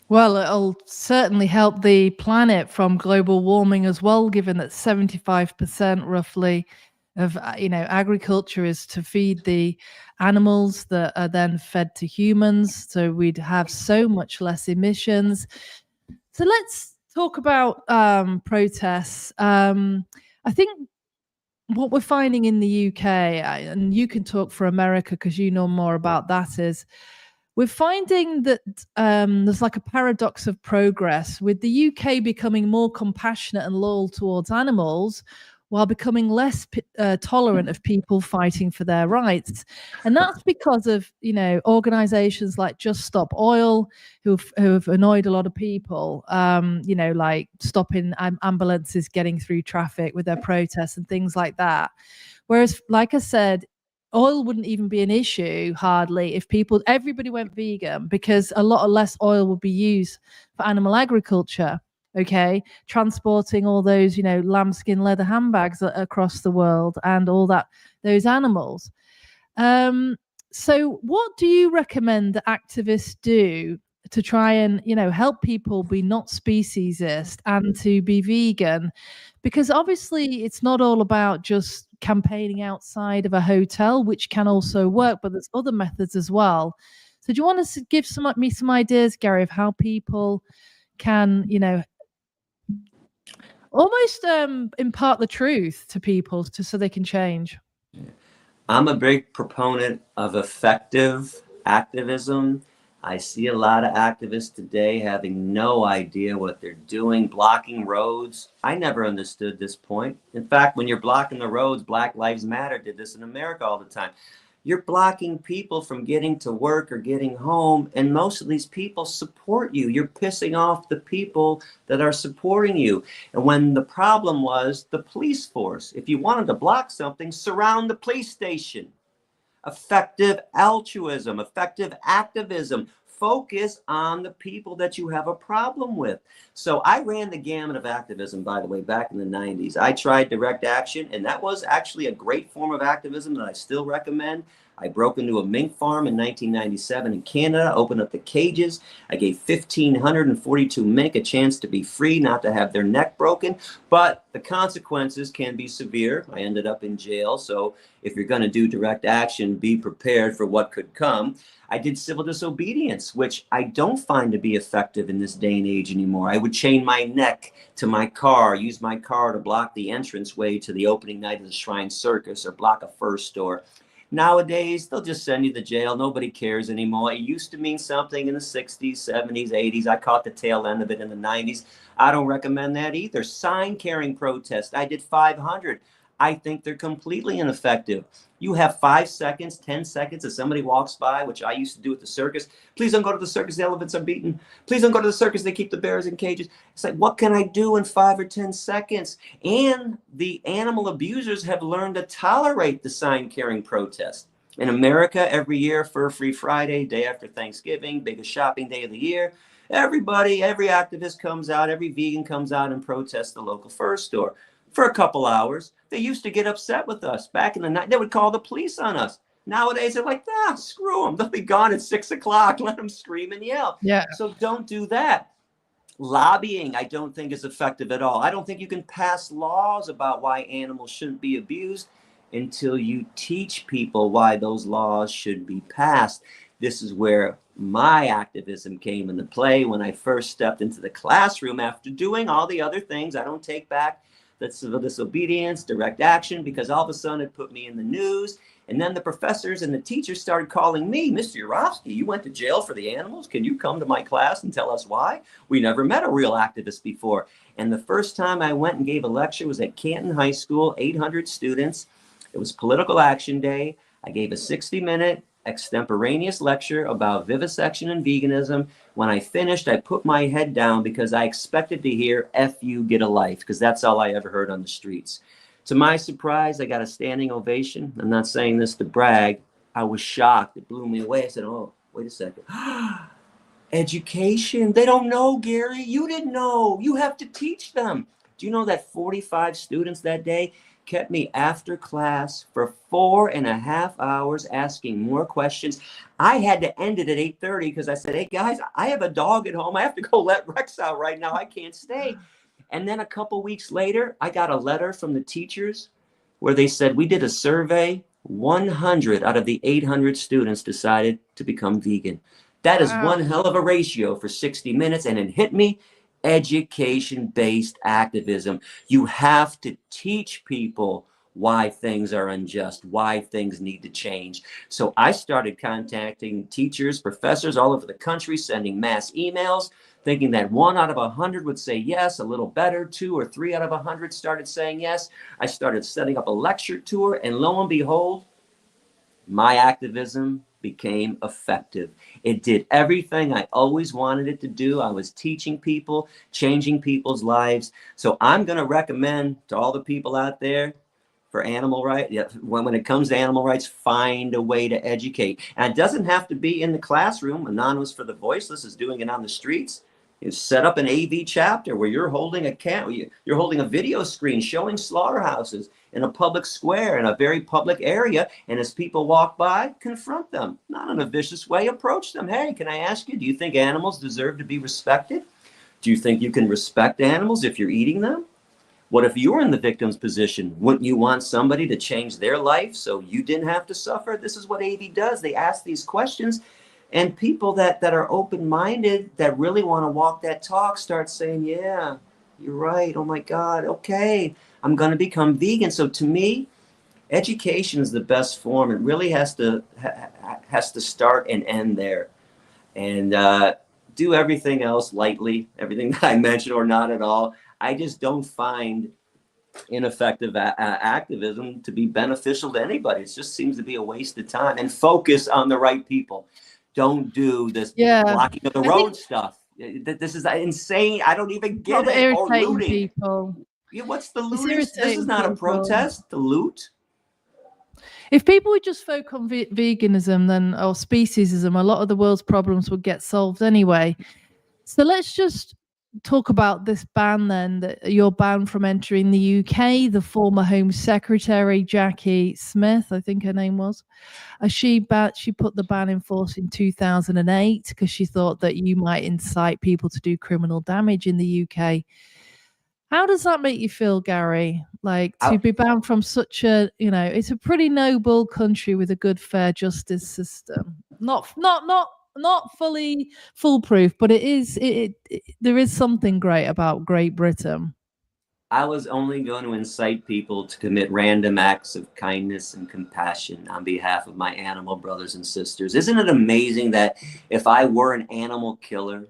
Speaker 1: Well, it'll certainly help the planet from global warming as well, given that 75% roughly of agriculture is to feed the animals that are then fed to humans. So we'd have so much less emissions. So let's talk about protests. I think what we're finding in the UK, and you can talk for America because you know more about that, is we're finding that there's like a paradox of progress, with the UK becoming more compassionate and loyal towards animals while becoming less tolerant of people fighting for their rights. And that's because of, organizations like Just Stop Oil, who've annoyed a lot of people, like stopping ambulances getting through traffic with their protests and things like that. Whereas, like I said, oil wouldn't even be an issue hardly if everybody went vegan, because a lot less oil would be used for animal agriculture. Okay, transporting all those lambskin leather handbags across the world and all those animals. So what do you recommend that activists do to try and help people be not speciesist and to be vegan? Because obviously it's not all about just campaigning outside of a hotel, which can also work, but there's other methods as well. So do you want to give me some ideas, Gary, of how people can almost impart the truth to people so they can change?
Speaker 2: I'm a big proponent of effective activism. I see a lot of activists today having no idea what they're doing, blocking roads. I never understood this point. In fact, when you're blocking the roads, Black Lives Matter did this in America all the time. You're blocking people from getting to work or getting home, and most of these people support you. You're pissing off the people that are supporting you. And when the problem was the police force, if you wanted to block something, surround the police station. Effective altruism, effective activism. Focus on the people that you have a problem with. So I ran the gamut of activism, by the way, back in the 90s. I tried direct action, and that was actually a great form of activism that I still recommend. I broke into a mink farm in 1997 in Canada, opened up the cages. I gave 1,542 mink a chance to be free, not to have their neck broken. But the consequences can be severe. I ended up in jail. So if you're going to do direct action, be prepared for what could come. I did civil disobedience, which I don't find to be effective in this day and age anymore. I would chain my neck to my car, use my car to block the entranceway to the opening night of the Shrine Circus, or block a fur store. Nowadays, they'll just send you to jail. Nobody cares anymore. It used to mean something in the 60s, 70s, 80s. I caught the tail end of it in the 90s. I don't recommend that either. Sign carrying protest. I did 500. I think they're completely ineffective. You have 5 seconds, 10 seconds as somebody walks by, which I used to do at the circus. Please don't go to the circus, the elephants are beaten. Please don't go to the circus, they keep the bears in cages. It's like, what can I do in 5 or 10 seconds? And the animal abusers have learned to tolerate the sign carrying protest. In America, every year, Fur Free Friday, day after Thanksgiving, biggest shopping day of the year, everybody, every activist comes out, every vegan comes out and protests the local fur store for a couple hours. They used to get upset with us. Back in the night, they would call the police on us. Nowadays, they're like, screw them. They'll be gone at 6 o'clock. Let them scream and yell.
Speaker 1: Yeah.
Speaker 2: So don't do that. Lobbying, I don't think, is effective at all. I don't think you can pass laws about why animals shouldn't be abused until you teach people why those laws should be passed. This is where my activism came into play when I first stepped into the classroom after doing all the other things. I don't take back the civil disobedience, direct action, because all of a sudden it put me in the news. And then the professors and the teachers started calling me, Mr. Yourofsky, you went to jail for the animals. Can you come to my class and tell us why? We never met a real activist before. And the first time I went and gave a lecture was at Canton High School, 800 students. It was Political Action Day. I gave a 60-minute extemporaneous lecture about vivisection and veganism. When I finished, I put my head down because I expected to hear "F you, get a life," because that's all I ever heard on the streets. To my surprise, I got a standing ovation. I'm not saying this to brag. I was shocked. It blew me away. I said, oh, wait a second. Education. They don't know, Gary. You didn't know. You have to teach them. Do you know that 45 students that day kept me after class for 4.5 hours asking more questions? I had to end it at 8:30 because I said, hey, guys, I have a dog at home. I have to go let Rex out right now. I can't stay. And then a couple weeks later, I got a letter from the teachers where they said, we did a survey. 100 out of the 800 students decided to become vegan. That is one hell of a ratio for 60 minutes. And it hit me. Education-based activism. You have to teach people why things are unjust, why things need to change. So I started contacting teachers, professors all over the country, sending mass emails, thinking that 1 out of 100 would say yes, a little better. 2 or 3 out of 100 started saying yes. I started setting up a lecture tour, and lo and behold, my activism became effective. It did everything I always wanted it to do. I was teaching people, changing people's lives. So I'm going to recommend to all the people out there for animal rights, when it comes to animal rights, find a way to educate. And it doesn't have to be in the classroom. Anonymous for the Voiceless is doing it on the streets. You set up an AV chapter where you're holding you're holding a video screen showing slaughterhouses in a public square, in a very public area. And as people walk by, confront them, not in a vicious way, approach them. Hey, can I ask you, do you think animals deserve to be respected? Do you think you can respect animals if you're eating them? What if you were in the victim's position? Wouldn't you want somebody to change their life so you didn't have to suffer? This is what AV does. They ask these questions. And people that are open-minded, that really want to walk that talk, start saying, yeah, you're right. Oh, my God. Okay, I'm going to become vegan. So to me, education is the best form. It really has to start and end there. And do everything else lightly, everything that I mentioned, or not at all. I just don't find ineffective activism to be beneficial to anybody. It just seems to be a waste of time. And focus on the right people. Don't do this blocking of the road stuff. This is insane. I don't even get it. Or looting. People. Yeah, what's the looting? This is not a protest. The loot.
Speaker 1: If people would just focus on veganism then, or speciesism, a lot of the world's problems would get solved anyway. So let's just talk about this ban then, that you're banned from entering the UK. The former Home Secretary, Jackie Smith, I think her name was, she put the ban in force in 2008 because she thought that you might incite people to do criminal damage in the UK. How does that make you feel, Gary? Like, to be banned from such a, it's a pretty noble country with a good, fair justice system. Not fully foolproof, but there is something great about Great Britain.
Speaker 2: I was only going to incite people to commit random acts of kindness and compassion on behalf of my animal brothers and sisters. Isn't it amazing that if I were an animal killer,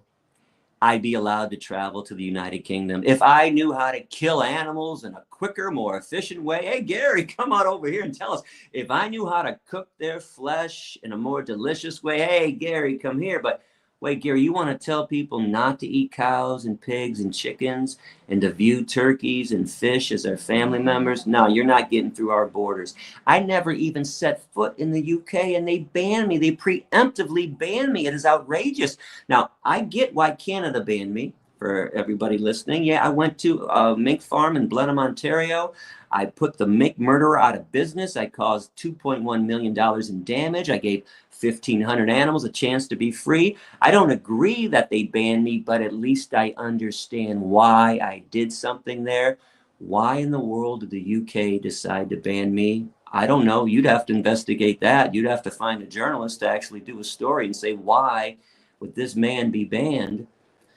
Speaker 2: I'd be allowed to travel to the United Kingdom? If I knew how to kill animals in a quicker, more efficient way, hey, Gary, come on over here and tell us. If I knew how to cook their flesh in a more delicious way, hey, Gary, come here. But wait, Gary, you want to tell people not to eat cows and pigs and chickens and to view turkeys and fish as their family members? No, you're not getting through our borders. I never even set foot in the UK and they banned me. They preemptively banned me. It is outrageous. Now, I get why Canada banned me. For everybody listening, yeah, I went to a mink farm in Blenheim, Ontario. I put the mink murderer out of business. I caused $2.1 million in damage. I gave 1,500 animals a chance to be free. I don't agree that they banned me, but at least I understand why I did something there. Why in the world did the UK decide to ban me? I don't know. You'd have to investigate that. You'd have to find a journalist to actually do a story and say, why would this man be banned?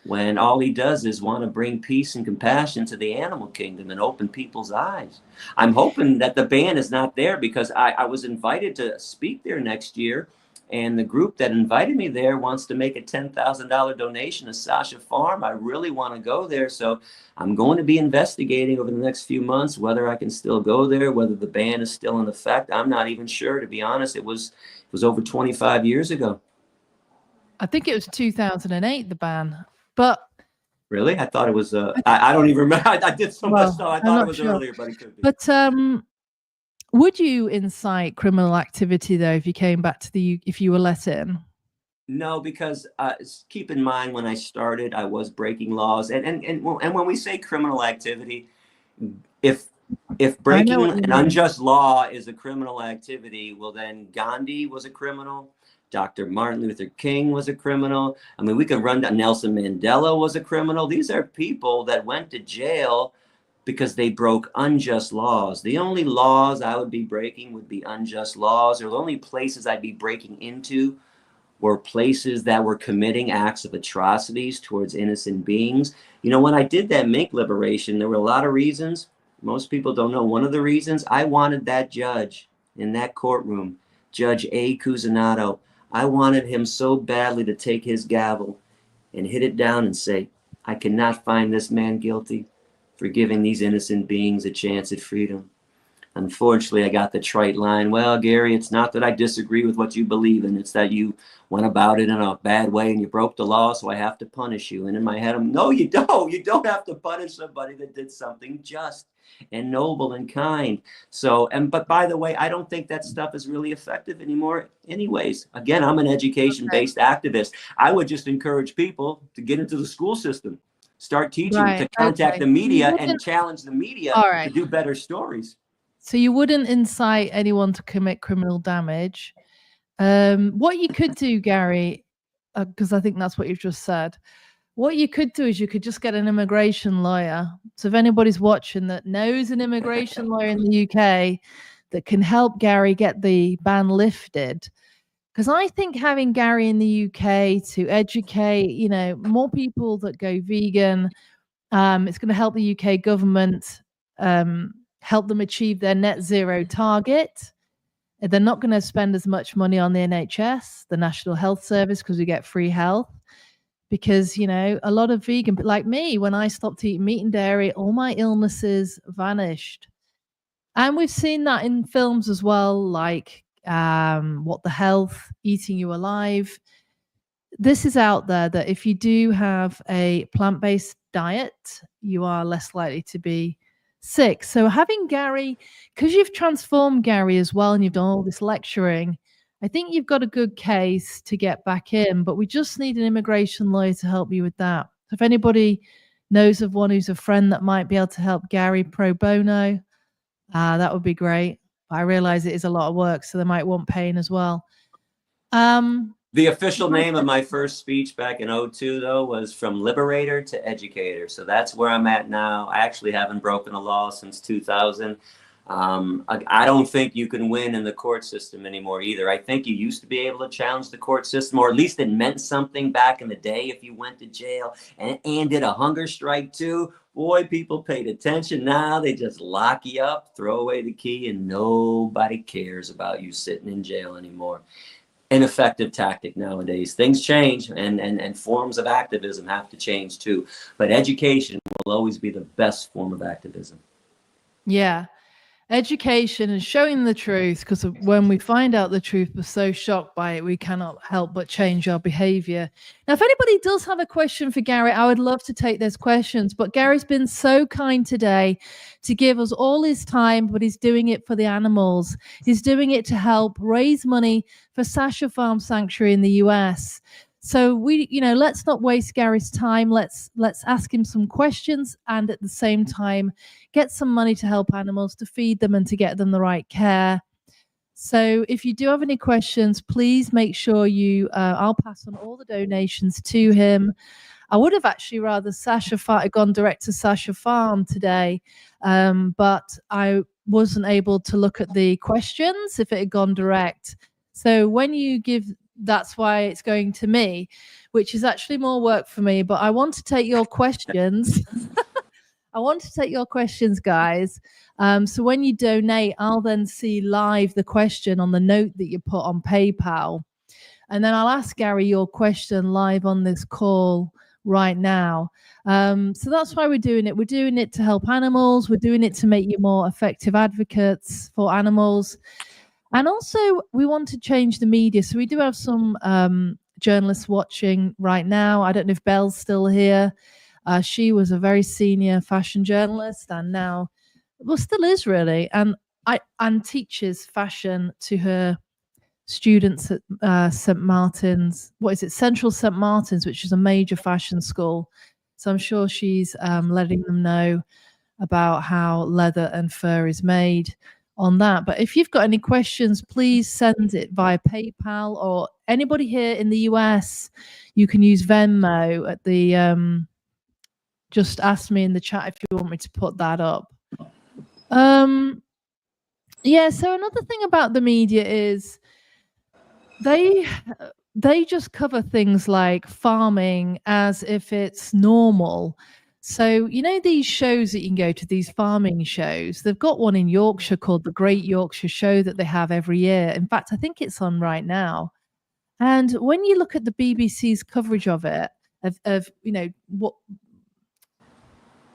Speaker 2: when all he does is want to bring peace and compassion to the animal kingdom and open people's eyes. I'm hoping that the ban is not there, because I was invited to speak there next year, and the group that invited me there wants to make a $10,000 donation to Sasha Farm. I really want to go there, so I'm going to be investigating over the next few months whether I can still go there, whether the ban is still in effect. I'm not even sure, to be honest. It was over 25 years ago.
Speaker 1: I think it was 2008, the ban. But
Speaker 2: really, I thought it was. I don't even remember. I did so much stuff. I thought it was earlier, but it could be.
Speaker 1: But would you incite criminal activity though if you came back to if you were let in?
Speaker 2: No, because keep in mind, when I started, I was breaking laws, and when we say criminal activity, if breaking an unjust law is a criminal activity, well, then Gandhi was a criminal. Dr. Martin Luther King was a criminal. I mean, we could run down. Nelson Mandela was a criminal. These are people that went to jail because they broke unjust laws. The only laws I would be breaking would be unjust laws, or the only places I'd be breaking into were places that were committing acts of atrocities towards innocent beings. You know, when I did that mink liberation, there were a lot of reasons. Most people don't know. One of the reasons, I wanted that judge in that courtroom, Judge A. Cucinato, I wanted him so badly to take his gavel and hit it down and say, I cannot find this man guilty for giving these innocent beings a chance at freedom. Unfortunately, I got the trite line, well, Gary, it's not that I disagree with what you believe in. It's that you went about it in a bad way and you broke the law, so I have to punish you. And in my head, no, you don't. You don't have to punish somebody that did something just and noble and kind. So, but by the way, I don't think that stuff is really effective anymore anyways. Again, I'm an education-based activist. I would just encourage people to get into the school system, start teaching, to contact the media and challenge the media to do better stories.
Speaker 1: So you wouldn't incite anyone to commit criminal damage. What you could do, Gary, because I think that's what you've just said, what you could do is you could just get an immigration lawyer. So if anybody's watching that knows an immigration lawyer in the UK that can help Gary get the ban lifted, because I think having Gary in the UK to educate, you know, more people that go vegan, it's going to help the UK government help them achieve their net zero target. They're not going to spend as much money on the NHS, the National Health Service, because we get free health. Because, you know, a lot of vegan, like me, when I stopped eating meat and dairy, all my illnesses vanished. And we've seen that in films as well, like What the Health, Eating You Alive. This is out there that if you do have a plant-based diet, you are less likely to be sick. So having Gary, because you've transformed Gary as well and you've done all this lecturing, I think you've got a good case to get back in, but we just need an immigration lawyer to help you with that. So if anybody knows of one who's a friend that might be able to help Gary pro bono, that would be great. I realize it is a lot of work, so they might want paying as well.
Speaker 2: The official name of my first speech back in 2002, though, was From Liberator to Educator. So that's where I'm at now. I actually haven't broken a law since 2000. I don't think you can win in the court system anymore either. I think you used to be able to challenge the court system, or at least it meant something back in the day if you went to jail and did a hunger strike too. Boy, people paid attention. Now they just lock you up, throw away the key, and nobody cares about you sitting in jail anymore. Ineffective tactic nowadays. Things change, and forms of activism have to change too. But education will always be the best form of activism.
Speaker 1: Yeah. Education and showing the truth, because when we find out the truth, we're so shocked by it, we cannot help but change our behavior. Now, if anybody does have a question for Gary, I would love to take those questions. But Gary's been so kind today to give us all his time, but he's doing it for the animals. He's doing it to help raise money for Sasha Farm Sanctuary in the US. So let's not waste Gary's time. Let's ask him some questions, and at the same time, get some money to help animals, to feed them and to get them the right care. So if you do have any questions, please make sure I'll pass on all the donations to him. I would have actually rather gone direct to Sasha Farm today, but I wasn't able to look at the questions if it had gone direct. So when you give that's why it's going to me, which is actually more work for me. But I want to take your questions. I want to take your questions, guys. So when you donate, I'll then see live the question on the note that you put on PayPal. And then I'll ask Gary your question live on this call right now. So that's why we're doing it. We're doing it to help animals. We're doing it to make you more effective advocates for animals. And also, we want to change the media. So we do have some journalists watching right now. I don't know if Belle's still here. She was a very senior fashion journalist and now, well, still is really, and teaches fashion to her students at St. Martin's. What is it? Central St. Martin's, which is a major fashion school. So I'm sure she's letting them know about how leather and fur is made on that. But if you've got any questions, please send it via PayPal, or anybody here in the US, you can use Venmo at the just ask me in the chat if you want me to put that up. Yeah, so another thing about the media is they just cover things like farming as if it's normal. So, you know, these shows that you can go to, these farming shows, they've got one in Yorkshire called the Great Yorkshire Show that they have every year. In fact, I think it's on right now. And when you look at the BBC's coverage of it, of you know, what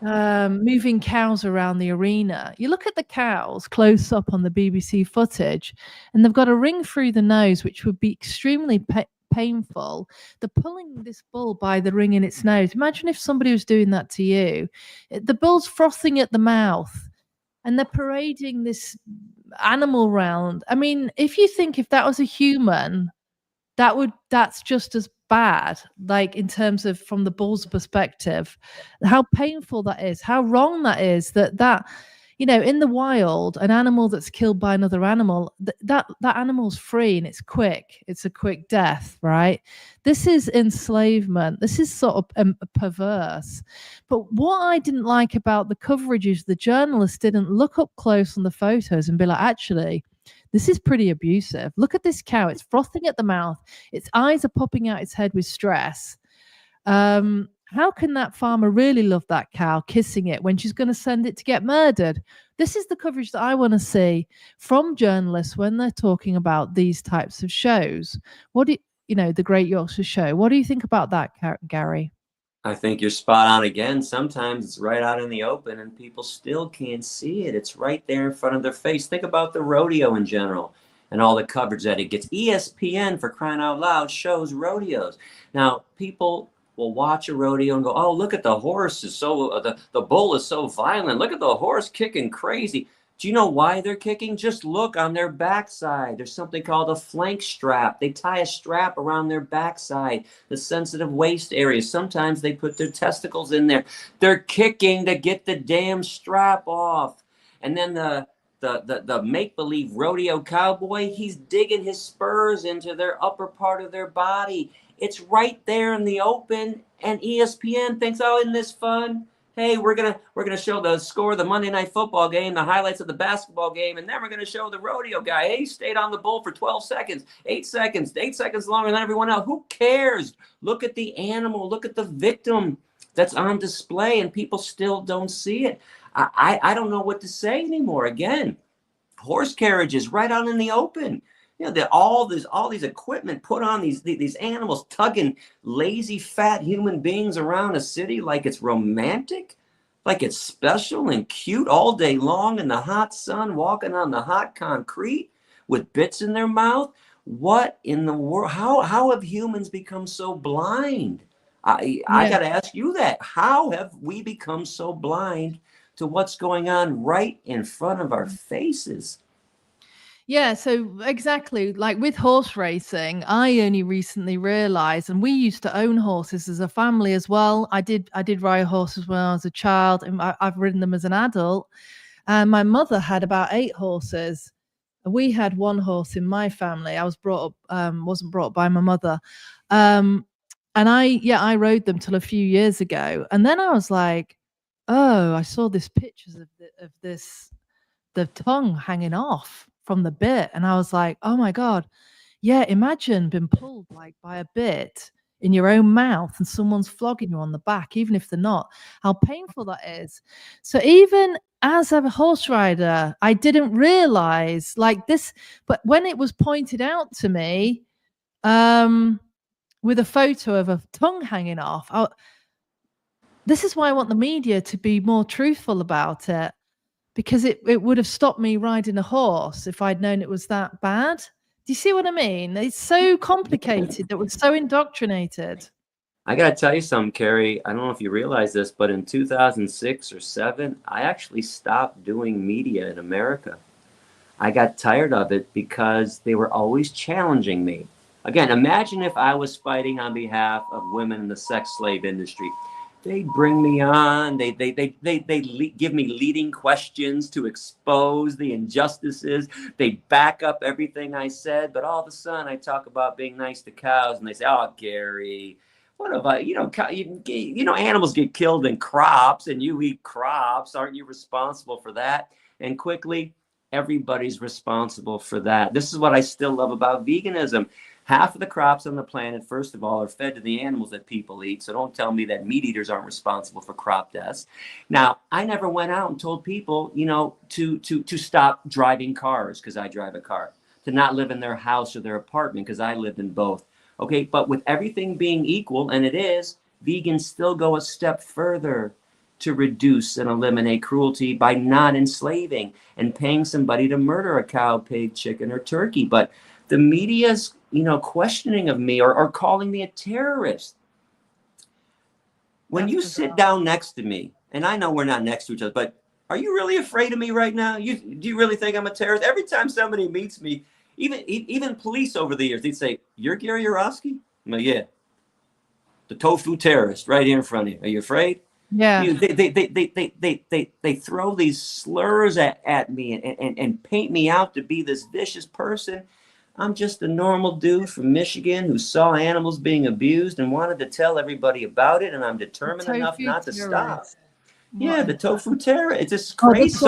Speaker 1: moving cows around the arena. You look at the cows close up on the BBC footage, and they've got a ring through the nose, which would be extremely painful. They're pulling this bull by the ring in its nose. Imagine if somebody was doing that to you. The bull's frothing at the mouth, and they're parading this animal round. I mean, if you think if that was a human, that's just as bad, like in terms of from the bull's perspective, how painful that is, how wrong that is, that you know, in the wild, an animal that's killed by another animal, that animal's free and it's quick, it's a quick death, right? This is enslavement. This is sort of perverse. But what I didn't like about the coverage is the journalists didn't look up close on the photos and be like, actually, this is pretty abusive. Look at this cow. It's frothing at the mouth. Its eyes are popping out its head with stress. How can that farmer really love that cow, kissing it when she's going to send it to get murdered? This is the coverage that I want to see from journalists when they're talking about these types of shows. What do you know, the Great Yorkshire Show? What do you think about that, Gary?
Speaker 2: I think you're spot on again. Sometimes it's right out in the open and people still can't see it. It's right there in front of their face. Think about the rodeo in general and all the coverage that it gets. ESPN, for crying out loud, shows rodeos. Now, people will watch a rodeo and go, oh, look at the horse is so, the bull is so violent. Look at the horse kicking crazy. Do you know why they're kicking? Just look on their backside. There's something called a flank strap. They tie a strap around their backside, the sensitive waist area. Sometimes they put their testicles in there. They're kicking to get the damn strap off. And then the make-believe rodeo cowboy, he's digging his spurs into their upper part of their body. It's right there in the open, and ESPN thinks, oh, isn't this fun? Hey, we're gonna show the score of the Monday Night Football game, the highlights of the basketball game, and then we're gonna show the rodeo guy. Hey, he stayed on the bull for 12 seconds, 8 seconds longer than everyone else. Who cares? Look at the animal, look at the victim that's on display, and people still don't see it. I don't know what to say anymore. Again, horse carriages right out in the open. You know, all these equipment put on these animals tugging lazy, fat human beings around a city like it's romantic, like it's special and cute all day long in the hot sun, walking on the hot concrete with bits in their mouth. What in the world? How have humans become so blind? I got to ask you that. How have we become so blind to what's going on right in front of our faces?
Speaker 1: Yeah, so exactly. Like with horse racing, I only recently realized, and we used to own horses as a family as well. I did ride horses when I was a child, and I've ridden them as an adult. And my mother had about 8 horses. We had 1 horse in my family. I was brought up, wasn't brought up by my mother. And I rode them till a few years ago. And then I was like, oh, I saw this pictures of the tongue hanging off from the bit, and I was like, oh my god, Yeah, imagine being pulled like by a bit in your own mouth and someone's flogging you on the back, even if they're not, how painful that is. So even as a horse rider, I didn't realize like this, but when it was pointed out to me, with a photo of a tongue hanging off, this is why I want the media to be more truthful about it, because it would have stopped me riding a horse if I'd known it was that bad. Do you see what I mean? It's so complicated that we're so indoctrinated.
Speaker 2: I got to tell you something, Kerry. I don't know if you realize this, but in 2006 or 7, I actually stopped doing media in America. I got tired of it because they were always challenging me. Again, imagine if I was fighting on behalf of women in the sex slave industry. They bring me on. They give me leading questions to expose the injustices. They back up everything I said. But all of a sudden, I talk about being nice to cows, and they say, "Oh, Gary, what about animals get killed in crops, and you eat crops. Aren't you responsible for that?" And quickly, everybody's responsible for that. This is what I still love about veganism. Half of the crops on the planet, first of all, are fed to the animals that people eat. So don't tell me that meat eaters aren't responsible for crop deaths. Now, I never went out and told people, to stop driving cars because I drive a car, to not live in their house or their apartment because I lived in both. Okay, but with everything being equal, and it is, vegans still go a step further to reduce and eliminate cruelty by not enslaving and paying somebody to murder a cow, pig, chicken, or turkey. But the media's, questioning of me or calling me a terrorist. When you sit down next to me, and I know we're not next to each other, but are you really afraid of me right now? Do you really think I'm a terrorist? Every time somebody meets me, even police over the years, they'd say, "You're Gary Yourofsky?" I'm like, "Yeah, the tofu terrorist right here in front of you. Are you afraid?"
Speaker 1: Yeah.
Speaker 2: They throw these slurs at me and paint me out to be this vicious person. I'm just a normal dude from Michigan who saw animals being abused and wanted to tell everybody about it, and I'm determined enough not to stop. Yeah, the tofu terror. It's just crazy.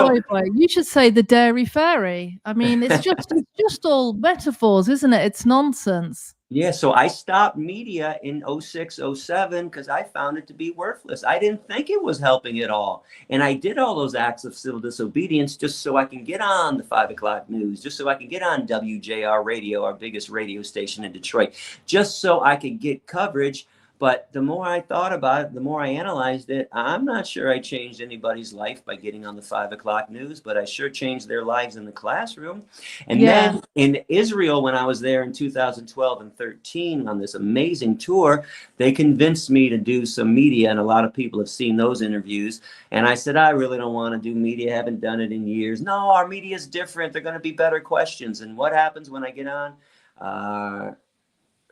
Speaker 1: You should say the dairy fairy. I mean, it's just all metaphors, isn't it? It's nonsense.
Speaker 2: Yeah, so I stopped media in 06, 07 because I found it to be worthless. I didn't think it was helping at all. And I did all those acts of civil disobedience just so I can get on the 5 o'clock news, just so I can get on WJR Radio, our biggest radio station in Detroit, just so I could get coverage. But the more I thought about it, the more I analyzed it, I'm not sure I changed anybody's life by getting on the 5 o'clock news, but I sure changed their lives in the classroom. And then in Israel, when I was there in 2012 and 13 on this amazing tour, they convinced me to do some media. And a lot of people have seen those interviews. And I said, I really don't want to do media. I haven't done it in years. No, our media is different. They're going to be better questions. And what happens when I get on?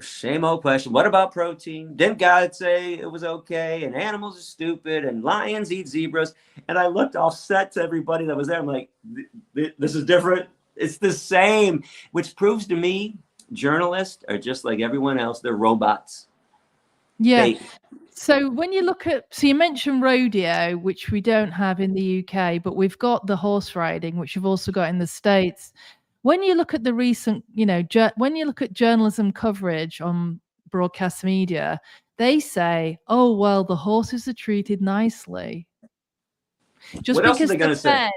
Speaker 2: Same old question. What about protein? Didn't God say it was okay? And animals are stupid and lions eat zebras. And I looked offset to everybody that was there. I'm like, this is different. It's the same, which proves to me journalists are just like everyone else. They're robots.
Speaker 1: Yeah. So when you look at, so you mentioned rodeo, which we don't have in the UK, but we've got the horse riding, which you've also got in the States. When you look at the recent, when you look at journalism coverage on broadcast media, they say, "Oh, well, the horses are treated nicely." Just
Speaker 2: what else
Speaker 1: because
Speaker 2: are they going to say?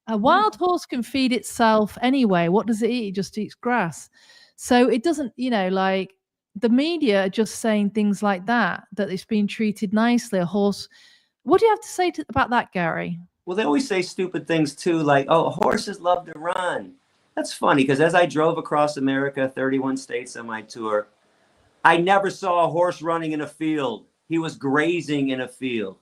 Speaker 1: A wild horse can feed itself anyway. What does it eat? It just eats grass. So it doesn't, like the media are just saying things like that it's being treated nicely. A horse. What do you have to say about that, Gary?
Speaker 2: Well, they always say stupid things too, like, "Oh, horses love to run." That's funny because as I drove across America, 31 states on my tour, I never saw a horse running in a field. He was grazing in a field.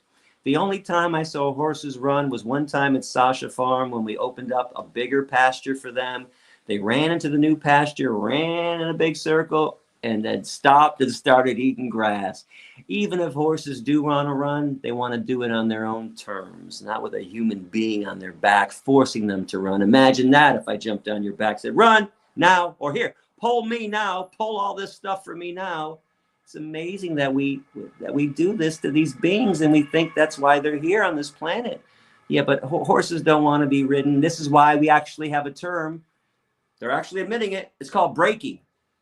Speaker 2: The only time I saw horses run was one time at Sasha Farm when we opened up a bigger pasture for them. They ran into the new pasture, ran in a big circle, and then stopped and started eating grass. Even if horses do want to run, they want to do it on their own terms, not with a human being on their back forcing them to run. Imagine that if I jumped on your back, said, "Run now," or "Here, pull me now, pull all this stuff for me now." It's amazing that we do this to these beings, and we think that's why they're here on this planet. Yeah, but horses don't want to be ridden. This is why we actually have a term. They're actually admitting it. It's called breaking.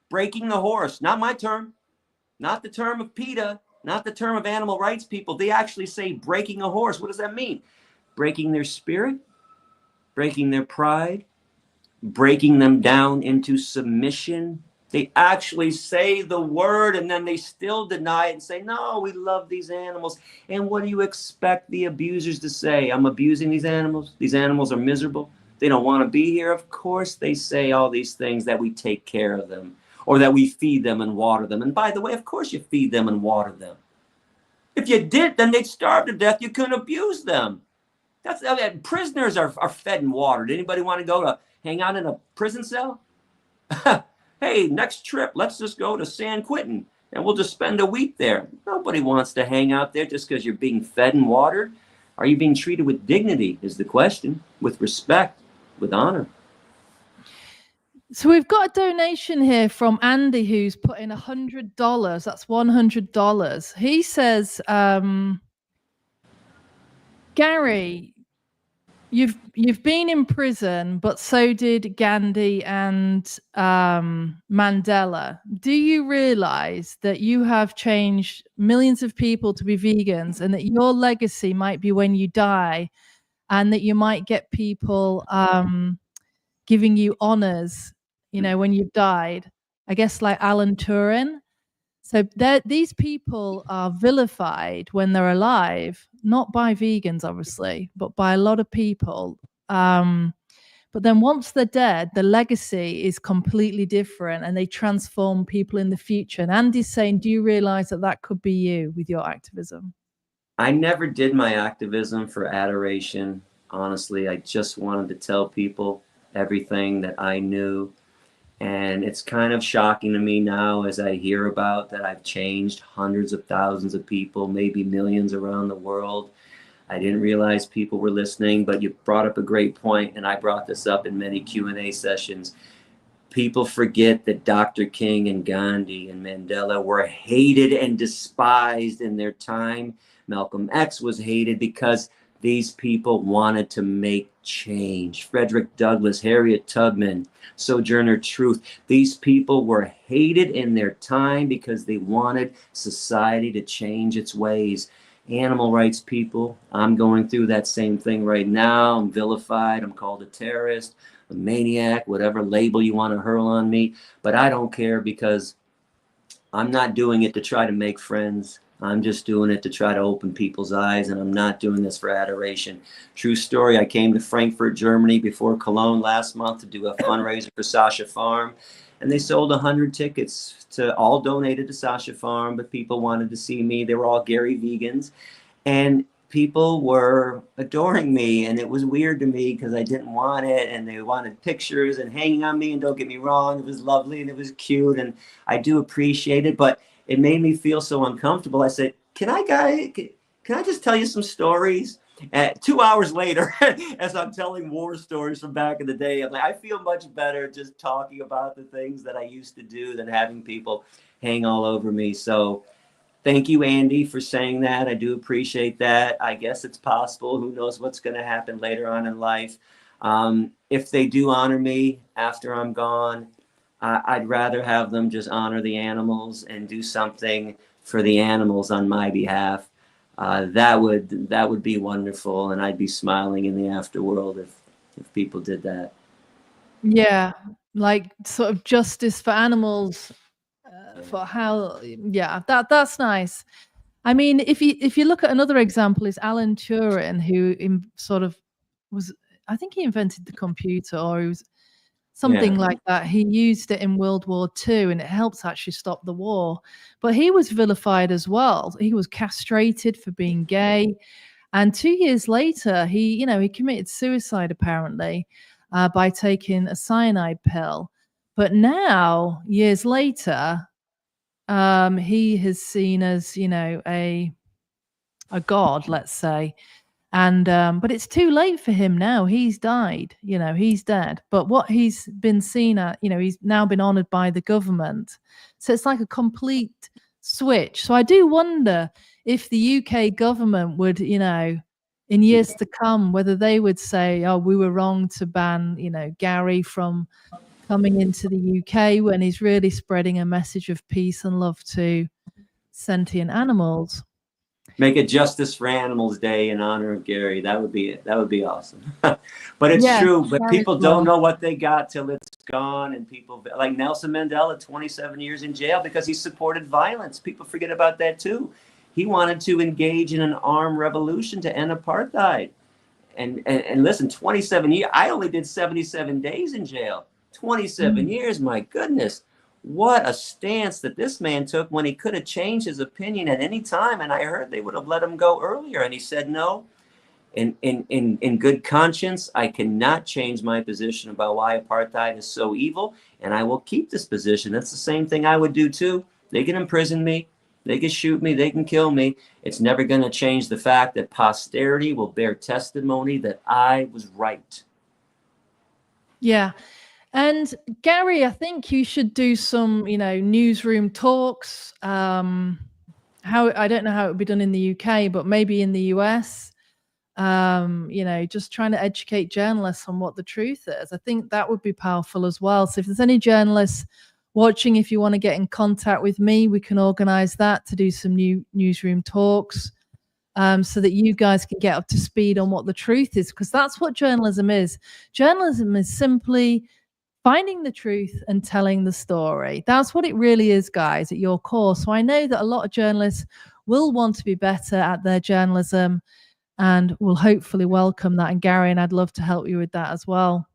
Speaker 2: breaking the horse. Not my term, not the term of PETA, not the term of animal rights people. They actually say breaking a horse. What does that mean? Breaking their spirit, breaking their pride, breaking them down into submission. They actually say the word and then they still deny it and say, no, we love these animals. And what do you expect the abusers to say? I'm abusing these animals. These animals are miserable. They don't want to be here. Of course, they say all these things, that we take care of them or that we feed them and water them. And by the way, of course you feed them and water them. If you did, then they'd starve to death. You couldn't abuse them. Prisoners are fed and watered. Anybody want to go to hang out in a prison cell? Hey, next trip, let's just go to San Quentin and we'll just spend a week there. Nobody wants to hang out there just because you're being fed and watered. Are you being treated with dignity is the question, with respect, with honor?
Speaker 1: So we've got a donation here from Andy who's put in $100. That's $100. He says, Gary, you've been in prison, but so did Gandhi and Mandela. Do you realize that you have changed millions of people to be vegans and that your legacy might be when you die and that you might get people giving you honors, you know, when you've died? I guess like Alan Turing. So these people are vilified when they're alive, not by vegans, obviously, but by a lot of people. But then once they're dead, the legacy is completely different and they transform people in the future. And Andy's saying, do you realize that that could be you with your activism?
Speaker 2: I never did my activism for adoration. Honestly, I just wanted to tell people everything that I knew. And it's kind of shocking to me now as I hear about that I've changed hundreds of thousands of people, maybe millions around the world. I didn't realize people were listening, but you brought up a great point, and I brought this up in many Q&A sessions. People forget that Dr. King and Gandhi and Mandela were hated and despised in their time. Malcolm X was hated because these people wanted to make change. Frederick Douglass, Harriet Tubman, Sojourner Truth. These people were hated in their time because they wanted society to change its ways. Animal rights people, I'm going through that same thing right now. I'm vilified. I'm called a terrorist, a maniac, whatever label you want to hurl on me. But I don't care because I'm not doing it to try to make friends. I'm just doing it to try to open people's eyes, and I'm not doing this for adoration. True story, I came to Frankfurt, Germany before Cologne last month to do a fundraiser for Sasha Farm, and they sold 100 tickets to all donated to Sasha Farm, but people wanted to see me. They were all Gary vegans, and people were adoring me, and it was weird to me because I didn't want it, and they wanted pictures and hanging on me, and don't get me wrong, it was lovely and it was cute, and I do appreciate it, but it made me feel so uncomfortable. I said, can I just tell you some stories? 2 hours later, as I'm telling war stories from back in the day, I'm like, I feel much better just talking about the things that I used to do than having people hang all over me. So thank you, Andy, for saying that. I do appreciate that. I guess it's possible. Who knows what's going to happen later on in life. If they do honor me after I'm gone, I'd rather have them just honor the animals and do something for the animals on my behalf. That would be wonderful, and I'd be smiling in the afterworld if people did that.
Speaker 1: Yeah, like sort of justice for animals, for how. Yeah, that's nice. I mean, if you look at another example, is Alan Turing, who sort of was, I think he invented the computer, or he was something like that. He used it in World War II, and it helps actually stop the war. But he was vilified as well. He was castrated for being gay, and 2 years later, he committed suicide apparently by taking a cyanide pill. But now, years later, he is seen as a god, let's say. And but it's too late for him now. He's died, he's dead. But what he's been seen at, he's now been honored by the government. So it's like a complete switch. So I do wonder if the UK government would, in years to come, whether they would say, oh, we were wrong to ban, Gary from coming into the UK when he's really spreading a message of peace and love to sentient animals.
Speaker 2: Make a Justice for Animals Day in honor of Gary. That would be awesome. But it's true. But people don't know what they got till it's gone. And people like Nelson Mandela, 27 years in jail because he supported violence. People forget about that too. He wanted to engage in an armed revolution to end apartheid. And listen, 27 years. I only did 77 days in jail. 27 years, my goodness. What a stance that this man took when he could have changed his opinion at any time. And I heard they would have let him go earlier. And he said, no, in good conscience, I cannot change my position about why apartheid is so evil. And I will keep this position. That's the same thing I would do too. They can imprison me. They can shoot me. They can kill me. It's never going to change the fact that posterity will bear testimony that I was right.
Speaker 1: Yeah. And Gary, I think you should do some, newsroom talks. I don't know how it would be done in the UK, but maybe in the US, just trying to educate journalists on what the truth is. I think that would be powerful as well. So if there's any journalists watching, if you want to get in contact with me, we can organize that to do some new newsroom talks. So that you guys can get up to speed on what the truth is, because that's what journalism is. Journalism is simply finding the truth and telling the story. That's what it really is, guys, at your core. So I know that a lot of journalists will want to be better at their journalism and will hopefully welcome that. And Gary, and I'd love to help you with that as well.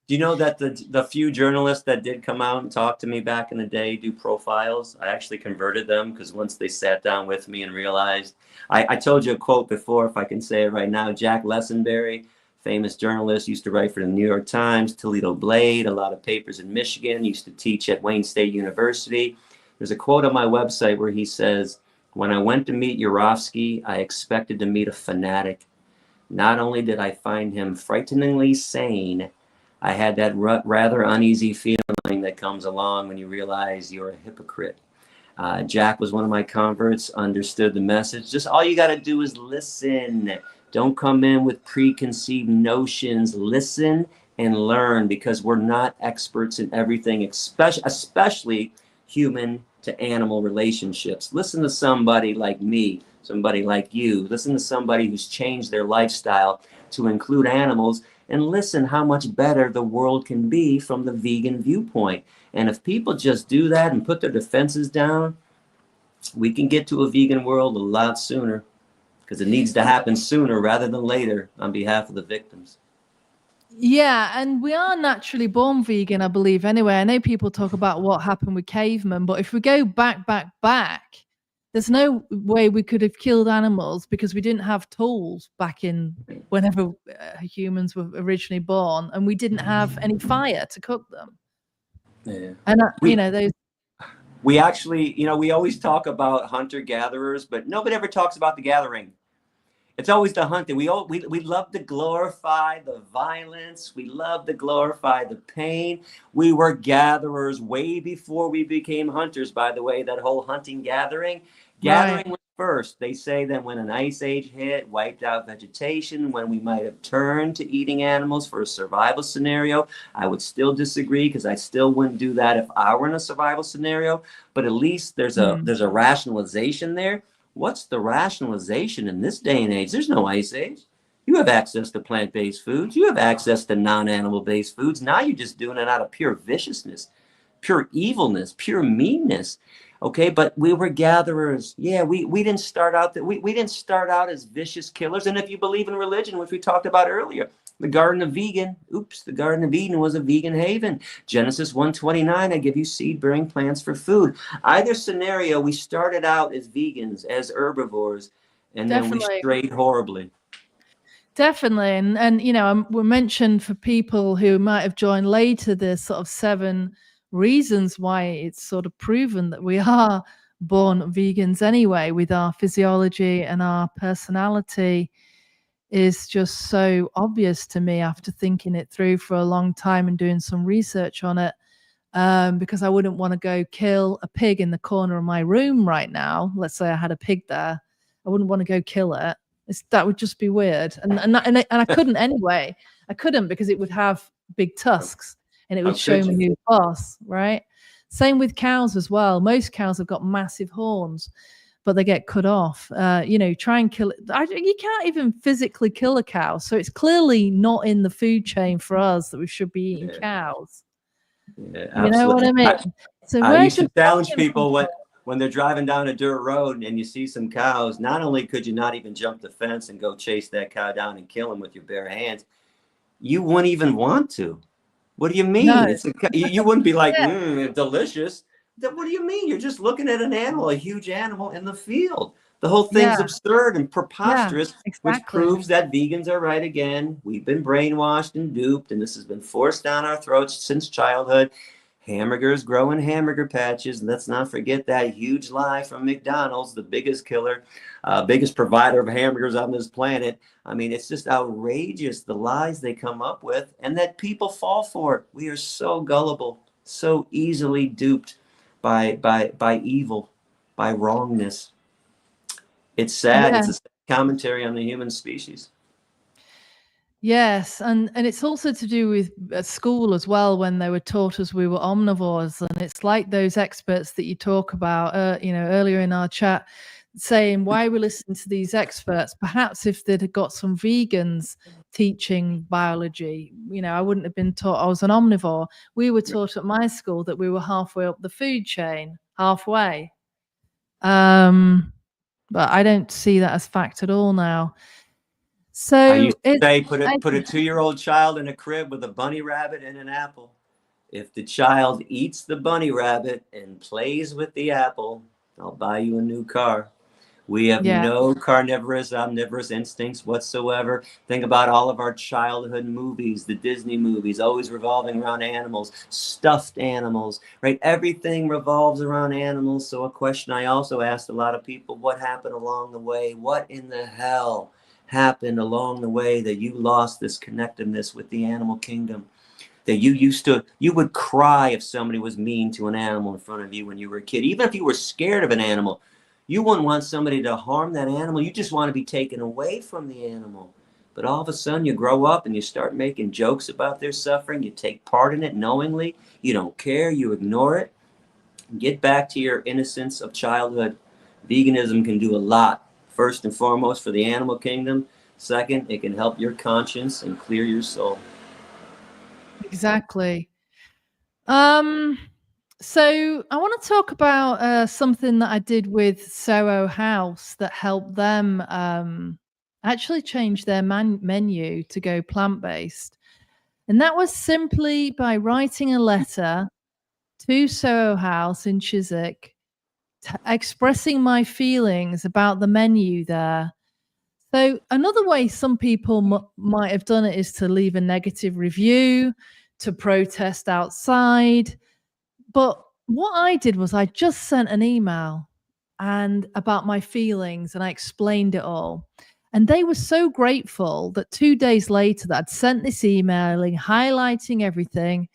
Speaker 2: Do you know that the few journalists that did come out and talk to me back in the day do profiles? I actually converted them because once they sat down with me and realized, I told you a quote before, if I can say it right now. Jack Lessenberry, famous journalist, used to write for the New York Times, Toledo Blade, a lot of papers in Michigan, used to teach at Wayne State University. There's a quote on my website where he says, "When I went to meet Yourofsky, I expected to meet a fanatic. Not only did I find him frighteningly sane, I had that rather uneasy feeling that comes along when you realize you're a hypocrite." Jack was one of my converts, understood the message. Just all you got to do is listen. Don't come in with preconceived notions. Listen and learn, because we're not experts in everything, especially human to animal relationships. Listen to somebody like me, somebody like you. Listen to somebody who's changed their lifestyle to include animals, and listen how much better the world can be from the vegan viewpoint. And if people just do that and put their defenses down, we can get to a vegan world a lot sooner, because it needs to happen sooner rather than later on behalf of the victims.
Speaker 1: Yeah, and we are naturally born vegan, I believe, anyway. I know people talk about what happened with cavemen, but if we go back, there's no way we could have killed animals, because we didn't have tools back in whenever humans were originally born, and we didn't have any fire to cook them.
Speaker 2: Yeah.
Speaker 1: And,
Speaker 2: those... We actually, we always talk about hunter-gatherers, but nobody ever talks about the gathering. It's always the hunting. We love to glorify the violence. We love to glorify the pain. We were gatherers way before we became hunters, by the way. That whole hunting gathering was first. They say that when an ice age hit, wiped out vegetation, when we might have turned to eating animals for a survival scenario. I would still disagree, because I still wouldn't do that if I were in a survival scenario. But at least there's a rationalization there. What's the rationalization in this day and age? There's no ice age. You have access to plant-based foods. You have access to non-animal-based foods. Now you're just doing it out of pure viciousness, pure evilness, pure meanness. Okay, but we were gatherers. Yeah, we didn't start out that we didn't start out as vicious killers. And if you believe in religion, which we talked about earlier, the Garden of Eden was a vegan haven. Genesis 1:29, I give you seed-bearing plants for food. Either scenario, we started out as vegans, as herbivores, and then we strayed horribly.
Speaker 1: Definitely. And we mentioned for people who might have joined later, there's sort of 7 reasons why it's sort of proven that we are born vegans anyway, with our physiology and our personality, is just so obvious to me after thinking it through for a long time and doing some research on it. Because I wouldn't want to go kill a pig in the corner of my room right now. Let's say I had a pig there. I wouldn't want to go kill it. That would just be weird. And I couldn't anyway. I couldn't, because it would have big tusks. and it would show me who's boss, right? Same with cows as well. Most cows have got massive horns, but they get cut off. Try and kill it. You can't even physically kill a cow. So it's clearly not in the food chain for us that we should be eating cows.
Speaker 2: Yeah,
Speaker 1: absolutely. You know what I mean?
Speaker 2: I used to challenge people when they're driving down a dirt road and you see some cows. Not only could you not even jump the fence and go chase that cow down and kill him with your bare hands, you wouldn't even want to. What do you mean?
Speaker 1: No.
Speaker 2: You wouldn't be like, delicious. What do you mean? You're just looking at an animal, a huge animal in the field. The whole thing's absurd and preposterous, which proves that vegans are right again. We've been brainwashed and duped, and this has been forced down our throats since childhood. Hamburgers grow in hamburger patches. Let's not forget that huge lie from McDonald's, the biggest killer, biggest provider of hamburgers on this planet. I mean, it's just outrageous, the lies they come up with, and that people fall for it. We are so gullible, so easily duped by evil, by wrongness. It's sad. Yeah. It's a sad commentary on the human species.
Speaker 1: Yes, and it's also to do with school as well, when they were taught us we were omnivores. And it's like those experts that you talk about earlier in our chat, saying why we listen to these experts. Perhaps if they'd have got some vegans teaching biology, I wouldn't have been taught I was an omnivore. We were taught at my school that we were halfway up the food chain, halfway. But I don't see that as fact at all now. So
Speaker 2: I used to say, put a 2-year-old child in a crib with a bunny rabbit and an apple. If the child eats the bunny rabbit and plays with the apple, I'll buy you a new car. We have no carnivorous, omnivorous instincts whatsoever. Think about all of our childhood movies, the Disney movies, always revolving around animals, stuffed animals, right? Everything revolves around animals. So a question I also asked a lot of people, what happened along the way? What in the hell happened along the way that you lost this connectiveness with the animal kingdom? That you would cry if somebody was mean to an animal in front of you when you were a kid. Even if you were scared of an animal, you wouldn't want somebody to harm that animal. You just want to be taken away from the animal. But all of a sudden you grow up and you start making jokes about their suffering. You take part in it knowingly. You don't care. You ignore it. Get back to your innocence of childhood. Veganism can do a lot. First and foremost, for the animal kingdom. Second, it can help your conscience and clear your soul.
Speaker 1: Exactly. So I want to talk about something that I did with Soho House that helped them actually change their menu to go plant-based. And that was simply by writing a letter to Soho House in Chiswick, expressing my feelings about the menu there. So another way some people might have done it is to leave a negative review, to protest outside. But what I did was I just sent an email and about my feelings, and I explained it all. And they were so grateful that 2 days later that I'd sent this emailing, highlighting everything,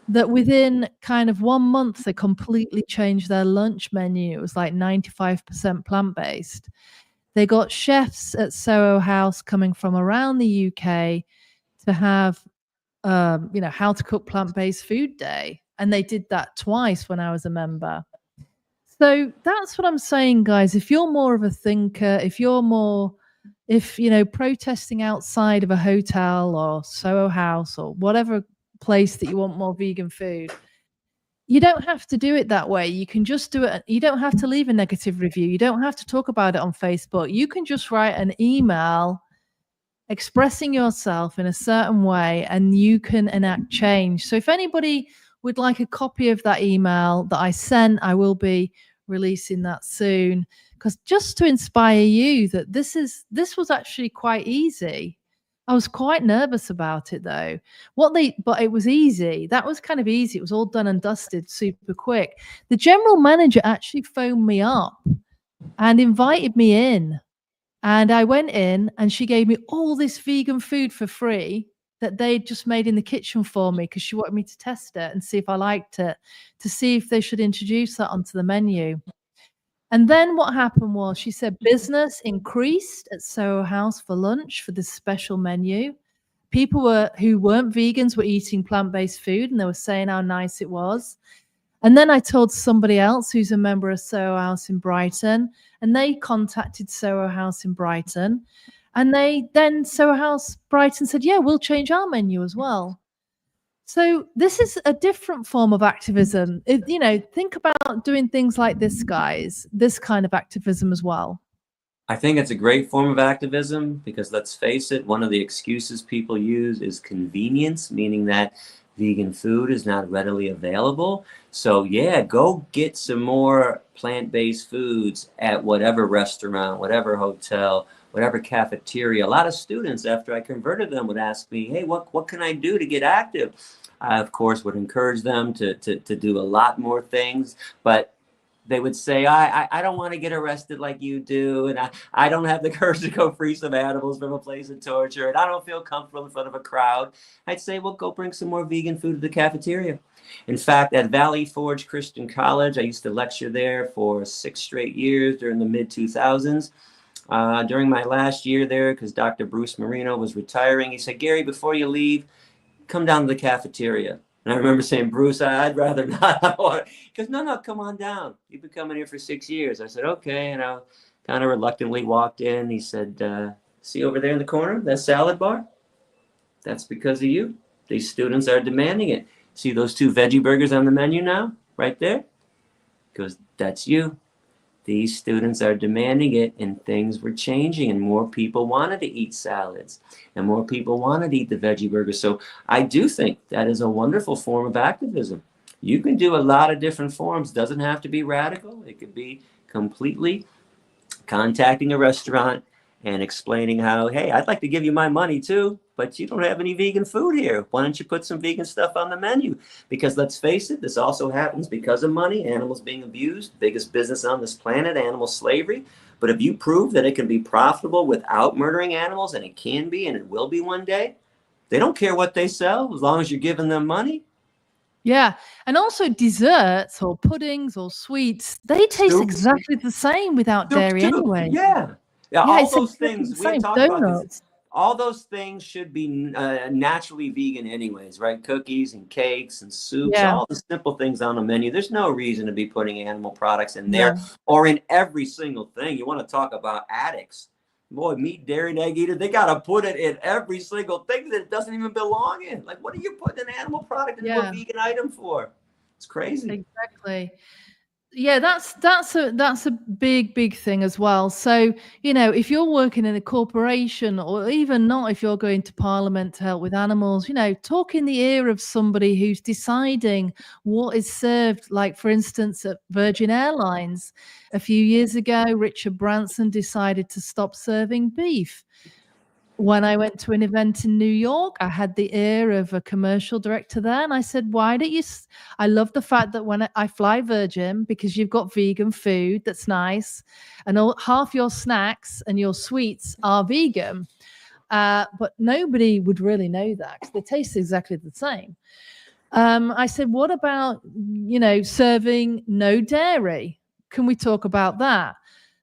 Speaker 1: that within kind of 1 month, they completely changed their lunch menu. It was like 95% plant-based. They got chefs at Soho House coming from around the UK to have, how to cook plant-based food day. And they did that twice when I was a member. So that's what I'm saying, guys. If you're more of a thinker, if protesting outside of a hotel or Soho House or whatever place that you want more vegan food, you don't have to do it that way. You can just do it. You don't have to leave a negative review. You don't have to talk about it on Facebook. You can just write an email expressing yourself in a certain way, and you can enact change. So if anybody would like a copy of that email that I sent, I will be releasing that soon, because just to inspire you that this was actually quite easy. I was quite nervous about it though. But it was easy. That was kind of easy. It was all done and dusted super quick. The general manager actually phoned me up and invited me in. And I went in and she gave me all this vegan food for free that they'd just made in the kitchen for me, because she wanted me to test it and see if I liked it, to see if they should introduce that onto the menu. And then what happened was she said business increased at Soho House for lunch for this special menu. people who weren't vegans were eating plant-based food, and they were saying how nice it was. And then I told somebody else who's a member of Soho House in Brighton, and they contacted Soho House in Brighton. And then Soho House Brighton said, yeah, we'll change our menu as well. So this is a different form of activism. Think about doing things like this, guys, this kind of activism as well.
Speaker 2: I think it's a great form of activism because, let's face it, one of the excuses people use is convenience, meaning that vegan food is not readily available. So yeah, go get some more plant-based foods at whatever restaurant, whatever hotel, whatever cafeteria. A lot of students, after I converted them, would ask me, hey, what can I do to get active? I, of course, would encourage them to do a lot more things, but they would say, I don't want to get arrested like you do, and I don't have the courage to go free some animals from a place of torture, and I don't feel comfortable in front of a crowd. I'd say, well, go bring some more vegan food to the cafeteria. In fact, at Valley Forge Christian College, I used to lecture there for 6 straight years during the mid-2000s. During my last year there, because Dr. Bruce Marino was retiring, he said, Gary, before you leave, come down to the cafeteria. And I remember saying, Bruce, I'd rather not. He goes, no, come on down. You've been coming here for 6 years. I said, okay. And I kind of reluctantly walked in. He said, see over there in the corner, that salad bar? That's because of you. These students are demanding it. See those 2 veggie burgers on the menu now, right there? He goes, that's you. These students are demanding it, and things were changing, and more people wanted to eat salads, and more people wanted to eat the veggie burgers. So I do think that is a wonderful form of activism. You can do a lot of different forms. It doesn't have to be radical. It could be completely contacting a restaurant and explaining how, hey, I'd like to give you my money too, but you don't have any vegan food here. Why don't you put some vegan stuff on the menu? Because let's face it, this also happens because of money, animals being abused, biggest business on this planet, animal slavery. But if you prove that it can be profitable without murdering animals, and it can be, and it will be one day, they don't care what they sell as long as you're giving them money.
Speaker 1: Yeah. And also desserts or puddings or sweets, they taste exactly the same without dairy anyway.
Speaker 2: Yeah. Yeah, all those things we talk about this, all those things should be naturally vegan anyways, right? Cookies and cakes and soups, all the simple things on the menu. There's no reason to be putting animal products in there or in every single thing. You want to talk about addicts. Boy, meat, dairy, and egg eaters, they got to put it in every single thing that it doesn't even belong in. Like, what are you putting an animal product into a vegan item for? It's crazy.
Speaker 1: Exactly. Yeah, that's a big thing as well. So, if you're working in a corporation, or even not, if you're going to Parliament to help with animals, talk in the ear of somebody who's deciding what is served. Like, for instance, at Virgin Airlines, a few years ago, Richard Branson decided to stop serving beef. When I went to an event in New York, I had the ear of a commercial director there, and I said, why don't you I love the fact that when I fly Virgin, because you've got vegan food that's nice, and half your snacks and your sweets are vegan, but nobody would really know that because they taste exactly the same. I said, what about serving no dairy? Can we talk about that?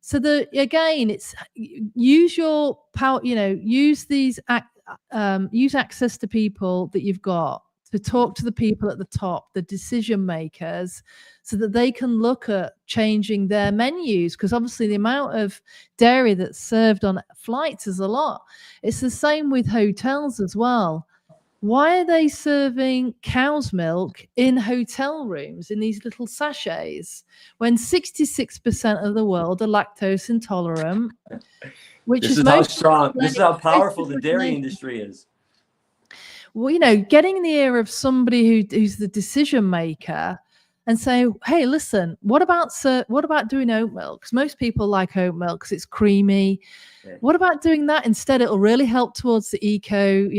Speaker 1: So again, it's use your power, use these, use access to people that you've got to talk to the people at the top, the decision makers, so that they can look at changing their menus. Because obviously the amount of dairy that's served on flights is a lot. It's the same with hotels as well. Why are they serving cow's milk in hotel rooms in these little sachets when 66% of the world are lactose intolerant?
Speaker 2: This is how strong, this is how powerful the dairy industry is.
Speaker 1: Well, getting in the ear of somebody who's the decision maker and say, hey, listen, what about doing oat milk? Because most people like oat milk because it's creamy. Okay. What about doing that instead? It'll really help towards the eco,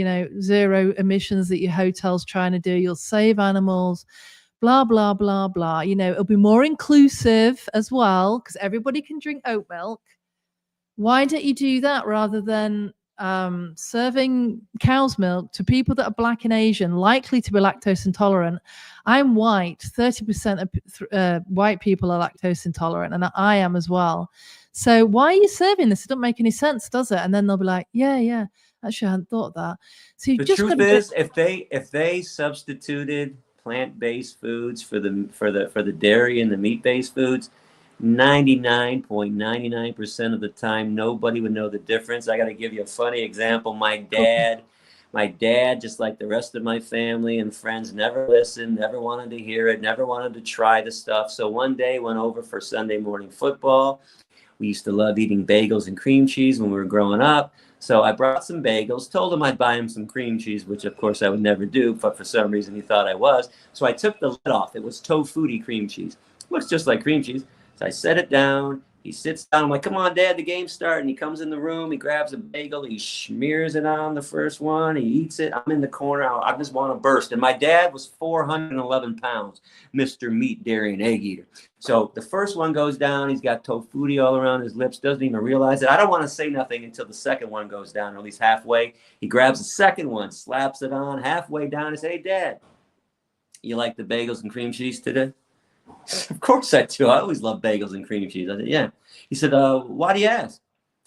Speaker 1: zero emissions that your hotel's trying to do. You'll save animals, blah, blah, blah, blah. It'll be more inclusive as well because everybody can drink oat milk. Why don't you do that rather than serving cow's milk to people that are Black and Asian, likely to be lactose intolerant? I'm white. 30% of white people are lactose intolerant, and I am as well. So why are you serving this? It doesn't make any sense, does it? And then they'll be like, yeah. Actually, I hadn't thought of that. So you've
Speaker 2: The
Speaker 1: just got
Speaker 2: truth
Speaker 1: to
Speaker 2: is, if they substituted plant-based foods for the dairy and the meat-based foods, 99.99% of the time, nobody would know the difference. I got to give you a funny example. My dad, just like the rest of my family and friends, never listened, never wanted to hear it, never wanted to try the stuff. So one day went over for Sunday morning football. We used to love eating bagels and cream cheese when we were growing up. So I brought some bagels, told him I'd buy him some cream cheese, which of course I would never do, but for some reason he thought I was. So I took the lid off. It was tofutti cream cheese. Looks just like cream cheese. So I set it down. He sits down. I'm like, come on, Dad, the game's starting. He comes in the room. He grabs a bagel. He smears it on the first one. He eats it. I'm in the corner. I just want to burst. And my dad was 411 pounds, Mr. Meat, Dairy, and Egg Eater. So the first one goes down. He's got tofutti all around his lips. Doesn't even realize it. I don't want to say nothing until the second one goes down, or at least halfway. He grabs the second one, slaps it on halfway down, and says, hey, Dad, you like the bagels and cream cheese today? Of course I do. I always love bagels and cream cheese. I said, yeah. He said, why do you ask?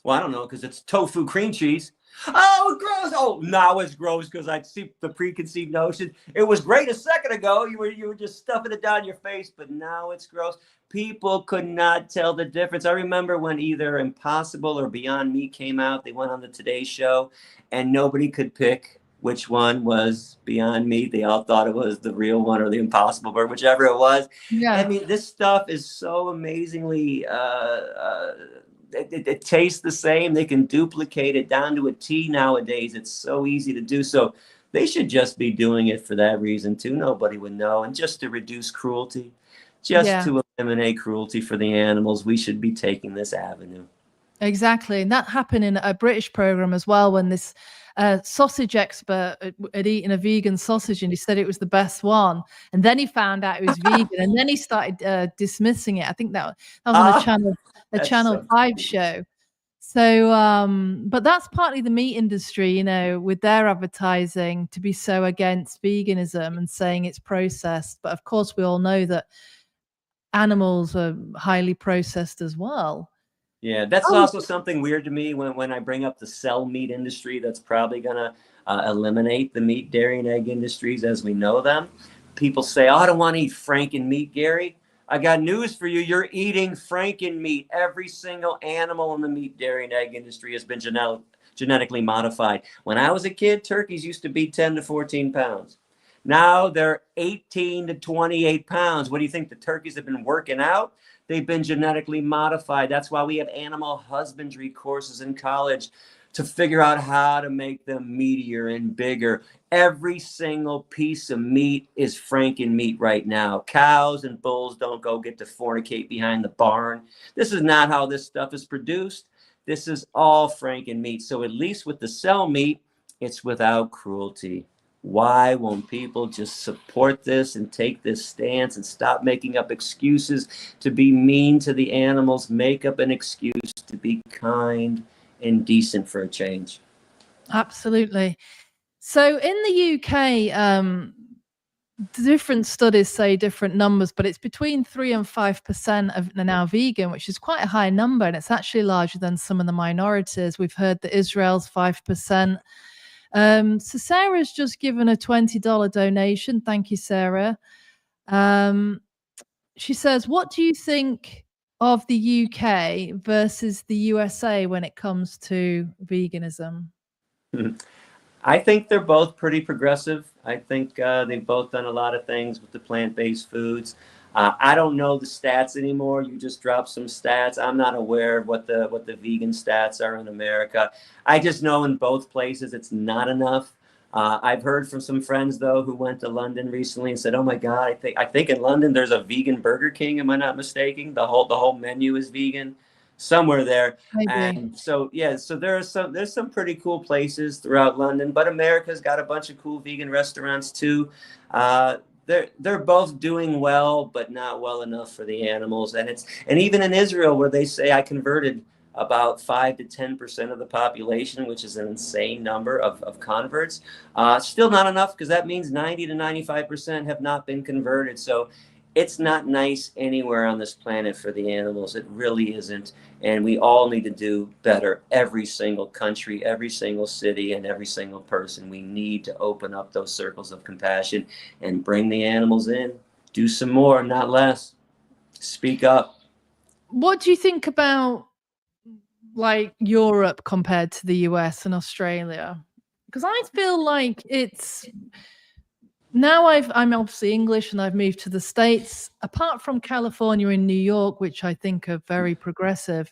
Speaker 2: Well, I don't know, because it's tofu cream cheese. Oh, gross. Oh, now it's gross because I see the preconceived notion. It was great a second ago. You were just stuffing it down your face, but now it's gross. People could not tell the difference. I remember when either Impossible or Beyond Meat came out, they went on the Today Show, and nobody could pick which one was Beyond Meat. They all thought it was the real one or the Impossible Burger, whichever it was.
Speaker 1: Yeah.
Speaker 2: I mean, this stuff is so amazingly, it tastes the same. They can duplicate it down to a T nowadays. It's so easy to do. So they should just be doing it for that reason too. Nobody would know. And just to reduce cruelty, just to eliminate cruelty for the animals, we should be taking this avenue.
Speaker 1: Exactly. And that happened in a British program as well, when this sausage expert had eaten a vegan sausage and he said it was the best one. And then he found out it was vegan, and then he started dismissing it. I think that was on a Channel 5 show. So, but that's partly the meat industry, you know, with their advertising to be so against veganism and saying it's processed. But of course, we all know that animals are highly processed as well.
Speaker 2: Yeah, that's also something weird to me when I bring up the cell meat industry. That's probably going to eliminate the meat, dairy, and egg industries as we know them. People say, oh, I don't want to eat Franken meat, Gary. I got news for you. You're eating Franken meat. Every single animal in the meat, dairy, and egg industry has been genetically modified. When I was a kid, turkeys used to be 10 to 14 pounds. Now they're 18 to 28 pounds. What do you think? The turkeys have been working out? They've been genetically modified. That's why we have animal husbandry courses in college to figure out how to make them meatier and bigger. Every single piece of meat is Franken meat right now. Cows and bulls don't go get to fornicate behind the barn. This is not how this stuff is produced. This is all Franken meat. So at least with the cell meat, it's without cruelty. Why won't people just support this and take this stance and stop making up excuses to be mean to the animals? Make up an excuse to be kind and decent for a change.
Speaker 1: Absolutely. So in the UK, different studies say different numbers, but it's between 3 and 5% of now vegan, which is quite a high number, and it's actually larger than some of the minorities. We've heard that Israel's 5%. So Sarah's just given a $20 donation. Thank you, Sarah. She says, what do you think of the UK versus the USA when it comes to veganism?
Speaker 2: I think they're both pretty progressive. I think they've both done a lot of things with the plant-based foods. I don't know the stats anymore. You just dropped some stats. I'm not aware of what the vegan stats are in America. I just know in both places it's not enough. I've heard from some friends though who went to London recently and said, "Oh my God, I think in London there's a vegan Burger King. Am I not mistaken? The whole menu is vegan." Somewhere there.
Speaker 1: Maybe.
Speaker 2: And so yeah, so there's some pretty cool places throughout London, but America's got a bunch of cool vegan restaurants too. They're both doing well, but not well enough for the animals. And even in Israel, where they say I converted about 5 to 10% of the population, which is an insane number of converts, still not enough, because that means 90 to 95% have not been converted. So It's not nice anywhere on this planet for the animals. It really isn't. And we all need to do better. Every single country, every single city, and every single person. We need to open up those circles of compassion and bring the animals in. Do some more, not less. Speak up.
Speaker 1: What do you think about like Europe compared to the US and Australia? Because I feel like it's now I'm obviously English and I've moved to the States. Apart from California and New York, which I think are very progressive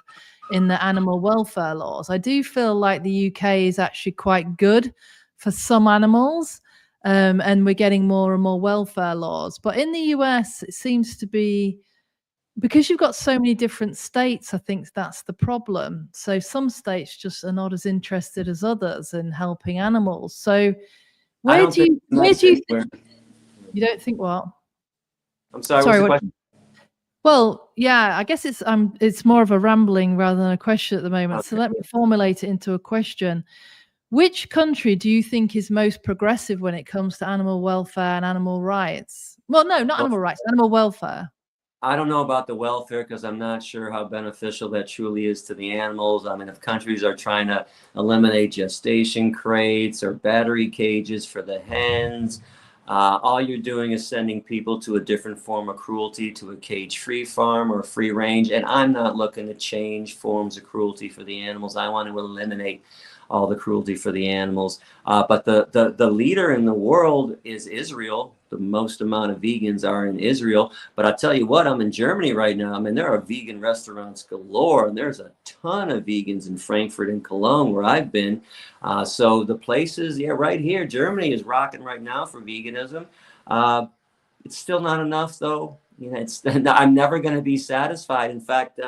Speaker 1: in the animal welfare laws, I do feel like the UK is actually quite good for some animals. And we're getting more and more welfare laws. But in the US, it seems to be because you've got so many different states, I think that's the problem. So some states just are not as interested as others in helping animals. So where do you think you don't think what?
Speaker 2: I'm sorry,
Speaker 1: Sorry,
Speaker 2: what's the
Speaker 1: what?
Speaker 2: question?
Speaker 1: Well, yeah, I guess it's more of a rambling rather than a question at the moment.
Speaker 2: Okay.
Speaker 1: So let me formulate it into a question. Which country do you think is most progressive when it comes to animal welfare and animal rights? Well, no, not animal rights, animal welfare.
Speaker 2: I don't know about the welfare because I'm not sure how beneficial that truly is to the animals. I mean, if countries are trying to eliminate gestation crates or battery cages for the hens, all you're doing is sending people to a different form of cruelty, to a cage-free farm or free range. And I'm not looking to change forms of cruelty for the animals. I want to eliminate all the cruelty for the animals. But the leader in the world is Israel. The most amount of vegans are in Israel. But I tell you what, I'm in Germany right now. I mean, there are vegan restaurants galore, and there's a ton of vegans in Frankfurt and Cologne where I've been. So the places, yeah, right here, Germany is rocking right now for veganism. It's still not enough, though. You know, I'm never going to be satisfied. In fact,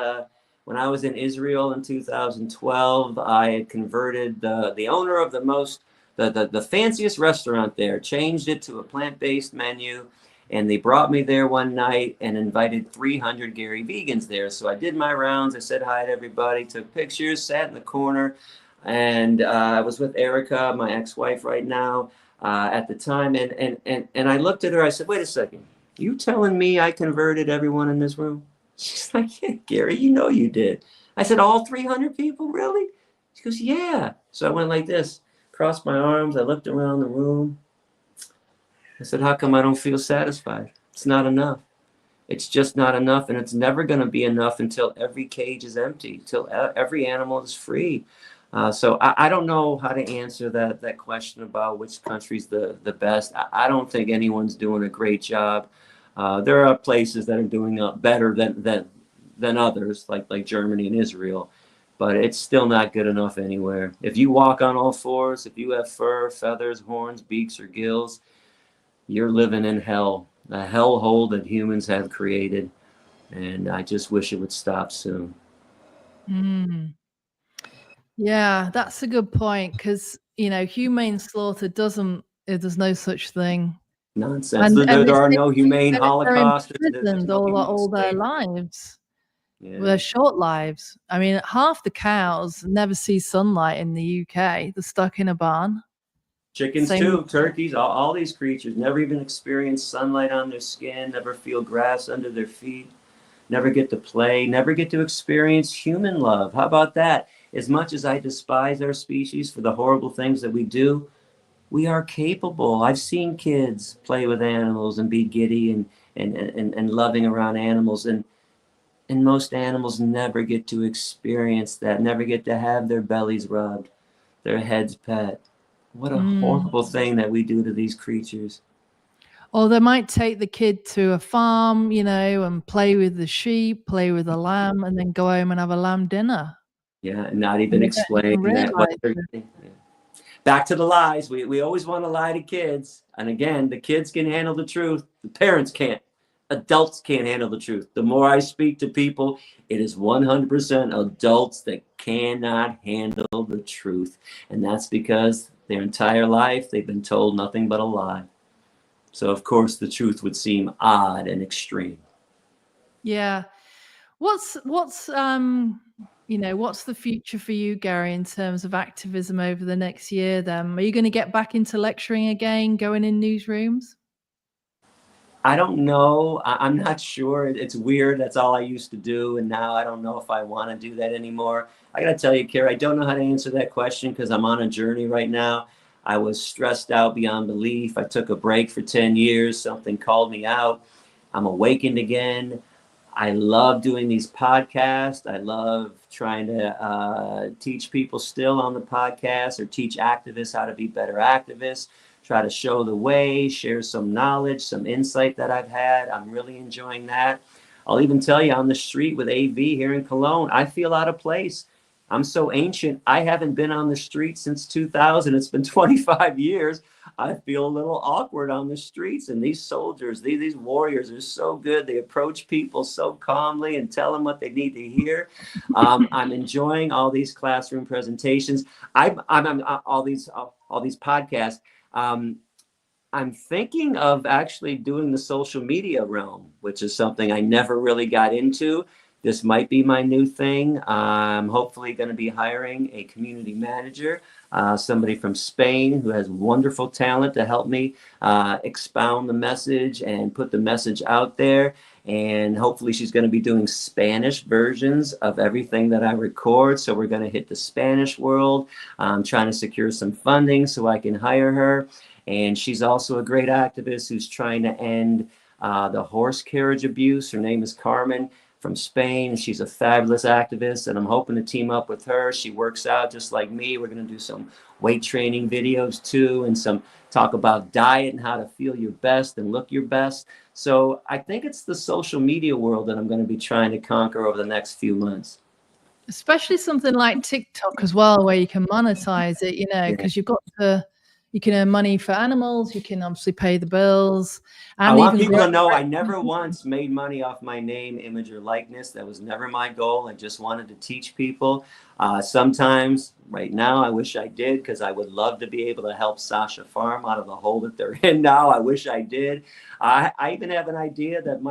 Speaker 2: when I was in Israel in 2012, I had converted the owner of the fanciest restaurant there, changed it to a plant-based menu, and they brought me there one night and invited 300 Gary vegans there. So I did my rounds. I said hi to everybody, took pictures, sat in the corner, and I was with Erica, my ex-wife right now, at the time, and I looked at her. I said, "Wait a second, you telling me I converted everyone in this room?" She's like, "Yeah, Gary, you know you did." I said, "All 300 people, really?" She goes, "Yeah." So I went like this, crossed my arms. I looked around the room. I said, "How come I don't feel satisfied? It's not enough. It's just not enough, and it's never going to be enough until every cage is empty, till every animal is free." So I don't know how to answer that question about which country's the best. I don't think anyone's doing a great job. There are places that are doing better than others, like Germany and Israel, but it's still not good enough anywhere. If you walk on all fours, if you have fur, feathers, horns, beaks, or gills, you're living in hell, a hellhole that humans have created, and I just wish it would stop soon.
Speaker 1: Mm. Yeah, that's a good point because humane slaughter there's no such thing.
Speaker 2: Nonsense.
Speaker 1: And
Speaker 2: There
Speaker 1: it's
Speaker 2: are no humane
Speaker 1: they're
Speaker 2: Holocaust. There's
Speaker 1: imprisoned
Speaker 2: no humane
Speaker 1: all their
Speaker 2: slavery.
Speaker 1: lives.
Speaker 2: Yeah.
Speaker 1: Their short lives. I mean, half the cows never see sunlight in the UK. They're stuck in a barn.
Speaker 2: Chickens
Speaker 1: Same with
Speaker 2: too, turkeys, all these creatures never even experience sunlight on their skin, never feel grass under their feet, never get to play, never get to experience human love. How about that? As much as I despise our species for the horrible things that we do, we are capable. I've seen kids play with animals and be giddy and loving around animals, and most animals never get to experience that, never get to have their bellies rubbed, their heads pet. What a horrible thing that we do to these creatures.
Speaker 1: Or they might take the kid to a farm, and play with the sheep, play with the lamb, and then go home and have a lamb dinner.
Speaker 2: Yeah, and not
Speaker 1: And
Speaker 2: even
Speaker 1: they don't
Speaker 2: explain
Speaker 1: even
Speaker 2: that what
Speaker 1: realize
Speaker 2: they're
Speaker 1: it.
Speaker 2: getting. Yeah. Back to the lies. We always want to lie to kids. And again, the kids can handle the truth. The parents can't. Adults can't handle the truth. The more I speak to people, it is 100% adults that cannot handle the truth. And that's because their entire life they've been told nothing but a lie. So of course the truth would seem odd and extreme.
Speaker 1: Yeah. What's the future for you, Gary, in terms of activism over the next year then? Are you going to get back into lecturing again, going in newsrooms?
Speaker 2: I don't know. I'm not sure. It's weird. That's all I used to do. And now I don't know if I want to do that anymore. I got to tell you, Kerry, I don't know how to answer that question because I'm on a journey right now. I was stressed out beyond belief. I took a break for 10 years. Something called me out. I'm awakened again. I love doing these podcasts. I love trying to teach people still on the podcast, or teach activists how to be better activists, try to show the way, share some knowledge, some insight that I've had. I'm really enjoying that. I'll even tell you, on the street with AV here in Cologne, I feel out of place. I'm so ancient. I haven't been on the street since 2000. It's been 25 years. I feel a little awkward on the streets. And these soldiers, these warriors are so good. They approach people so calmly and tell them what they need to hear. I'm enjoying all these classroom presentations. I'm all these podcasts. I'm thinking of actually doing the social media realm, which is something I never really got into. This might be my new thing. I'm hopefully going to be hiring a community manager, somebody from Spain who has wonderful talent to help me expound the message and put the message out there. And hopefully she's going to be doing Spanish versions of everything that I record. So we're going to hit the Spanish world. I'm trying to secure some funding so I can hire her. And she's also a great activist who's trying to end the horse carriage abuse. Her name is Carmen from Spain. She's a fabulous activist, and I'm hoping to team up with her. She works out just like me. We're going to do some weight training videos too, and some talk about diet and how to feel your best and look your best. So I think it's the social media world that I'm going to be trying to conquer over the next few months.
Speaker 1: Especially something like TikTok as well, where you can monetize it, because you can earn money for animals, you can obviously pay the bills.
Speaker 2: I want people to know I never once made money off my name, image, or likeness. That was never my goal. I just wanted to teach people. Sometimes, right now, I wish I did, because I would love to be able to help Sasha Farm out of the hole that they're in now. I wish I did. I even have an idea that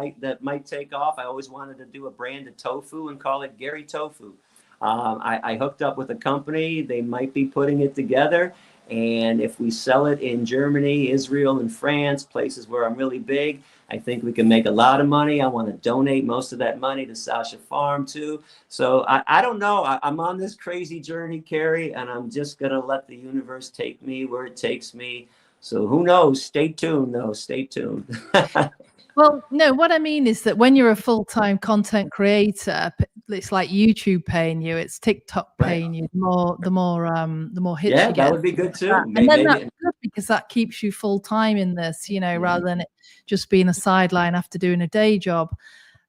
Speaker 2: might take off. I always wanted to do a brand of tofu and call it Gary Tofu. I hooked up with a company. They might be putting it together. And if we sell it in Germany, Israel, and France, places where I'm really big, I think we can make a lot of money. I want to donate most of that money to Sasha Farm too. So I don't know. I'm on this crazy journey, Kerry, and I'm just going to let the universe take me where it takes me. So who knows? Stay tuned, though. Stay tuned.
Speaker 1: Well, no, what I mean is that when you're a full-time content creator, it's like YouTube paying you, it's TikTok paying you. The more hits you get.
Speaker 2: That would be good too.
Speaker 1: And then that's good, because that keeps you full-time in this, rather than it just being a sideline after doing a day job.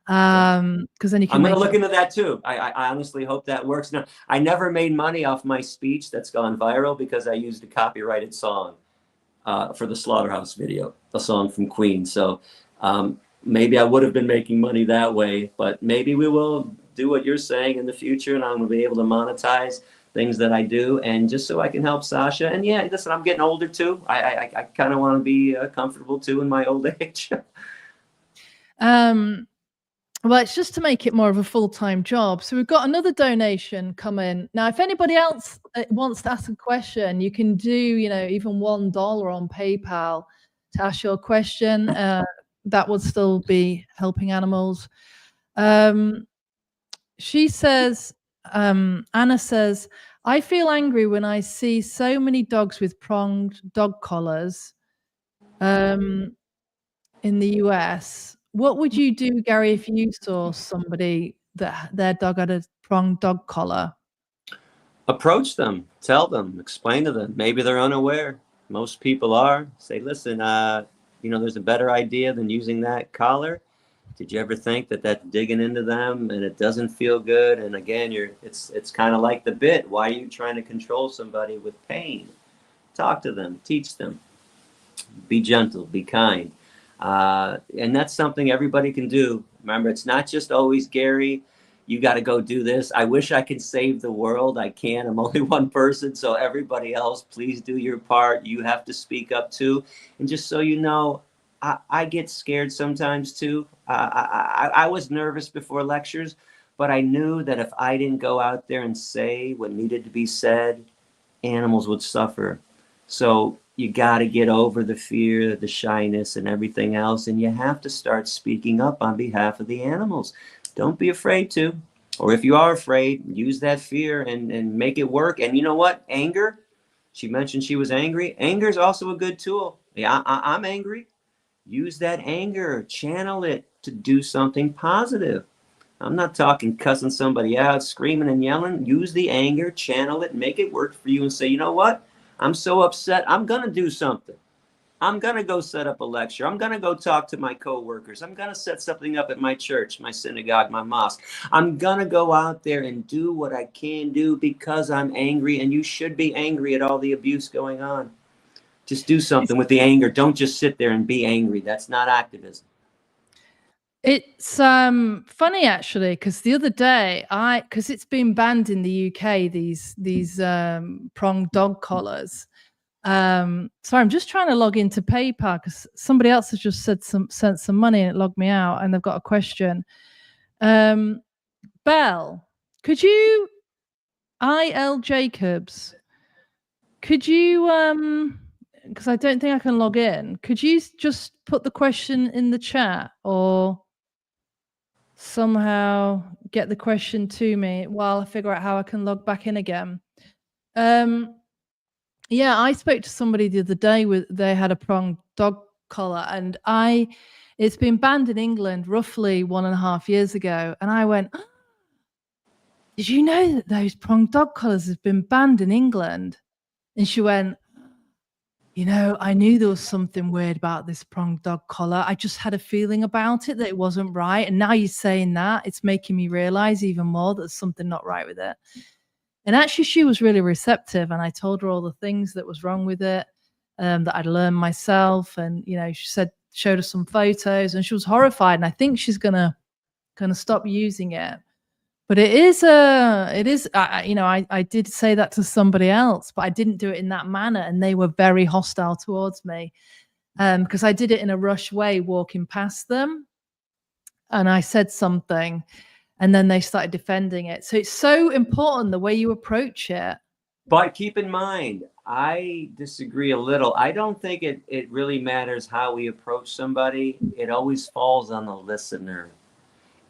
Speaker 1: Because then you can.
Speaker 2: I'm going to look into that too. I honestly hope that works. Now, I never made money off my speech that's gone viral because I used a copyrighted song for the Slaughterhouse video, a song from Queen. So maybe I would have been making money that way, but maybe we will do what you're saying in the future, and I'm going to be able to monetize things that I do, and just so I can help Sasha. And yeah, listen, I'm getting older too. I kind of want to be comfortable too in my old age.
Speaker 1: Well, it's just to make it more of a full-time job. So we've got another donation coming. Now, if anybody else wants to ask a question, you can do, even $1 on PayPal to ask your question. That would still be helping animals. She says, Anna says, I feel angry when I see so many dogs with pronged dog collars in the US. What would you do, Gary, if you saw somebody that their dog had a pronged dog collar?
Speaker 2: Approach them, tell them, explain to them. Maybe they're unaware. Most people are. Say, listen, there's a better idea than using that collar. Did you ever think that that's digging into them and it doesn't feel good? And again, it's kind of like the bit. Why are you trying to control somebody with pain? Talk to them, teach them. Be gentle, be kind. And that's something everybody can do. Remember, it's not just always Gary, you got to go do this. I wish I could save the world. I can't. I'm only one person. So everybody else, please do your part. You have to speak up too. And just so you know, I get scared sometimes too. I was nervous before lectures, but I knew that if I didn't go out there and say what needed to be said, animals would suffer. So you got to get over the fear, the shyness, and everything else. And you have to start speaking up on behalf of the animals. Don't be afraid to. Or if you are afraid, use that fear and make it work. And you know what? Anger. She mentioned she was angry. Anger is also a good tool. Yeah, I'm angry. Use that anger, channel it to do something positive. I'm not talking cussing somebody out, screaming and yelling. Use the anger, channel it, make it work for you, and say, you know what? I'm so upset. I'm going to do something. I'm going to go set up a lecture. I'm going to go talk to my coworkers. I'm going to set something up at my church, my synagogue, my mosque. I'm going to go out there and do what I can do because I'm angry, and you should be angry at all the abuse going on. Just do something with the anger. Don't just sit there and be angry. That's not activism.
Speaker 1: It's funny actually, because the other day because it's been banned in the UK, these prong dog collars. Sorry, I'm just trying to log into PayPal because somebody else has just sent some money and it logged me out, and they've got a question. Belle, could you IL Jacobs? Could you because I don't think I can log in. Could you just put the question in the chat or somehow get the question to me while I figure out how I can log back in again? Yeah, I spoke to somebody the other day they had a prong dog collar, and it's been banned in England roughly 1.5 years ago. And I went, oh, did you know that those prong dog collars have been banned in England? And she went, you know, I knew there was something weird about this prong dog collar. I just had a feeling about it that it wasn't right. And now you're saying that, it's making me realize even more that there's something not right with it. And actually, she was really receptive, and I told her all the things that was wrong with it, that I'd learned myself. And you know, she showed us some photos, and she was horrified. And I think she's gonna stop using it. But it is, you know, I did say that to somebody else, but I didn't do it in that manner, and they were very hostile towards me, because I did it in a rush way, walking past them, and I said something. And then they started defending it. So it's so important the way you approach it.
Speaker 2: But keep in mind, I disagree a little. I don't think it really matters how we approach somebody. It always falls on the listener.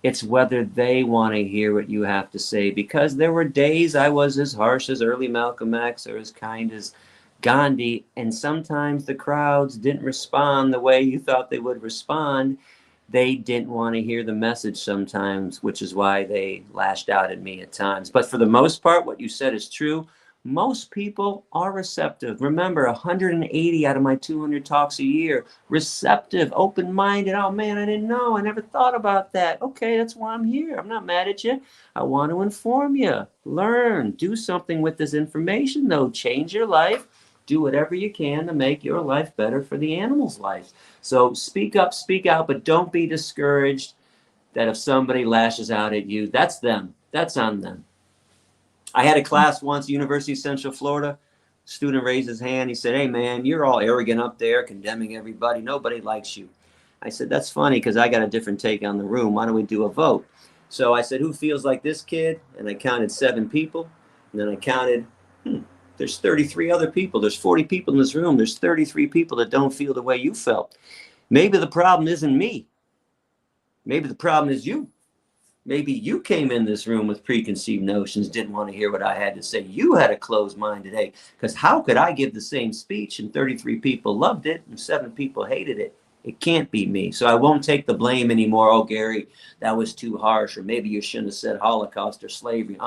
Speaker 2: It's whether they want to hear what you have to say. Because there were days I was as harsh as early Malcolm X or as kind as Gandhi. And sometimes the crowds didn't respond the way you thought they would respond. They didn't want to hear the message sometimes, which is why they lashed out at me at times. But for the most part, what you said is true. Most people are receptive. Remember, 180 out of my 200 talks a year, receptive, open-minded. Oh man, I didn't know. I never thought about that. Okay, that's why I'm here. I'm not mad at you. I want to inform you. Learn. Do something with this information, though. Change your life. Do whatever you can to make your life better for the animals' lives. So speak up, speak out, but don't be discouraged that if somebody lashes out at you, that's them. That's on them. I had a class once, University of Central Florida. Student raised his hand. He said, hey, man, you're all arrogant up there, condemning everybody. Nobody likes you. I said, that's funny because I got a different take on the room. Why don't we do a vote? So I said, who feels like this kid? And I counted 7 people. And then I counted, there's 33 other people. There's 40 people in this room. There's 33 people that don't feel the way you felt. Maybe the problem isn't me. Maybe the problem is you. Maybe you came in this room with preconceived notions, didn't want to hear what I had to say. You had a closed mind today. Because how could I give the same speech and 33 people loved it and 7 people hated it? It can't be me. So I won't take the blame anymore. Oh, Gary, that was too harsh. Or maybe you shouldn't have said Holocaust or slavery.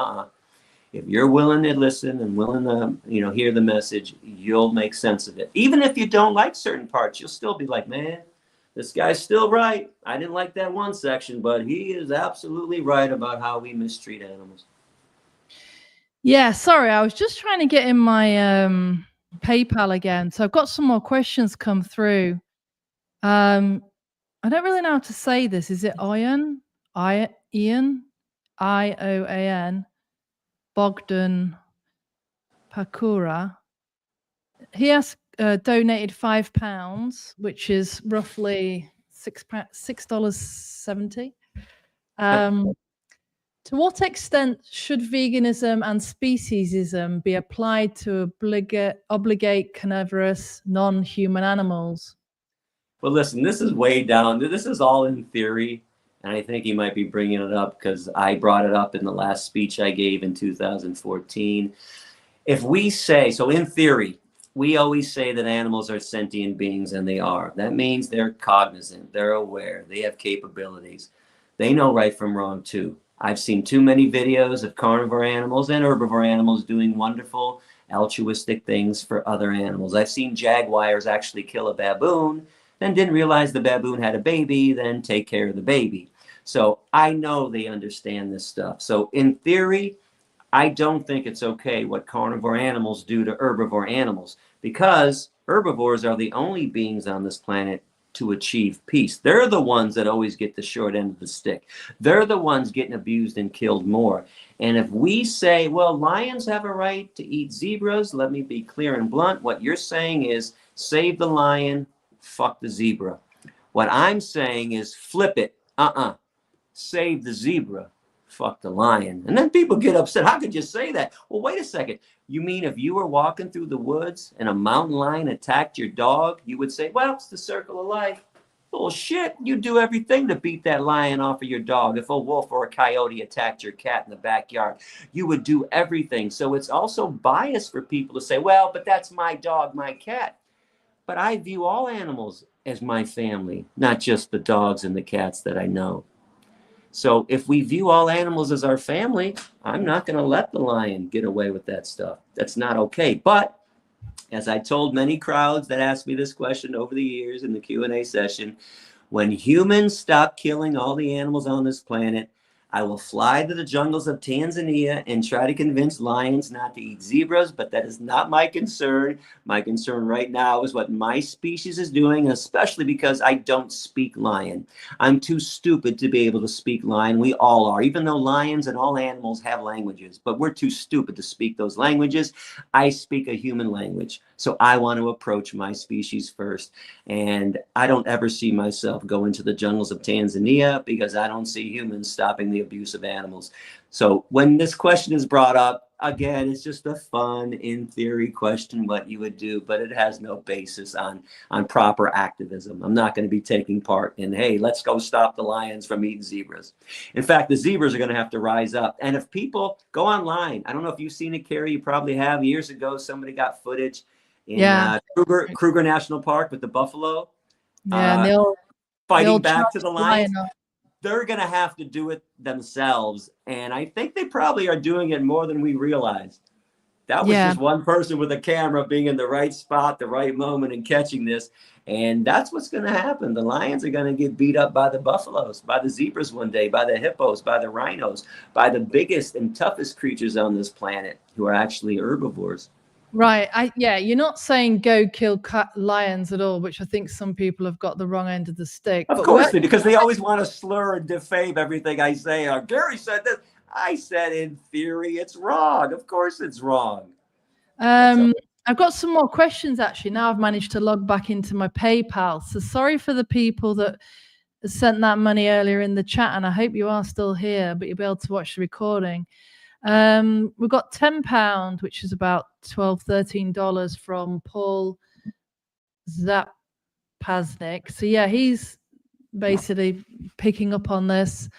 Speaker 2: If you're willing to listen and willing to, hear the message, you'll make sense of it. Even if you don't like certain parts, you'll still be like, man, this guy's still right. I didn't like that one section, but he is absolutely right about how we mistreat animals.
Speaker 1: Yeah, sorry, I was just trying to get in my PayPal again. So I've got some more questions come through. I don't really know how to say this. Is it Ian? Ian? IOAN? Bogdan Pakura. He has donated £5, which is roughly $6.70. To what extent should veganism and speciesism be applied to obligate carnivorous, non-human animals?
Speaker 2: Well, listen, this is way down. This is all in theory. And I think he might be bringing it up because I brought it up in the last speech I gave in 2014. If we say, so in theory, we always say that animals are sentient beings, and they are. That means they're cognizant, they're aware, they have capabilities. They know right from wrong too. I've seen too many videos of carnivore animals and herbivore animals doing wonderful altruistic things for other animals. I've seen jaguars actually kill a baboon, then didn't realize the baboon had a baby, then take care of the baby. So I know they understand this stuff. So in theory, I don't think it's okay what carnivore animals do to herbivore animals, because herbivores are the only beings on this planet to achieve peace. They're the ones that always get the short end of the stick. They're the ones getting abused and killed more. And if we say, well, lions have a right to eat zebras, let me be clear and blunt. What you're saying is save the lion, fuck the zebra. What I'm saying is flip it. Save the zebra, fuck the lion. And then people get upset. How could you say that? Well, wait a second. You mean if you were walking through the woods and a mountain lion attacked your dog, you would say, well, it's the circle of life. Bullshit. You do everything to beat that lion off of your dog. If a wolf or a coyote attacked your cat in the backyard, you would do everything. So it's also biased for people to say, well, but that's my dog, my cat. But I view all animals as my family, not just the dogs and the cats that I know. So if we view all animals as our family, I'm not going to let the lion get away with that stuff. That's not okay. But as I told many crowds that asked me this question over the years in the Q&A session, when humans stop killing all the animals on this planet, I will fly to the jungles of Tanzania and try to convince lions not to eat zebras, but that is not my concern. My concern right now is what my species is doing, especially because I don't speak lion. I'm too stupid to be able to speak lion. We all are, even though lions and all animals have languages, but we're too stupid to speak those languages. I speak a human language, so I want to approach my species first. And I don't ever see myself go into the jungles of Tanzania because I don't see humans stopping the abuse of animals. So when this question is brought up, again, it's just a fun, in theory question what you would do, but it has no basis on proper activism. I'm not going to be taking part in, hey, let's go stop the lions from eating zebras. In fact, the zebras are going to have to rise up. And if people go online, I don't know if you've seen it, Kerry, you probably have. Years ago, somebody got footage in Kruger National Park with the buffalo.
Speaker 1: Yeah, and
Speaker 2: fighting back to the lions. They're going to have to do it themselves. And I think they probably are doing it more than we realize. That was just one person with a camera being in the right spot, the right moment, and catching this. And that's what's going to happen. The lions are going to get beat up by the buffaloes, by the zebras one day, by the hippos, by the rhinos, by the biggest and toughest creatures on this planet who are actually herbivores.
Speaker 1: Right. You're not saying go kill lions at all, which I think some people have got the wrong end of the stick.
Speaker 2: Of course, because they always want to slur and defame everything I say. Gary said this. I said in theory it's wrong. Of course it's wrong.
Speaker 1: I've got some more questions, actually. Now I've managed to log back into my PayPal. So sorry for the people that sent that money earlier in the chat, and I hope you are still here, but you'll be able to watch the recording. We've got £10, which is about $12-13 from Paul Zapaznik. So yeah, he's basically picking up on this.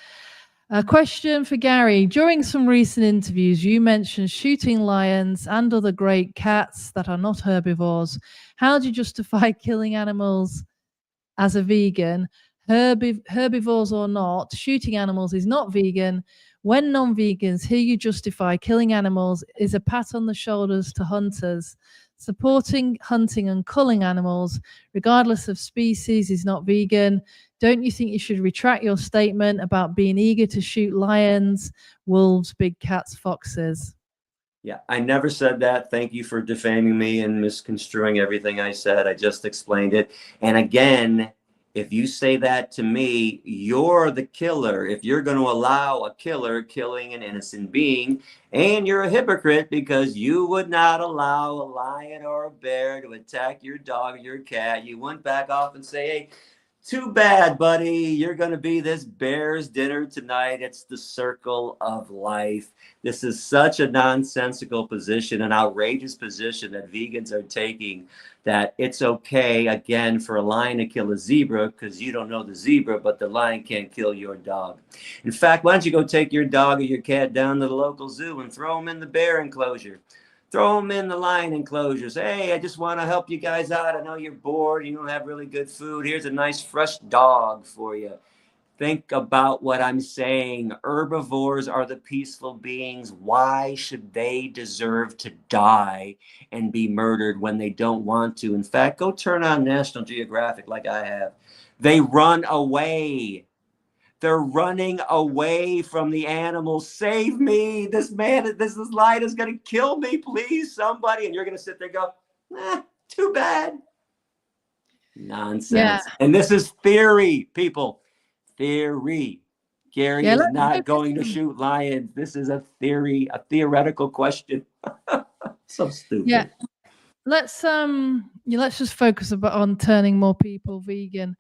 Speaker 1: A question for Gary. During some recent interviews, you mentioned shooting lions and other great cats that are not herbivores. How do you justify killing animals as a vegan? Herbivores or not, shooting animals is not vegan. When non-vegans hear you justify killing animals is a pat on the shoulders to hunters. Supporting hunting and culling animals, regardless of species, is not vegan. Don't you think you should retract your statement about being eager to shoot lions, wolves, big cats, foxes?
Speaker 2: Yeah, I never said that. Thank you for defaming me and misconstruing everything I said. I just explained it. And again, if you say that to me, you're the killer. If you're going to allow a killer killing an innocent being, and you're a hypocrite because you would not allow a lion or a bear to attack your dog or your cat. You wouldn't back off and say, hey, Too bad, buddy. You're going to be this bear's dinner tonight. It's the circle of life. This is such a nonsensical position, an outrageous position that vegans are taking, that it's okay, again, for a lion to kill a zebra because you don't know the zebra, but the lion can't kill your dog. In fact, why don't you go take your dog or your cat down to the local zoo and throw them in the bear enclosure? Throw them in the lion enclosures. Hey, I just want to help you guys out. I know you're bored. You don't have really good food. Here's a nice fresh dog for you. Think about what I'm saying. Herbivores are the peaceful beings. Why should they deserve to die and be murdered when they don't want to? In fact, go turn on National Geographic like I have. They run away. They're running away from the animals. Save me. This lion is going to kill me. Please, somebody. And you're going to sit there and go, too bad. Nonsense. Yeah. And this is theory, people. Theory. Gary is not going to shoot lions. This is a theory, a theoretical question. So stupid.
Speaker 1: Yeah. Let's just focus on turning more people vegan.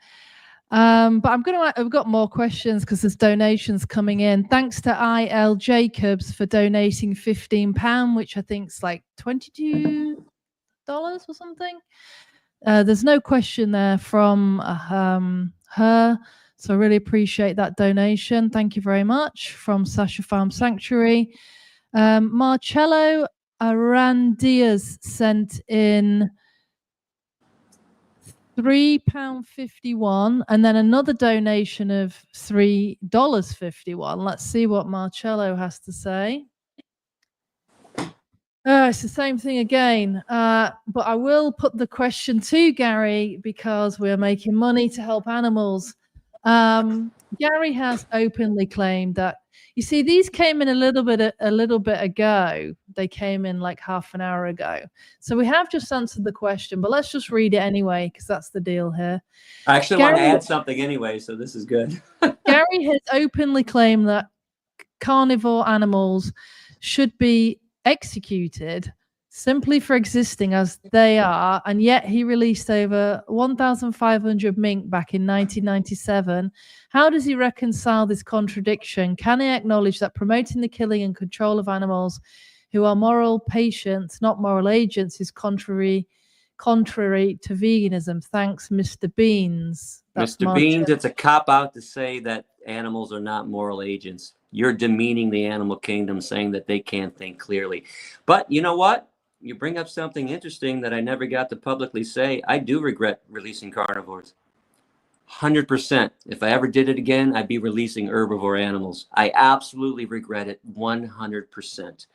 Speaker 1: But I've got more questions because there's donations coming in. Thanks to I.L. Jacobs for donating £15, which I think is like $22 or something. There's no question there from her. So I really appreciate that donation. Thank you very much. From Sasha Farm Sanctuary. Marcello Arandias sent in £3.51 and then another donation of $3.51. Let's see what Marcello has to say. It's the same thing again, but I will put the question to Gary because we're making money to help animals. Gary has openly claimed that, you see, these came in a little bit ago. They came in like half an hour ago. So we have just answered the question, but let's just read it anyway, because that's the deal here.
Speaker 2: I actually want to add something anyway, so this is good.
Speaker 1: Gary has openly claimed that carnivore animals should be executed simply for existing as they are, and yet he released over 1,500 mink back in 1997. How does he reconcile this contradiction? Can he acknowledge that promoting the killing and control of animals who are moral patients, not moral agents, is contrary to veganism? Thanks, Mr. Beans.
Speaker 2: That's Mr. Beans, it's a cop-out to say that animals are not moral agents. You're demeaning the animal kingdom, saying that they can't think clearly. But you know what? You bring up something interesting that I never got to publicly say. I do regret releasing carnivores. 100%. If I ever did it again, I'd be releasing herbivore animals. I absolutely regret it 100%.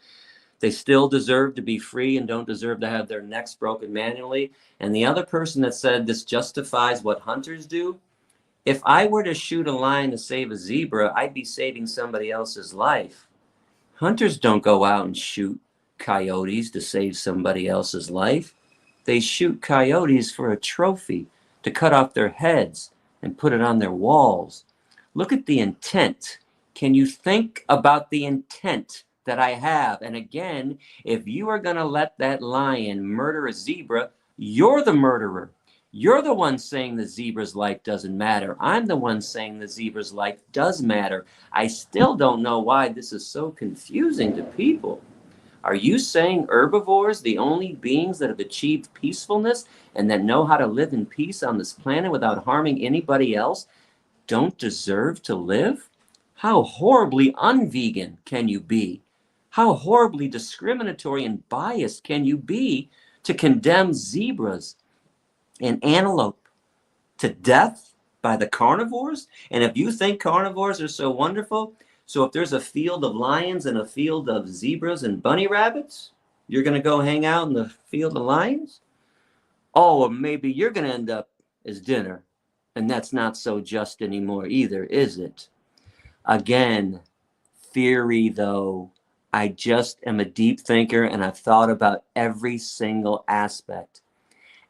Speaker 2: They still deserve to be free and don't deserve to have their necks broken manually. And the other person that said this justifies what hunters do, if I were to shoot a lion to save a zebra, I'd be saving somebody else's life. Hunters don't go out and shoot coyotes to save somebody else's life. They shoot coyotes for a trophy, to cut off their heads and put it on their walls. Look at the intent. Can you think about the intent that I have? And again, if you are going to let that lion murder a zebra, you're the murderer. You're the one saying the zebra's life doesn't matter. I'm the one saying the zebra's life does matter. I still don't know why this is so confusing to people. Are you saying herbivores, the only beings that have achieved peacefulness and that know how to live in peace on this planet without harming anybody else, don't deserve to live? How horribly unvegan can you be? How horribly discriminatory and biased can you be to condemn zebras and antelope to death by the carnivores? And if you think carnivores are so wonderful, so if there's a field of lions and a field of zebras and bunny rabbits, you're going to go hang out in the field of lions? Oh, or maybe you're going to end up as dinner. And that's not so just anymore either, is it? Again, theory though. I just am a deep thinker and I've thought about every single aspect.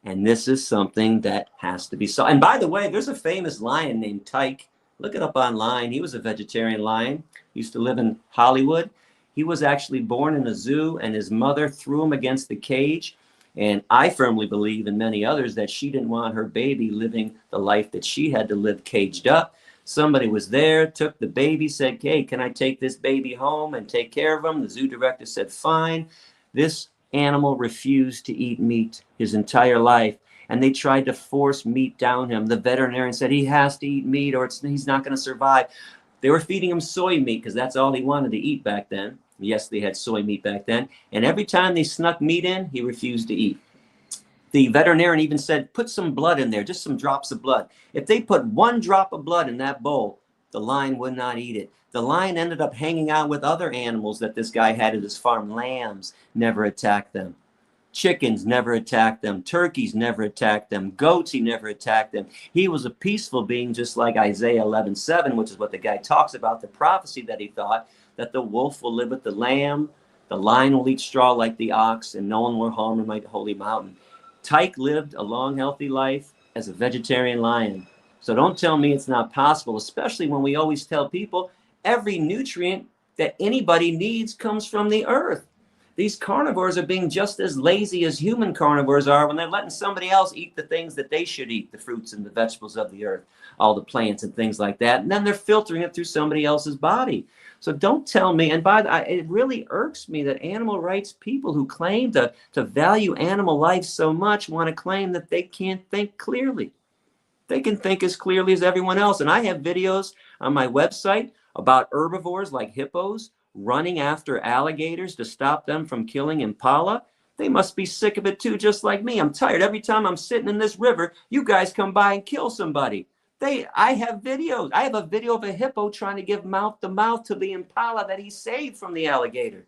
Speaker 2: And this is something that has to be solved. And by the way, there's a famous lion named Tyke. Look it up online. He was a vegetarian lion. He used to live in Hollywood. He was actually born in a zoo and his mother threw him against the cage. And I firmly believe, and many others, that she didn't want her baby living the life that she had to live caged up. Somebody was there, took the baby, said, hey, can I take this baby home and take care of him? The zoo director said, fine. This animal refused to eat meat his entire life. And they tried to force meat down him. The veterinarian said he has to eat meat or he's not going to survive. They were feeding him soy meat because that's all he wanted to eat back then. Yes, they had soy meat back then. And every time they snuck meat in, he refused to eat. The veterinarian even said, put some blood in there, just some drops of blood. If they put one drop of blood in that bowl, the lion would not eat it. The lion ended up hanging out with other animals that this guy had at his farm. Lambs never attacked them. Chickens never attacked them. Turkeys never attacked them. Goats, he never attacked them. He was a peaceful being, just like Isaiah 11:7, which is what the guy talks about, the prophecy that he thought that the wolf will live with the lamb, the lion will eat straw like the ox, and no one will harm my holy mountain. Tyke lived a long, healthy life as a vegetarian lion. So don't tell me it's not possible, especially when we always tell people every nutrient that anybody needs comes from the earth. These carnivores are being just as lazy as human carnivores are when they're letting somebody else eat the things that they should eat, the fruits and the vegetables of the earth, all the plants and things like that. And then they're filtering it through somebody else's body. So don't tell me, and it really irks me that animal rights people who claim to value animal life so much want to claim that they can't think clearly. They can think as clearly as everyone else. And I have videos on my website about herbivores like hippos running after alligators to stop them from killing impala. They must be sick of it too, just like me. I'm tired. Every time I'm sitting in this river, you guys come by and kill somebody. I have videos. I have a video of a hippo trying to give mouth to mouth to the impala that he saved from the alligator.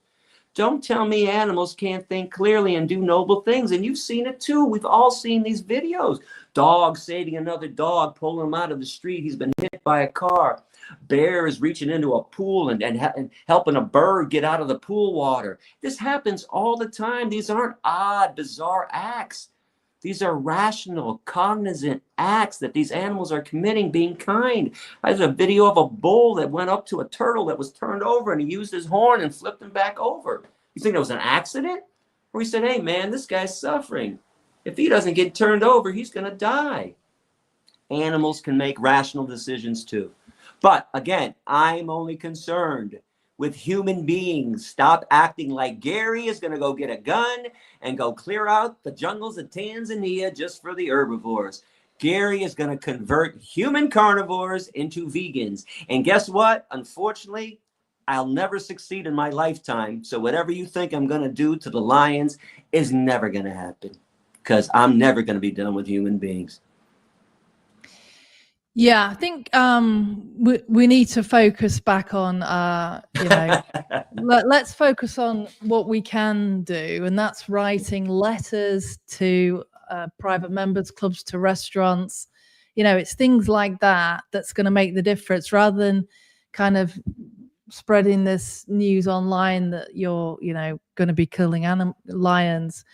Speaker 2: Don't tell me animals can't think clearly and do noble things. And you've seen it too. We've all seen these videos. Dog saving another dog, pulling him out of the street. He's been hit by a car. Bear is reaching into a pool and helping a bird get out of the pool water. This happens all the time. These aren't odd, bizarre acts. These are rational, cognizant acts that these animals are committing, being kind. I have a video of a bull that went up to a turtle that was turned over and he used his horn and flipped him back over. You think it was an accident? Or he said, hey man, this guy's suffering. If he doesn't get turned over, he's going to die. Animals can make rational decisions too. But again, I'm only concerned with human beings. Stop acting like Gary is going to go get a gun and go clear out the jungles of Tanzania just for the herbivores. Gary is going to convert human carnivores into vegans. And guess what? Unfortunately, I'll never succeed in my lifetime. So whatever you think I'm going to do to the lions is never going to happen, because I'm never going to be done with human beings.
Speaker 1: Yeah, I think we need to focus back on, let's focus on what we can do. And that's writing letters to private members clubs, to restaurants. It's things like that that's going to make the difference, rather than kind of spreading this news online that you're, going to be killing lions.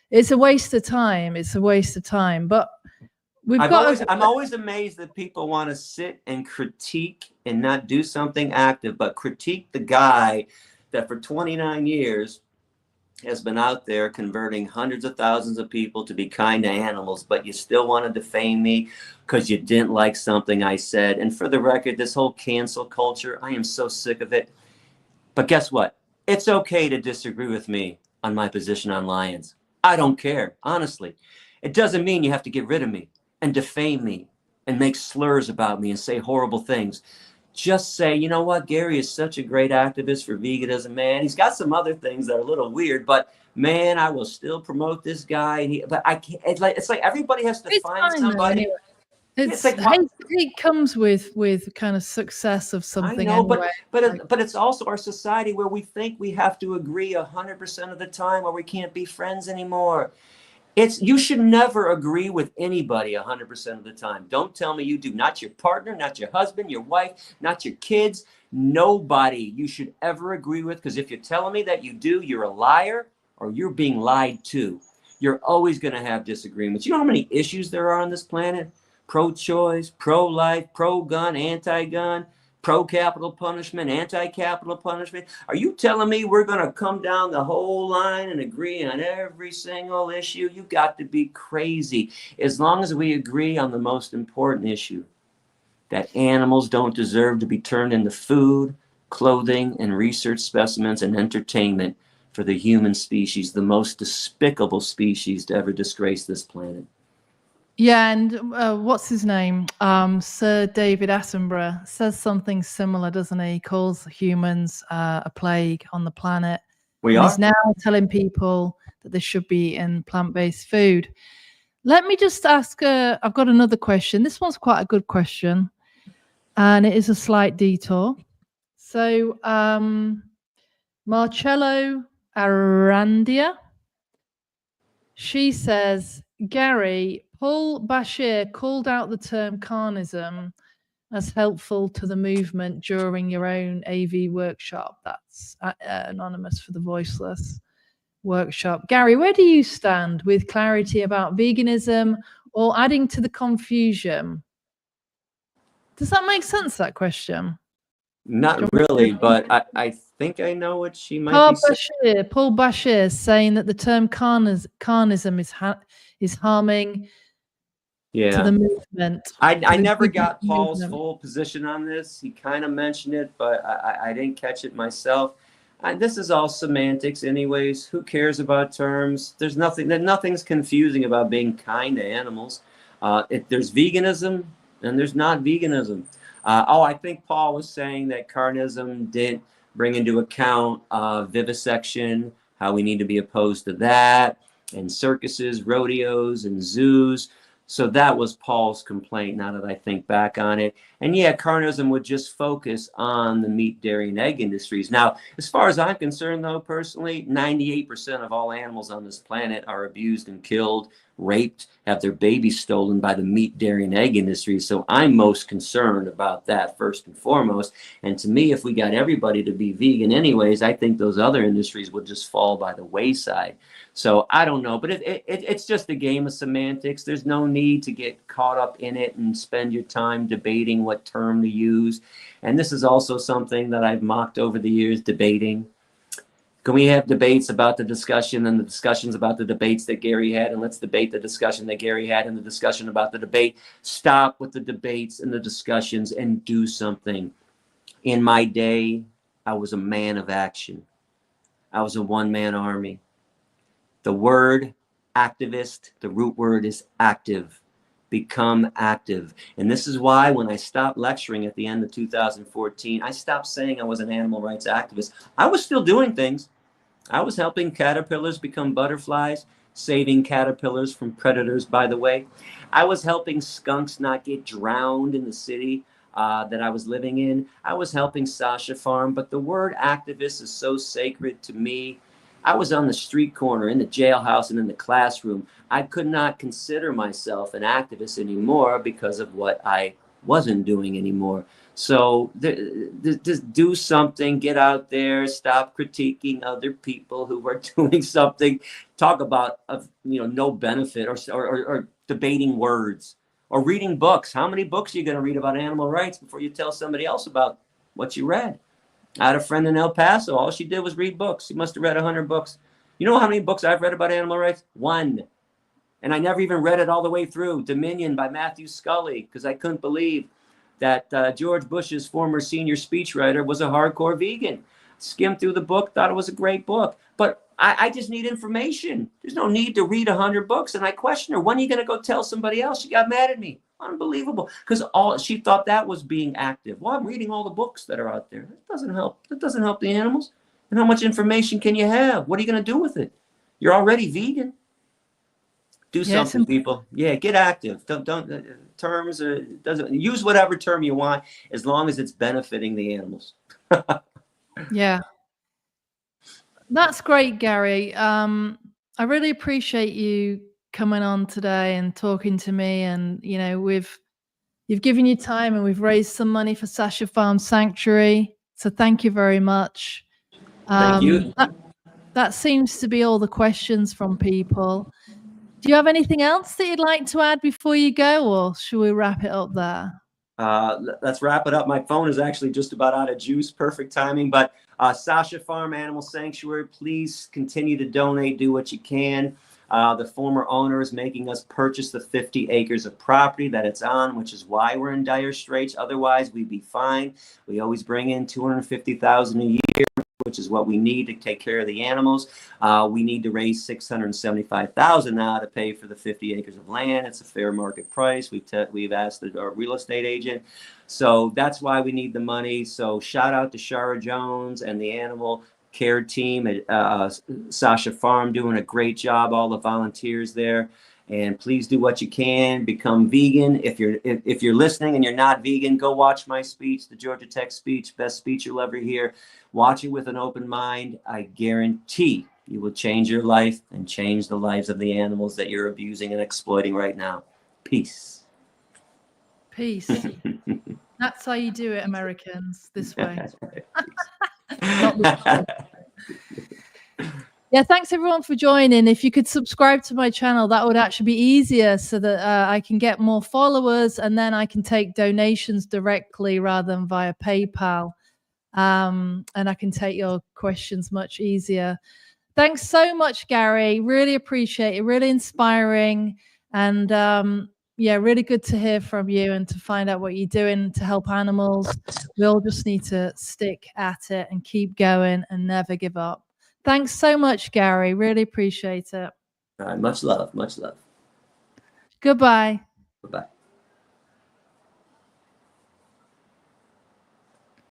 Speaker 1: It's a waste of time. It's a waste of time. But I'm
Speaker 2: always amazed that people want to sit and critique and not do something active, but critique the guy that for 29 years has been out there converting hundreds of thousands of people to be kind to animals, but you still want to defame me because you didn't like something I said. And for the record, this whole cancel culture, I am so sick of it. But guess what? It's okay to disagree with me on my position on lions. I don't care, honestly. It doesn't mean you have to get rid of me and defame me and make slurs about me and say horrible things. Just say, you know what, Gary is such a great activist for veganism, man. He's got some other things that are a little weird, but man, I will still promote this guy. But I can't. It's like everybody has to find somebody.
Speaker 1: Anyway. It's like hate comes with kind of success of something.
Speaker 2: I know,
Speaker 1: anyway.
Speaker 2: but it's also our society where we think we have to agree 100% of the time, or we can't be friends anymore. You should never agree with anybody 100% of the time. Don't tell me you do. Not your partner, not your husband, your wife, not your kids. Nobody you should ever agree with, because if you're telling me that you do, you're a liar or you're being lied to. You're always going to have disagreements. You know how many issues there are on this planet? Pro-choice, pro-life, pro-gun, anti-gun. pro-capital punishment, anti-capital punishment. Are you telling me we're going to come down the whole line and agree on every single issue? You got to be crazy. As long as we agree on the most important issue, that animals don't deserve to be turned into food, clothing, and research specimens and entertainment for the human species, the most despicable species to ever disgrace this planet.
Speaker 1: Yeah, and what's his name? Sir David Attenborough says something similar, doesn't he? He calls humans a plague on the planet. He's now telling people that they should be eating plant-based food. Let me just ask, I've got another question. This one's quite a good question, and it is a slight detour. So, Marcello Arandia, she says, Gary, Paul Bashir called out the term Carnism as helpful to the movement during your own AV workshop. That's anonymous for the voiceless workshop. Gary, where do you stand with clarity about veganism or adding to the confusion? Does that make sense, that question?
Speaker 2: Not really, but I think I know what she might be saying.
Speaker 1: Paul Bashir is saying that the term Carnism is harming to the movement.
Speaker 2: I never got Paul's full position on this. He kind of mentioned it, but I didn't catch it myself. This is all semantics anyways. Who cares about terms? Nothing's confusing about being kind to animals. There's veganism and there's not veganism. I think Paul was saying that Carnism did bring into account vivisection, how we need to be opposed to that, and circuses, rodeos, and zoos. So that was Paul's complaint, now that I think back on it. And yeah, Carnism would just focus on the meat, dairy, and egg industries. Now, as far as I'm concerned, though, personally, 98% of all animals on this planet are abused and killed, raped, have their babies stolen by the meat, dairy, and egg industry. So I'm most concerned about that first and foremost. And to me, if we got everybody to be vegan anyways, I think those other industries would just fall by the wayside. So I don't know, but it's just a game of semantics. There's no need to get caught up in it and spend your time debating what term to use. And this is also something that I've mocked over the years, debating. Can we have debates about the discussion and the discussions about the debates that Gary had? And let's debate the discussion that Gary had and the discussion about the debate. Stop with the debates and the discussions and do something. In my day, I was a man of action. I was a one-man army. The word activist, the root word is active. Become active. And this is why when I stopped lecturing at the end of 2014, I stopped saying I was an animal rights activist. I was still doing things. I was helping caterpillars become butterflies, saving caterpillars from predators, by the way. I was helping skunks not get drowned in the city that I was living in. I was helping Sasha Farm, but the word activist is so sacred to me. I was on the street corner, in the jailhouse, and in the classroom. I could not consider myself an activist anymore because of what I wasn't doing anymore. So just do something, get out there, stop critiquing other people who are doing something. Talk about no benefit or debating words or reading books. How many books are you going to read about animal rights before you tell somebody else about what you read? I had a friend in El Paso. All she did was read books. She must have read 100 books. You know how many books I've read about animal rights? One. And I never even read it all the way through. Dominion by Matthew Scully, because I couldn't believe that George Bush's former senior speechwriter was a hardcore vegan. Skimmed through the book, thought it was a great book. But I just need information. There's no need to read 100 books. And I questioned her, when are you going to go tell somebody else? She got mad at me. Unbelievable. Because she thought that was being active. Well, I'm reading all the books that are out there. That doesn't help. That doesn't help the animals. And how much information can you have? What are you going to do with it? You're already vegan. Do something, people. Yeah, get active. Don't terms doesn't use whatever term you want as long as it's benefiting the animals.
Speaker 1: Yeah. That's great, Gary. I really appreciate you coming on today and talking to me. And you've given your time, and we've raised some money for Sasha Farm Sanctuary. So thank you very much.
Speaker 2: Thank you.
Speaker 1: That seems to be all the questions from people. Do you have anything else that you'd like to add before you go, or should we wrap it up there?
Speaker 2: Let's wrap it up. My phone is actually just about out of juice. Perfect timing. But Sasha Farm Animal Sanctuary, please continue to donate. Do what you can. The former owner is making us purchase the 50 acres of property that it's on, which is why we're in dire straits. Otherwise, we'd be fine. We always bring in $250,000 a year, which is what we need to take care of the animals. We need to raise $675,000 now to pay for the 50 acres of land. It's a fair market price. We've asked our real estate agent. So that's why we need the money. So shout out to Shara Jones and the animal care team at Sasha Farm, doing a great job, all the volunteers there. And please do what you can, become vegan. If you're listening and you're not vegan, go watch my speech, the Georgia Tech speech, best speech you'll ever hear. Watch it with an open mind. I guarantee you will change your life and change the lives of the animals that you're abusing and exploiting right now. Peace.
Speaker 1: Peace. That's how you do it, Americans, this way. Yeah, thanks everyone for joining. If you could subscribe to my channel, that would actually be easier, so that I can get more followers, and then I can take donations directly rather than via PayPal. And I can take your questions much easier. Thanks so much, Gary. Really appreciate it. Really inspiring. And yeah, really good to hear from you and to find out what you're doing to help animals. We all just need to stick at it and keep going and never give up. Thanks so much, Gary. Really appreciate it.
Speaker 2: All right, much love, much love.
Speaker 1: Goodbye.
Speaker 2: Bye-bye.